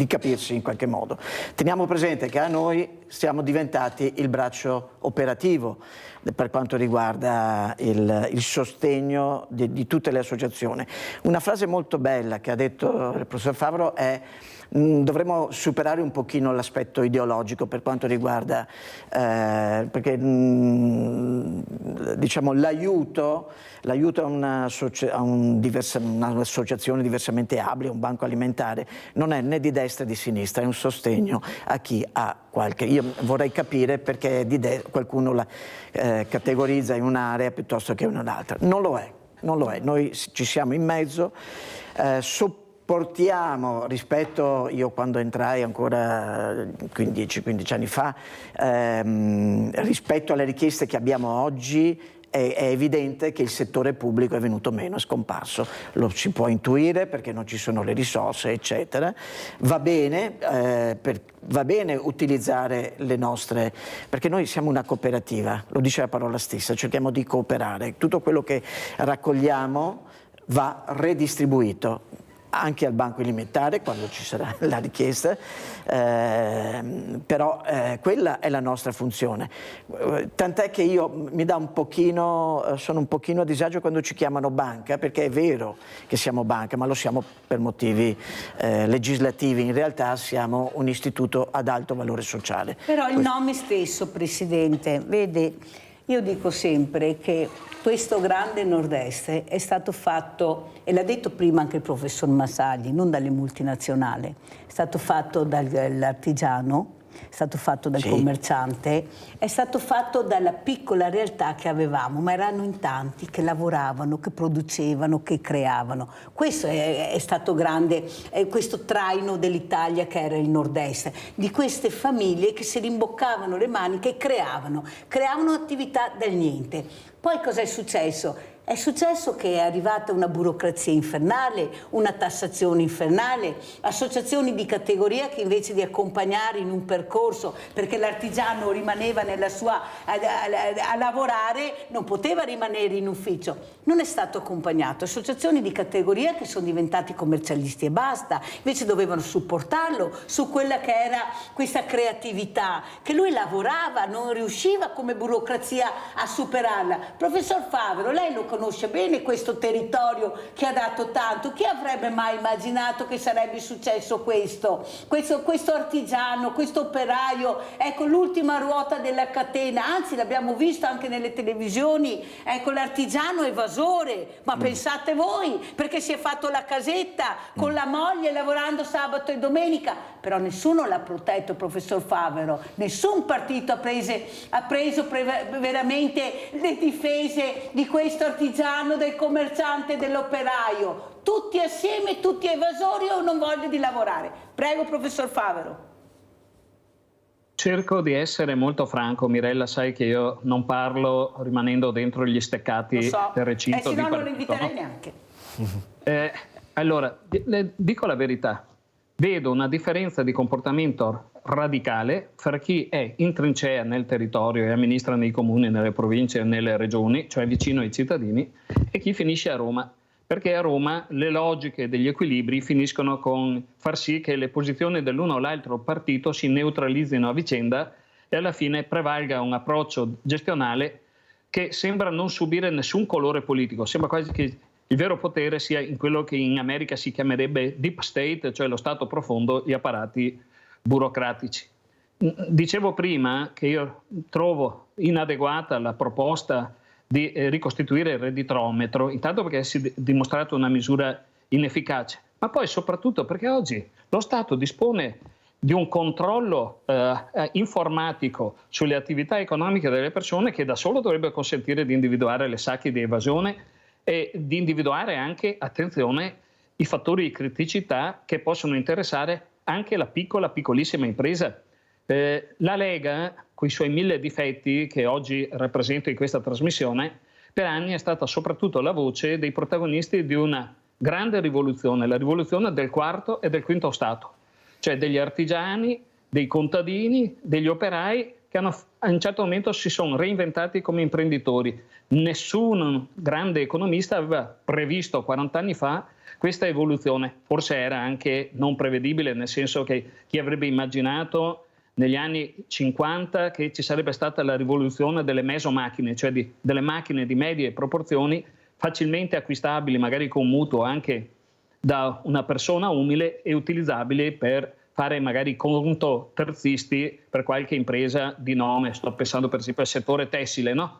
capirsi in qualche modo. Teniamo presente che a noi siamo diventati il braccio operativo per quanto riguarda il sostegno di tutte le associazioni. Una frase molto bella che ha detto il professor Favero è: dovremmo superare un pochino l'aspetto ideologico per quanto riguarda, perché diciamo l'aiuto a un'associazione diversamente abile, un banco alimentare, non è né di destra né di sinistra, è un sostegno a chi ha qualche. Io vorrei capire perché qualcuno la categorizza in un'area piuttosto che in un'altra. Non lo è, noi ci siamo in mezzo, portiamo rispetto, io quando entrai ancora 15 anni fa, rispetto alle richieste che abbiamo oggi, è evidente che il settore pubblico è venuto meno, è scomparso. Lo si può intuire perché non ci sono le risorse, eccetera. Va bene utilizzare le nostre, perché noi siamo una cooperativa, lo dice la parola stessa, cerchiamo di cooperare. Tutto quello che raccogliamo va redistribuito anche al banco alimentare quando ci sarà la richiesta, però quella è la nostra funzione. Tant'è che mi dà sono un pochino a disagio quando ci chiamano banca, perché è vero che siamo banca, ma lo siamo per motivi legislativi, in realtà siamo un istituto ad alto valore sociale. Però il nome stesso, Presidente, vede, io dico sempre che questo grande nord-est è stato fatto, e l'ha detto prima anche il professor Massagli, non dalle multinazionali, è stato fatto dall'artigiano, è stato fatto dal commerciante, è stato fatto dalla piccola realtà che avevamo, ma erano in tanti che lavoravano, che producevano, che creavano. Questo è stato grande, questo traino dell'Italia che era il nord-est, di queste famiglie che si rimboccavano le maniche e creavano attività dal niente. Poi cosa è successo? È successo che è arrivata una burocrazia infernale, una tassazione infernale, associazioni di categoria che invece di accompagnare in un percorso, perché l'artigiano rimaneva nella sua a lavorare, non poteva rimanere in ufficio, non è stato accompagnato. Associazioni di categoria che sono diventati commercialisti e basta, invece dovevano supportarlo su quella che era questa creatività, che lui lavorava, non riusciva come burocrazia a superarla. Professor Favero, lei lo conosce conosce bene questo territorio che ha dato tanto. Chi avrebbe mai immaginato che sarebbe successo questo artigiano, questo operaio, ecco l'ultima ruota della catena, anzi l'abbiamo visto anche nelle televisioni, ecco l'artigiano evasore, ma pensate voi, perché si è fatto la casetta con la moglie lavorando sabato e domenica, però nessuno l'ha protetto, professor Favero, nessun partito ha preso veramente le difese di questo artigiano, del commerciante, dell'operaio, tutti assieme, tutti evasori o non voglio di lavorare. Prego, professor Favero. Cerco di essere molto franco, Mirella, sai che io non parlo rimanendo dentro gli steccati del recinto di partito. Non lo inviterei neanche. Allora, le dico la verità, vedo una differenza di comportamento radicale fra chi è in trincea nel territorio e amministra nei comuni, nelle province e nelle regioni, cioè vicino ai cittadini, e chi finisce a Roma. Perché a Roma le logiche degli equilibri finiscono con far sì che le posizioni dell'uno o l'altro partito si neutralizzino a vicenda e alla fine prevalga un approccio gestionale che sembra non subire nessun colore politico. Sembra quasi che il vero potere sia in quello che in America si chiamerebbe deep state, cioè lo stato profondo, gli apparati burocratici. Dicevo prima che io trovo inadeguata la proposta di ricostituire il redditometro, intanto perché si è dimostrato una misura inefficace, ma poi soprattutto perché oggi lo Stato dispone di un controllo informatico sulle attività economiche delle persone che da solo dovrebbe consentire di individuare le sacche di evasione e di individuare anche, attenzione, i fattori di criticità che possono interessare anche la piccolissima impresa. La Lega, con i suoi 1000 difetti che oggi rappresento in questa trasmissione, per anni è stata soprattutto la voce dei protagonisti di una grande rivoluzione, la rivoluzione del quarto e del quinto Stato, cioè degli artigiani, dei contadini, degli operai che a un certo momento si sono reinventati come imprenditori. Nessun grande economista aveva previsto 40 anni fa questa evoluzione, forse era anche non prevedibile, nel senso che chi avrebbe immaginato negli anni 50 che ci sarebbe stata la rivoluzione delle mesomacchine, cioè delle macchine di medie proporzioni facilmente acquistabili, magari con mutuo anche da una persona umile e utilizzabili per fare magari conto terzisti per qualche impresa di nome. Sto pensando per esempio al settore tessile, no?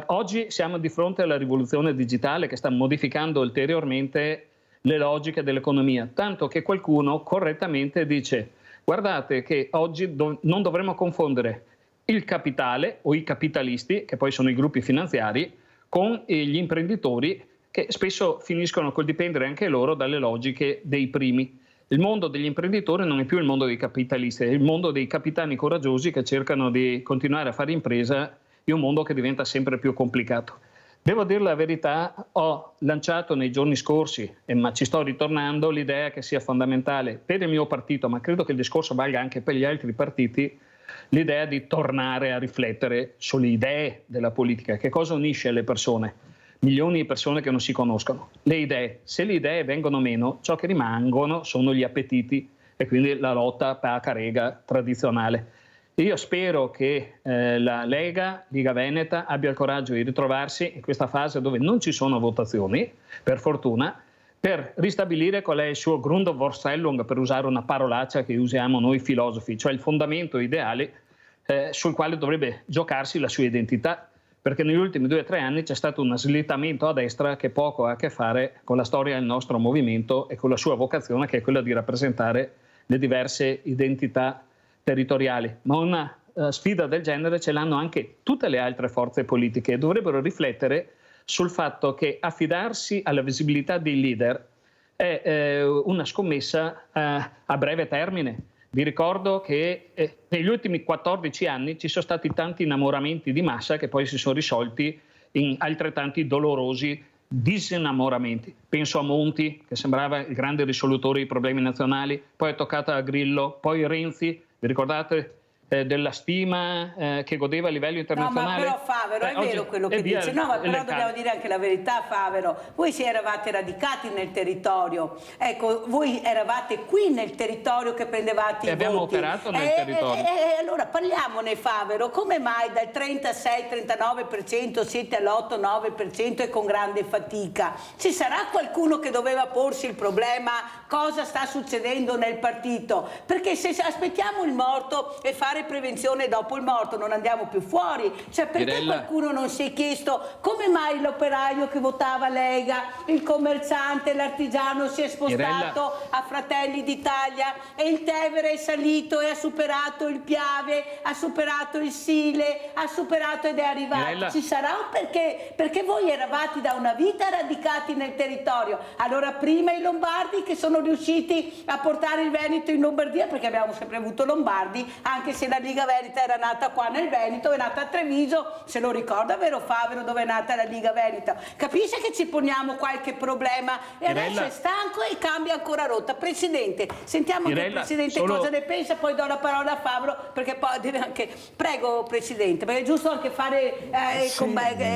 Oggi siamo di fronte alla rivoluzione digitale che sta modificando ulteriormente le logiche dell'economia, tanto che qualcuno correttamente dice: guardate che oggi non dovremmo confondere il capitale o i capitalisti, che poi sono i gruppi finanziari, con gli imprenditori che spesso finiscono col dipendere anche loro dalle logiche dei primi. Il mondo degli imprenditori non è più il mondo dei capitalisti, è il mondo dei capitani coraggiosi che cercano di continuare a fare impresa in un mondo che diventa sempre più complicato. Devo dire la verità, ho lanciato nei giorni scorsi, ma ci sto ritornando, l'idea che sia fondamentale per il mio partito, ma credo che il discorso valga anche per gli altri partiti, l'idea di tornare a riflettere sulle idee della politica. Che cosa unisce le persone? Milioni di persone che non si conoscono. Le idee. Se le idee vengono meno, ciò che rimangono sono gli appetiti e quindi la lotta pacca-rega tradizionale. Io spero che la Lega Veneta abbia il coraggio di ritrovarsi in questa fase dove non ci sono votazioni, per fortuna, per ristabilire qual è il suo Grundvorstellung, per usare una parolaccia che usiamo noi filosofi, cioè il fondamento ideale sul quale dovrebbe giocarsi la sua identità, perché negli ultimi 2 o 3 anni c'è stato un slittamento a destra che poco ha a che fare con la storia del nostro movimento e con la sua vocazione, che è quella di rappresentare le diverse identità territoriali. Ma una sfida del genere ce l'hanno anche tutte le altre forze politiche e dovrebbero riflettere sul fatto che affidarsi alla visibilità dei leader è una scommessa a breve termine. Vi ricordo che negli ultimi 14 anni ci sono stati tanti innamoramenti di massa che poi si sono risolti in altrettanti dolorosi disinnamoramenti. Penso a Monti, che sembrava il grande risolutore dei problemi nazionali, poi è toccata a Grillo, poi Renzi. Vi ricordate della stima che godeva a livello internazionale. No, ma però Favero, è vero quello che dice. No, ma però dobbiamo dire anche la verità, Favero. Voi si eravate radicati nel territorio. Ecco, voi eravate qui nel territorio che prendevate i voti. Abbiamo operato nel territorio. Allora parliamone, Favero. Come mai dal 36-39% siete all'8-9% e con grande fatica? Ci sarà qualcuno che doveva porsi il problema cosa sta succedendo nel partito? Perché se aspettiamo il morto e fare prevenzione dopo il morto non andiamo più fuori. Cioè, perché qualcuno non si è chiesto come mai l'operaio che votava Lega, il commerciante, l'artigiano si è spostato a Fratelli d'Italia e il Tevere è salito e ha superato il Piave, ha superato il Sile, ha superato ed è arrivato. Ci sarà un perché? Perché voi eravate da una vita radicati nel territorio. Allora prima i lombardi che sono riusciti a portare il Veneto in Lombardia, perché abbiamo sempre avuto lombardi, anche se la Liga Veneta era nata qua nel Veneto, è nata a Treviso, se lo ricorda, vero Favero, dove è nata la Liga Veneta? Capisce che ci poniamo qualche problema e adesso è stanco e cambia ancora rotta. Presidente, sentiamo che il Presidente cosa ne pensa, poi do la parola a Favero, perché poi deve anche... Prego Presidente, perché è giusto anche fare,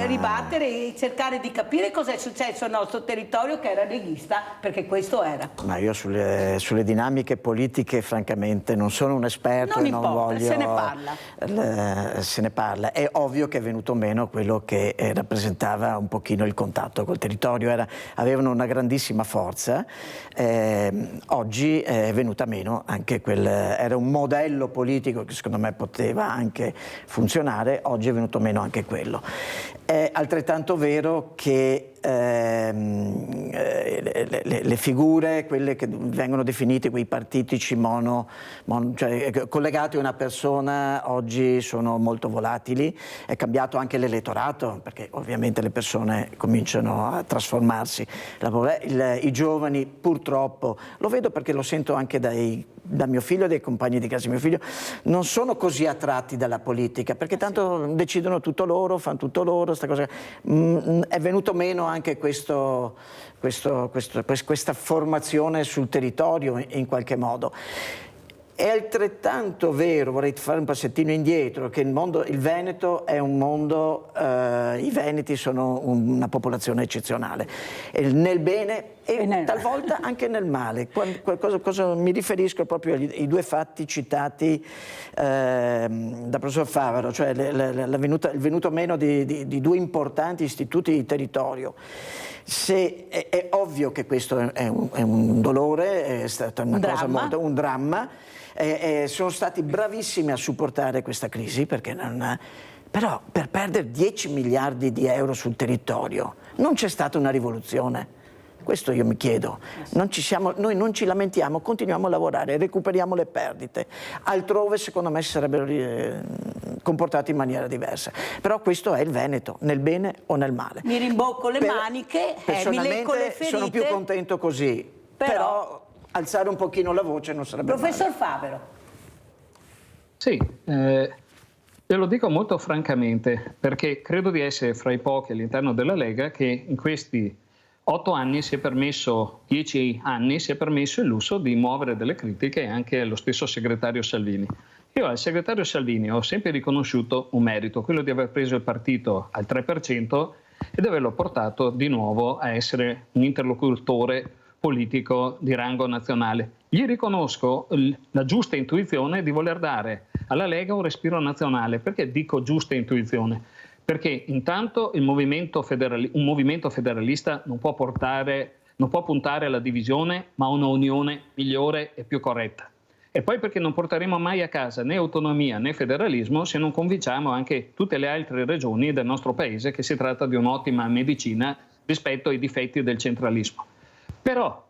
ribattere e cercare di capire cosa è successo al nostro territorio che era leghista, perché questo era. Ma io sulle dinamiche politiche francamente non sono un esperto e non voglio... Se ne parla. Se ne parla. È ovvio che è venuto meno quello che rappresentava un pochino il contatto col territorio, avevano una grandissima forza, oggi è venuta meno anche era un modello politico che secondo me poteva anche funzionare, oggi è venuto meno anche quello. È altrettanto vero che le figure, quelle che vengono definite quei partitici cioè collegati a una persona, oggi sono molto volatili. È cambiato anche l'elettorato, perché ovviamente le persone cominciano a trasformarsi. I giovani purtroppo, lo vedo perché lo sento anche da mio figlio e dai compagni di classe di mio figlio, non sono così attratti dalla politica, perché tanto decidono tutto loro, fanno tutto loro, sta cosa. È venuto meno anche questa formazione sul territorio in qualche modo. È altrettanto vero, vorrei fare un passettino indietro, che il Veneto è un mondo, i veneti sono una popolazione eccezionale, nel bene e talvolta anche nel male. Cosa mi riferisco proprio ai due fatti citati da professor Favero, cioè il venuto meno di due importanti istituti di territorio. È ovvio che questo è un dolore, è stata un dramma. Sono stati bravissimi a supportare questa crisi, però per perdere 10 miliardi di euro sul territorio non c'è stata una rivoluzione. Questo io mi chiedo. Noi non ci lamentiamo, continuiamo a lavorare, recuperiamo le perdite. Altrove secondo me si sarebbero comportati in maniera diversa. Però questo è il Veneto, nel bene o nel male. Mi rimbocco le maniche, mi lecco le ferite. Sono più contento così, però alzare un pochino la voce non sarebbe Professor male. Favero. Sì, io lo dico molto francamente, perché credo di essere fra i pochi all'interno della Lega che in questi 8 anni 10 anni si è permesso il lusso di muovere delle critiche anche allo stesso segretario Salvini. Io al segretario Salvini ho sempre riconosciuto un merito, quello di aver preso il partito al 3% e di averlo portato di nuovo a essere un interlocutore politico di rango nazionale. Gli riconosco la giusta intuizione di voler dare alla Lega un respiro nazionale. Perché dico giusta intuizione? Perché intanto un movimento federalista non può puntare alla divisione, ma a una unione migliore e più corretta. E poi perché non porteremo mai a casa né autonomia né federalismo se non convinciamo anche tutte le altre regioni del nostro paese che si tratta di un'ottima medicina rispetto ai difetti del centralismo. Però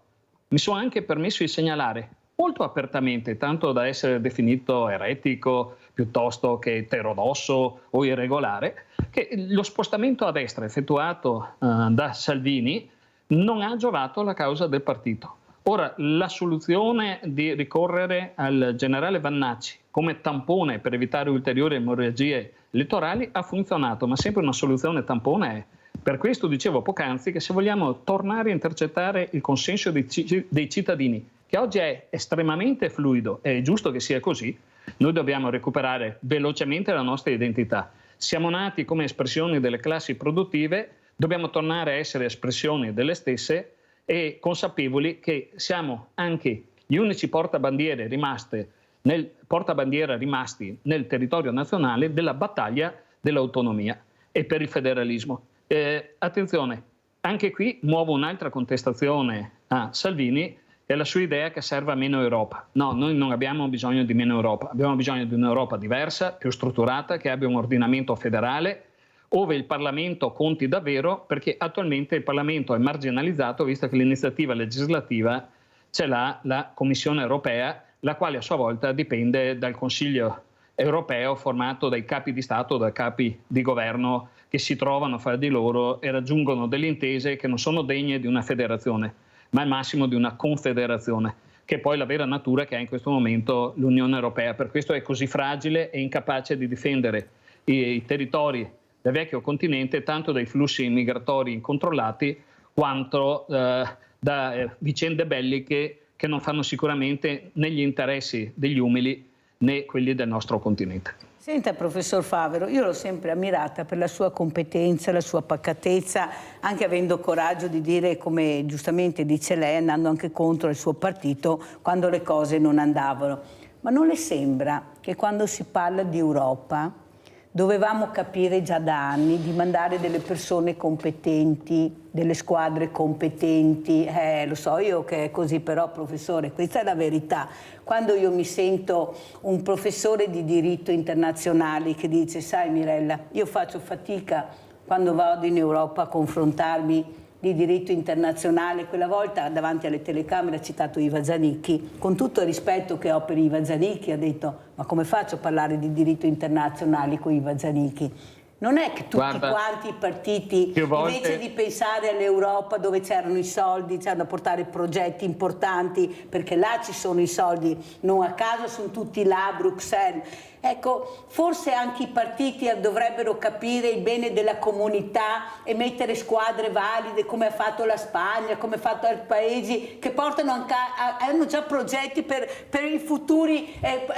mi sono anche permesso di segnalare molto apertamente, tanto da essere definito eretico piuttosto che eterodosso o irregolare, che lo spostamento a destra effettuato da Salvini non ha giovato alla causa del partito. Ora, la soluzione di ricorrere al generale Vannacci come tampone per evitare ulteriori emorragie elettorali ha funzionato, ma sempre una soluzione tampone è. Per questo dicevo poc'anzi che se vogliamo tornare a intercettare il consenso dei cittadini, che oggi è estremamente fluido, è giusto che sia così, Noi dobbiamo recuperare velocemente la nostra identità. Siamo nati come espressioni delle classi produttive, dobbiamo tornare a essere espressioni delle stesse e consapevoli che siamo anche gli unici portabandiera rimasti nel territorio nazionale della battaglia dell'autonomia e per il federalismo. Attenzione, anche qui muovo un'altra contestazione a Salvini, è la sua idea che serva meno Europa. No, noi non abbiamo bisogno di meno Europa, abbiamo bisogno di un'Europa diversa, più strutturata, che abbia un ordinamento federale, ove il Parlamento conti davvero, perché attualmente il Parlamento è marginalizzato, visto che l'iniziativa legislativa ce l'ha la Commissione europea, la quale a sua volta dipende dal Consiglio europeo formato dai capi di Stato, dai capi di governo che si trovano fra di loro e raggiungono delle intese che non sono degne di una federazione, ma al massimo di una confederazione, che è poi la vera natura che ha in questo momento l'Unione Europea. Per questo è così fragile e incapace di difendere i territori del vecchio continente, tanto dai flussi migratori incontrollati quanto da vicende belliche che non fanno sicuramente né gli interessi degli umili né quelli del nostro continente. Senta, professor Favero, io l'ho sempre ammirata per la sua competenza, la sua pacatezza, anche avendo coraggio di dire, come giustamente dice lei, andando anche contro il suo partito quando le cose non andavano. Ma non le sembra che quando si parla di Europa dovevamo capire già da anni di mandare delle persone competenti, delle squadre competenti? Lo so io che è così, però professore, questa è la verità. Quando io mi sento un professore di diritto internazionale che dice: sai Mirella, io faccio fatica quando vado in Europa a confrontarmi di diritto internazionale, quella volta davanti alle telecamere ha citato Iva Zanicchi, con tutto il rispetto che ho per Iva Zanicchi, ha detto: ma come faccio a parlare di diritto internazionale con Iva Zanicchi? Non è che tutti quanti i partiti, invece di pensare all'Europa dove c'erano i soldi, c'erano da portare progetti importanti, perché là ci sono i soldi, non a caso sono tutti là a Bruxelles. Ecco, forse anche i partiti dovrebbero capire il bene della comunità e mettere squadre valide, come ha fatto la Spagna, come ha fatto altri paesi, che portano anche hanno già progetti per i futuri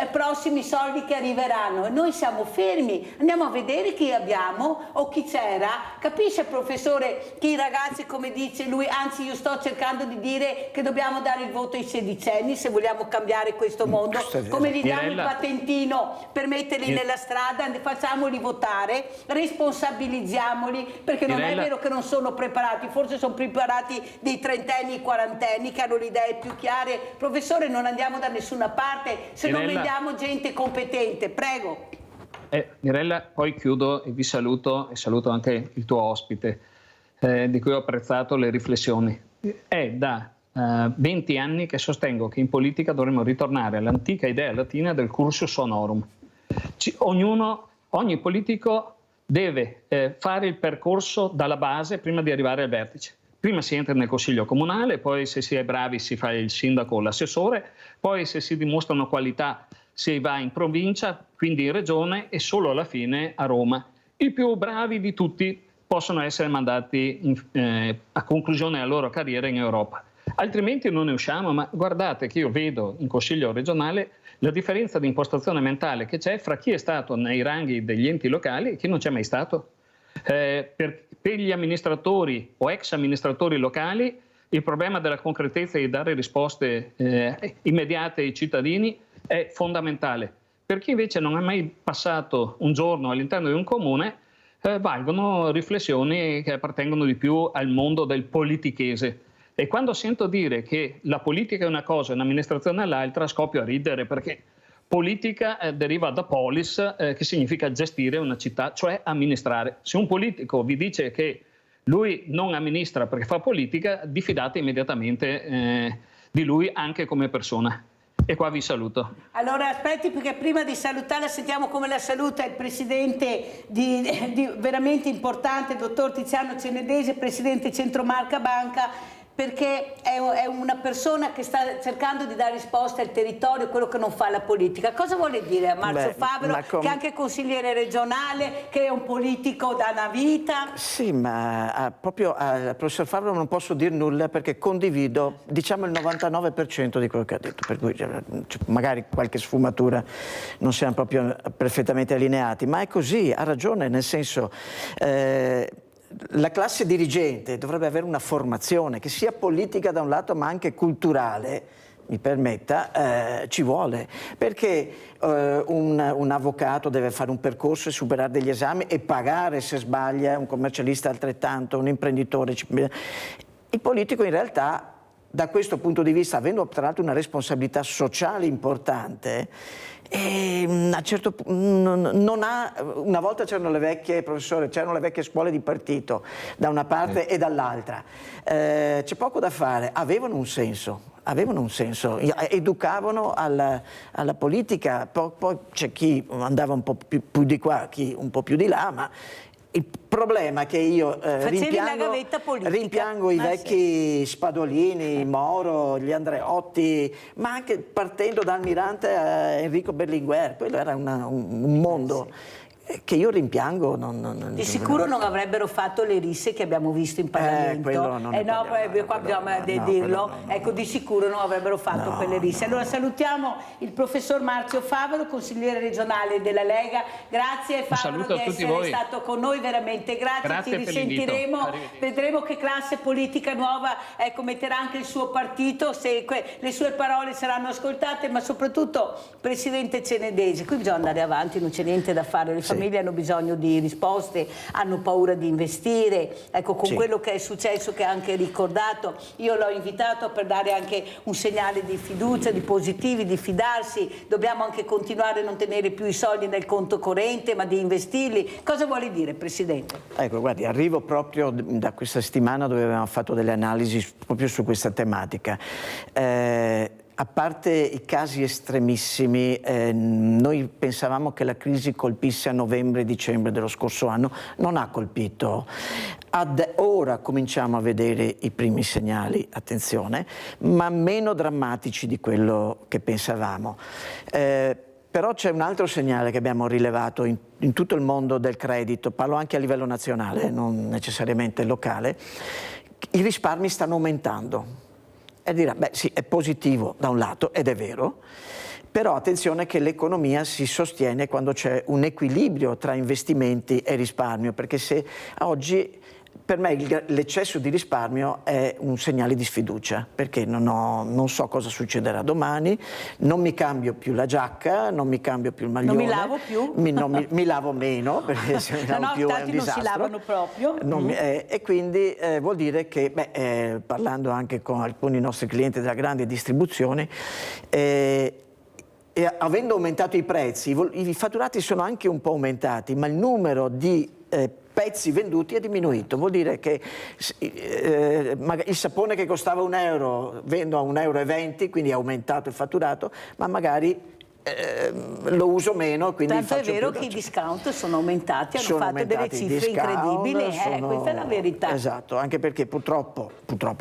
prossimi soldi che arriveranno. E noi siamo fermi, andiamo a vedere chi abbiamo o chi c'era. Capisce, professore, che i ragazzi, come dice lui, anzi io sto cercando di dire che dobbiamo dare il voto ai sedicenni se vogliamo cambiare questo mondo, come gli diamo il patentino per metterli nella strada, facciamoli votare, responsabilizziamoli, perché non è vero che non sono preparati, forse sono preparati dei trentenni, i quarantenni che hanno le idee più chiare. Professore, non andiamo da nessuna parte se non vediamo gente competente, prego. Mirella, poi chiudo e vi saluto, e saluto anche il tuo ospite, di cui ho apprezzato le riflessioni. È da 20 anni che sostengo che in politica dovremmo ritornare all'antica idea latina del cursus honorum. Ogni politico deve fare il percorso dalla base prima di arrivare al vertice. Prima si entra nel consiglio comunale, poi se si è bravi si fa il sindaco o l'assessore, poi se si dimostrano qualità si va in provincia, quindi in regione e solo alla fine a Roma. I più bravi di tutti possono essere mandati a conclusione della loro carriera in Europa. Altrimenti non ne usciamo, ma guardate che io vedo in consiglio regionale la differenza di impostazione mentale che c'è fra chi è stato nei ranghi degli enti locali e chi non c'è mai stato. Per gli amministratori o ex amministratori locali il problema della concretezza e di dare risposte immediate ai cittadini è fondamentale. Per chi invece non ha mai passato un giorno all'interno di un comune, valgono riflessioni che appartengono di più al mondo del politichese. E quando sento dire che la politica è una cosa e un'amministrazione è l'altra, scoppio a ridere, perché politica deriva da polis, che significa gestire una città, cioè amministrare. Se un politico vi dice che lui non amministra perché fa politica, diffidate immediatamente di lui anche come persona. E qua vi saluto. Allora aspetti, perché prima di salutarla sentiamo come la saluta il presidente veramente importante, il dottor Tiziano Cenedese, presidente Centromarca Banca. perché è una persona che sta cercando di dare risposte al territorio, quello che non fa la politica. Cosa vuole dire a Marzio Favero, che è anche consigliere regionale, che è un politico da una vita? Sì, ma proprio al professor Favero non posso dire nulla perché condivido, diciamo, il 99% di quello che ha detto, per cui magari qualche sfumatura non siamo proprio perfettamente allineati, ma è così, ha ragione, nel senso... la classe dirigente dovrebbe avere una formazione che sia politica da un lato ma anche culturale, mi permetta, ci vuole, perché un avvocato deve fare un percorso e superare degli esami e pagare se sbaglia, un commercialista altrettanto, un imprenditore. Il politico in realtà, da questo punto di vista, avendo tra l'altro una responsabilità sociale importante, a certo non ha, una volta c'erano le vecchie, professore, c'erano le vecchie scuole di partito da una parte e dall'altra, c'è poco da fare, avevano un senso, educavano alla politica, poi c'è chi andava un po' più di qua, chi un po' più di là, ma il problema è che io rimpiango i vecchi Spadolini, Moro, gli Andreotti, ma anche partendo da Almirante a Enrico Berlinguer, quello era un mondo che io rimpiango. Di sicuro non avrebbero fatto le risse che abbiamo visto in Parlamento. Qua bisogna dirlo. Ecco, di sicuro non avrebbero fatto quelle risse. Allora salutiamo il professor Marzio Favero, consigliere regionale della Lega. Grazie Favero di essere stato con noi, veramente grazie. Ci risentiremo, vedremo che classe politica nuova metterà anche il suo partito, se le sue parole saranno ascoltate, ma soprattutto Presidente Cenedesi, qui bisogna andare avanti, non c'è niente da fare. Le famiglie hanno bisogno di risposte, hanno paura di investire, ecco, con quello che è successo, che ha anche ricordato, io l'ho invitato per dare anche un segnale di fiducia, di positivi, di fidarsi, dobbiamo anche continuare a non tenere più i soldi nel conto corrente ma di investirli. Cosa vuole dire, Presidente? Ecco, guardi, arrivo proprio da questa settimana dove abbiamo fatto delle analisi proprio su questa tematica. A parte i casi estremissimi, noi pensavamo che la crisi colpisse a novembre-dicembre dello scorso anno, non ha colpito. Ora cominciamo a vedere i primi segnali, attenzione, ma meno drammatici di quello che pensavamo. Però c'è un altro segnale che abbiamo rilevato in tutto il mondo del credito, parlo anche a livello nazionale, non necessariamente locale, i risparmi stanno aumentando. E dirà, beh sì, è positivo da un lato, ed è vero, però attenzione che l'economia si sostiene quando c'è un equilibrio tra investimenti e risparmio, perché se oggi per me l'eccesso di risparmio è un segnale di sfiducia, perché non so cosa succederà domani, non mi cambio più la giacca, non mi cambio più il maglione. Non mi lavo più? Mi lavo meno, perché se mi lavo più è un disastro. Non si lavano proprio. E quindi vuol dire che, parlando anche con alcuni nostri clienti della grande distribuzione, e avendo aumentato i prezzi, i fatturati sono anche un po' aumentati, ma il numero di pezzi venduti è diminuito. Vuol dire che il sapone che costava €1 vendo a €1,20, quindi è aumentato il fatturato, ma magari lo uso meno, quindi tanto è vero che i discount sono aumentati, hanno fatto delle cifre incredibili, questa è la verità. Esatto, anche perché purtroppo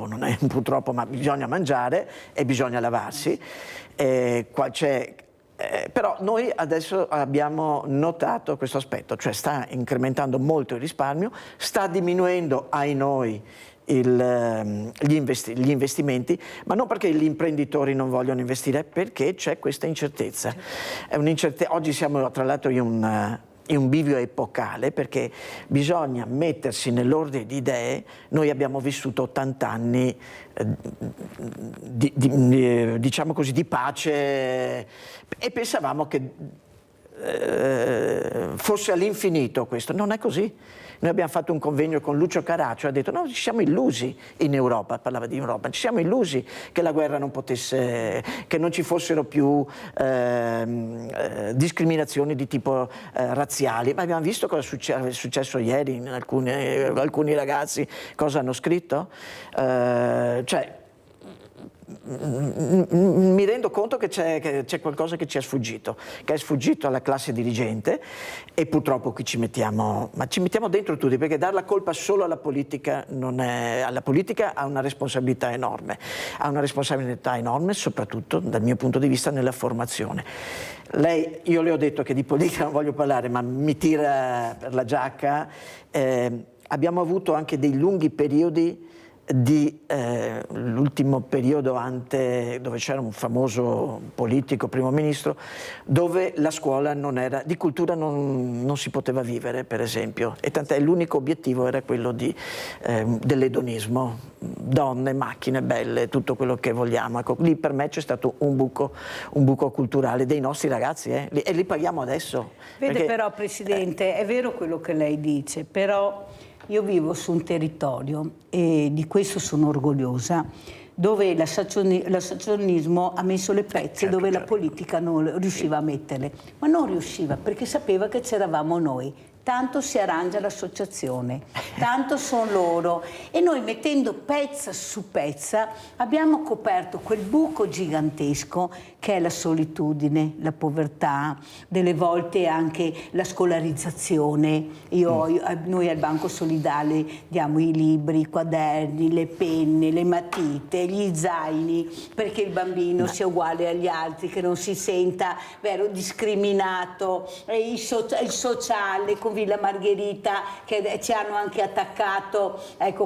non è un purtroppo, ma bisogna mangiare e bisogna lavarsi. Qua c'è però noi adesso abbiamo notato questo aspetto, cioè sta incrementando molto il risparmio, sta diminuendo ai noi gli investimenti, ma non perché gli imprenditori non vogliono investire, perché c'è questa incertezza. Oggi siamo tra l'altro in un bivio epocale, perché bisogna mettersi nell'ordine di idee. Noi abbiamo vissuto 80 anni diciamo così, di pace, e pensavamo che fosse all'infinito questo. Non è così. Noi abbiamo fatto un convegno con Lucio Caraccio, ha detto no, ci siamo illusi in Europa, parlava di Europa, ci siamo illusi che la guerra non potesse, che non ci fossero più discriminazioni di tipo razziali, ma abbiamo visto cosa è successo ieri in alcuni ragazzi, cosa hanno scritto, cioè mi rendo conto che c'è qualcosa che ci è sfuggito, alla classe dirigente, e purtroppo qui ci mettiamo dentro tutti, perché dare la colpa solo alla politica alla politica ha una responsabilità enorme, soprattutto dal mio punto di vista nella formazione. Io le ho detto che di politica non voglio parlare, ma mi tira per la giacca. Abbiamo avuto anche dei lunghi periodi l'ultimo periodo dove c'era un famoso politico primo ministro, dove la scuola di cultura non si poteva vivere, per esempio, e tant'è l'unico obiettivo era quello dell'edonismo, donne, macchine belle, tutto quello che vogliamo. Ecco, lì per me c'è stato un buco culturale dei nostri ragazzi, e li paghiamo adesso. Vede però, Presidente, è vero quello che lei dice, però io vivo su un territorio, e di questo sono orgogliosa, dove l'associazionismo ha messo le pezze dove la politica non riusciva a metterle, ma non riusciva perché sapeva che c'eravamo noi. Tanto si arrangia l'associazione, tanto sono loro, e noi mettendo pezza su pezza abbiamo coperto quel buco gigantesco che è la solitudine, la povertà, delle volte anche la scolarizzazione. Noi al Banco Solidale diamo i libri, i quaderni, le penne, le matite, gli zaini, perché il bambino sia uguale agli altri, che non si senta discriminato, il sociale, con Villa Margherita, che ci hanno anche attaccato,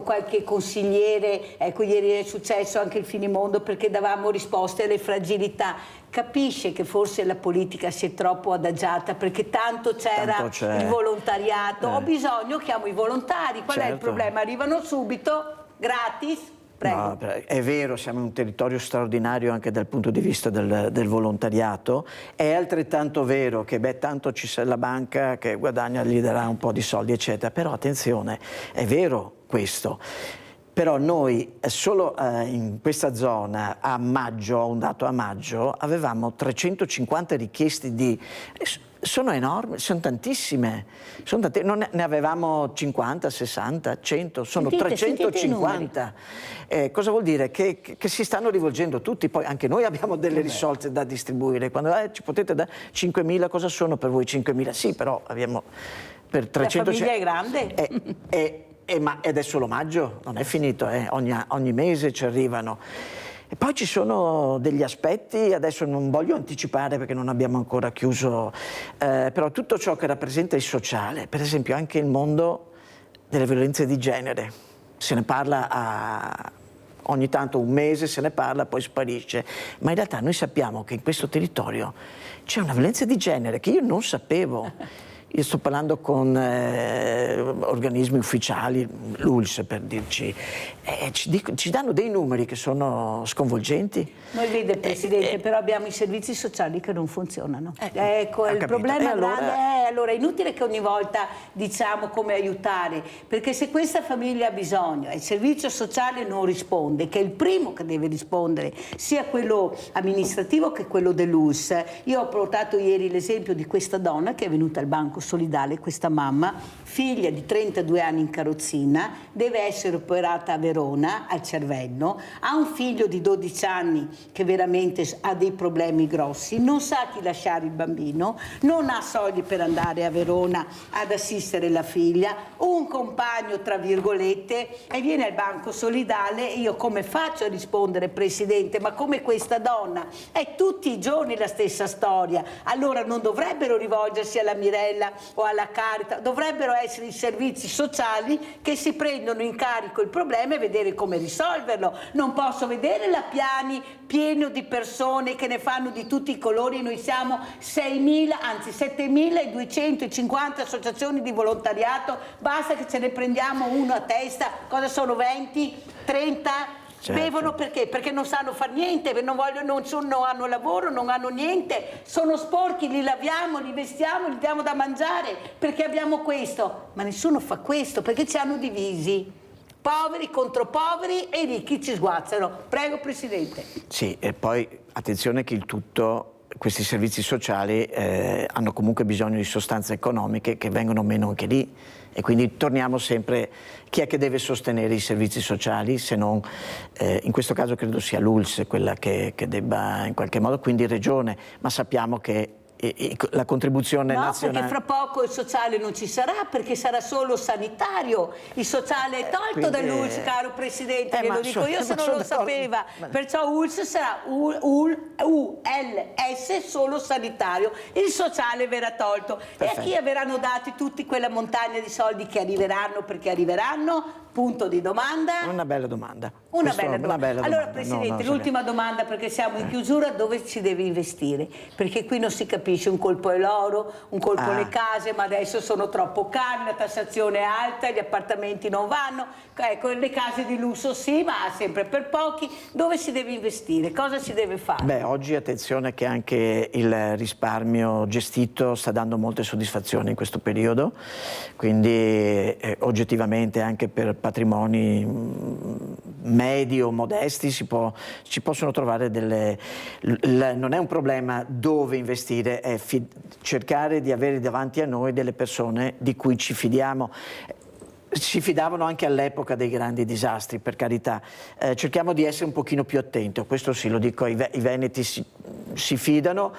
qualche consigliere, ieri è successo anche il Finimondo, perché davamo risposte alle fragilità. Capisce che forse la politica si è troppo adagiata, perché tanto c'era il volontariato, ho bisogno, chiamo i volontari, qual è il problema? Arrivano subito, gratis. No, è vero, siamo in un territorio straordinario anche dal punto di vista del volontariato. È altrettanto vero che tanto ci sarà la banca che guadagna, gli darà un po' di soldi, eccetera. Però attenzione, è vero questo. Però noi solo in questa zona a un dato a maggio, avevamo 350 richieste di... Sono enormi, sono tantissime, ne avevamo 50, 60, 100, sono 350. Cosa vuol dire? Che si stanno rivolgendo tutti, poi anche noi abbiamo delle risorse da distribuire. Quando ci potete dare 5.000, cosa sono per voi 5.000? Sì, però abbiamo per 300... La famiglia è grande. Ma ed è solo maggio, non è finito, ogni mese ci arrivano. E poi ci sono degli aspetti, adesso non voglio anticipare perché non abbiamo ancora chiuso, però tutto ciò che rappresenta il sociale, per esempio anche il mondo delle violenze di genere, se ne parla ogni tanto, un mese se ne parla, poi sparisce, ma in realtà noi sappiamo che in questo territorio c'è una violenza di genere che io non sapevo. Io sto parlando con organismi ufficiali, l'ULSS per dirci, ci danno dei numeri che sono sconvolgenti. Noi vede, Presidente, però abbiamo i servizi sociali che non funzionano. Ecco, il problema grande è, allora, è inutile che ogni volta diciamo come aiutare, perché se questa famiglia ha bisogno e il servizio sociale non risponde, che è il primo che deve rispondere, sia quello amministrativo che quello dell'ULSS. Io ho portato ieri l'esempio di questa donna che è venuta al Banco Solidale, questa mamma, figlia di 32 anni in carrozzina, deve essere operata a Verona, al cervello, ha un figlio di 12 anni che veramente ha dei problemi grossi, non sa chi lasciare il bambino, non ha soldi per andare a Verona ad assistere la figlia, un compagno tra virgolette, e viene al Banco Solidale. Io come faccio a rispondere, Presidente? Ma come questa donna? È tutti i giorni la stessa storia. Allora non dovrebbero rivolgersi alla Mirella o alla Carità, dovrebbero essere i servizi sociali che si prendono in carico il problema e vedere come risolverlo. Non posso vedere la Piani pieno di persone che ne fanno di tutti i colori. Noi siamo 7.250 associazioni di volontariato, basta che ce ne prendiamo uno a testa. Cosa sono, 20, 30? Certo. Bevono perché? Perché non sanno fare niente, non hanno lavoro, non hanno niente, sono sporchi, li laviamo, li vestiamo, li diamo da mangiare, perché abbiamo questo. Ma nessuno fa questo, perché ci hanno divisi. Poveri contro poveri e ricchi ci sguazzano. Prego, Presidente. Sì, e poi attenzione che il tutto questi servizi sociali hanno comunque bisogno di sostanze economiche che vengono meno anche lì, e quindi torniamo sempre, chi è che deve sostenere i servizi sociali se non, in questo caso credo sia l'ULSS quella che debba in qualche modo, quindi Regione, ma sappiamo che la contribuzione nazionale... perché fra poco il sociale non ci sarà, perché sarà solo sanitario, il sociale è tolto dall'ULSS, caro Presidente, glielo dico io se non lo sapeva, perciò ULSS sarà ULS solo sanitario, il sociale verrà tolto. Perfetto. E a chi verranno dati tutti quella montagna di soldi che arriveranno, perché arriveranno? Punto di domanda. Una bella domanda. Una bella domanda. Allora Presidente, l'ultima domanda, perché siamo in chiusura, dove si deve investire? Perché qui non si capisce, un colpo è l'oro, un colpo le case, ma adesso sono troppo cari, la tassazione è alta, gli appartamenti non vanno, ecco, le case di lusso sì, ma sempre per pochi. Dove si deve investire? Cosa si deve fare? Beh, oggi attenzione che anche il risparmio gestito sta dando molte soddisfazioni in questo periodo, quindi oggettivamente anche per patrimoni medi o modesti ci possono trovare non è un problema dove investire, è cercare di avere davanti a noi delle persone di cui ci fidiamo. Si fidavano anche all'epoca dei grandi disastri, per carità. Cerchiamo di essere un pochino più attenti, questo sì, lo dico, i veneti si fidano,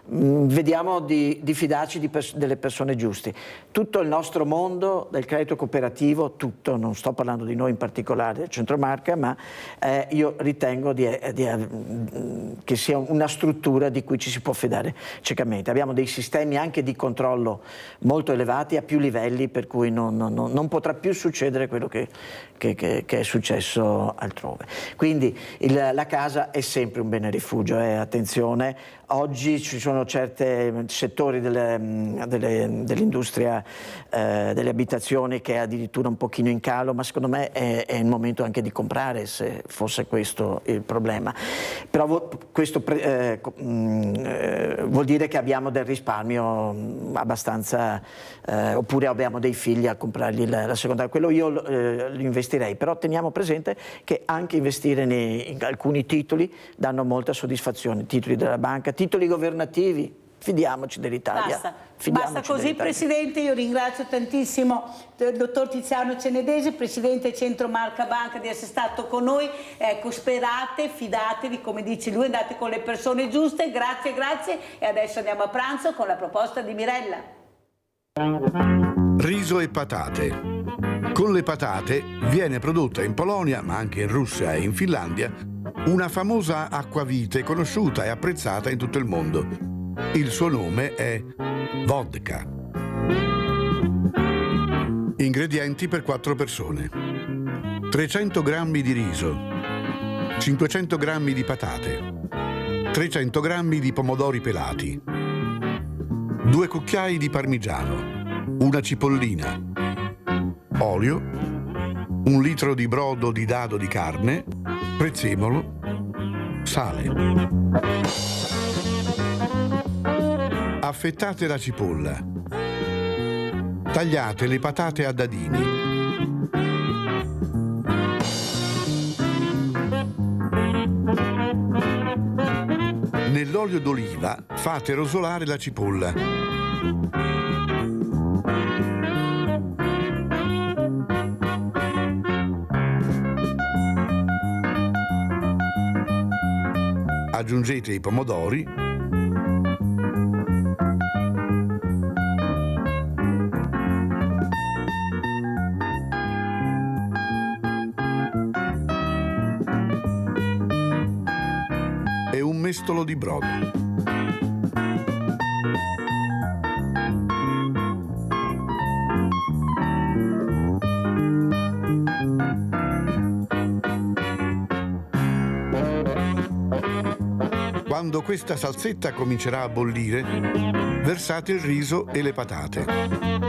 vediamo di fidarci delle persone giuste. Tutto il nostro mondo del credito cooperativo, tutto, non sto parlando di noi in particolare, del Centromarca, ma io ritengo che sia una struttura di cui ci si può fidare ciecamente. Abbiamo dei sistemi anche di controllo molto elevati a più livelli, per cui non potrà più succedere quello che è successo altrove. Quindi la casa è sempre un bene rifugio, attenzione. Oggi ci sono certi settori dell'industria delle abitazioni che è addirittura un pochino in calo, ma secondo me è il momento anche di comprare, se fosse questo il problema. Però questo vuol dire che abbiamo del risparmio abbastanza, oppure abbiamo dei figli a comprargli la seconda. Quello io lo investirei, però teniamo presente che anche investire in alcuni titoli danno molta soddisfazione, titoli della banca, titoli governativi, fidiamoci dell'Italia. Basta così, Presidente. Io ringrazio tantissimo il dottor Tiziano Cenedesi, Presidente Centromarca Banca, di essere stato con noi. Ecco, sperate, fidatevi, come dice lui, andate con le persone giuste. Grazie, grazie. E adesso andiamo a pranzo con la proposta di Mirella. Riso e patate. Con le patate viene prodotta in Polonia, ma anche in Russia e in Finlandia, una famosa acquavite conosciuta e apprezzata in tutto il mondo. Il suo nome è vodka. Ingredienti per 4 persone: 300 g di riso, 500 g di patate, 300 g di pomodori pelati, 2 cucchiai di parmigiano, una cipollina, olio, 1 litro di brodo di dado di carne, prezzemolo, sale. Affettate la cipolla. Tagliate le patate a dadini. Nell'olio d'oliva fate rosolare la cipolla. Aggiungete i pomodori e un mestolo di brodo. Quando questa salsetta comincerà a bollire, versate il riso e le patate.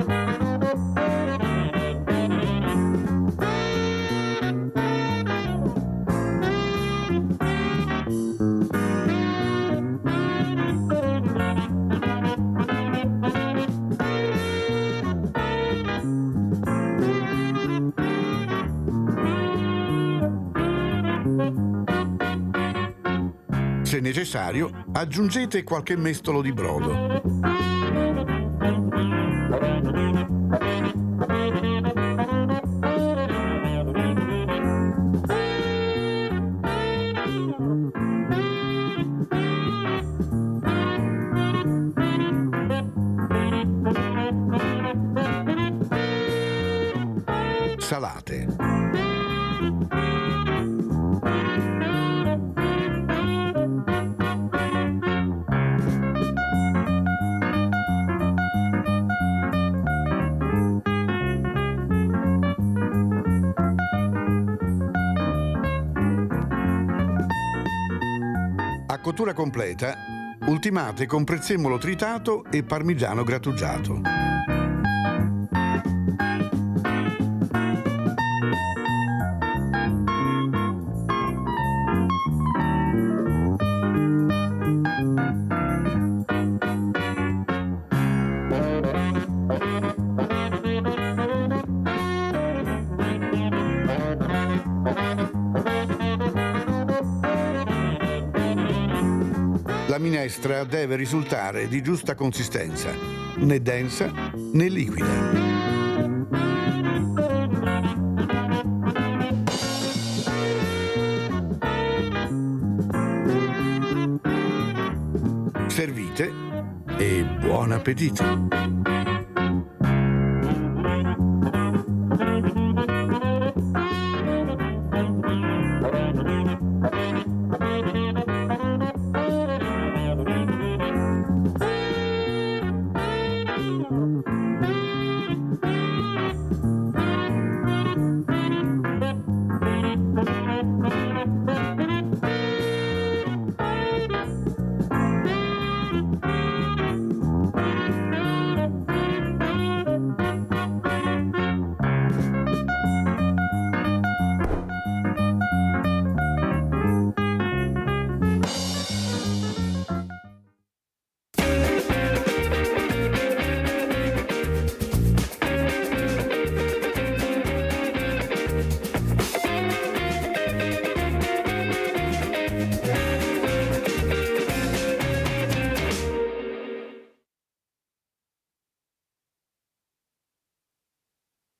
Se necessario, aggiungete qualche mestolo di brodo. Salate. A cottura completa, ultimate con prezzemolo tritato e parmigiano grattugiato. La minestra deve risultare di giusta consistenza, né densa né liquida. Servite e buon appetito!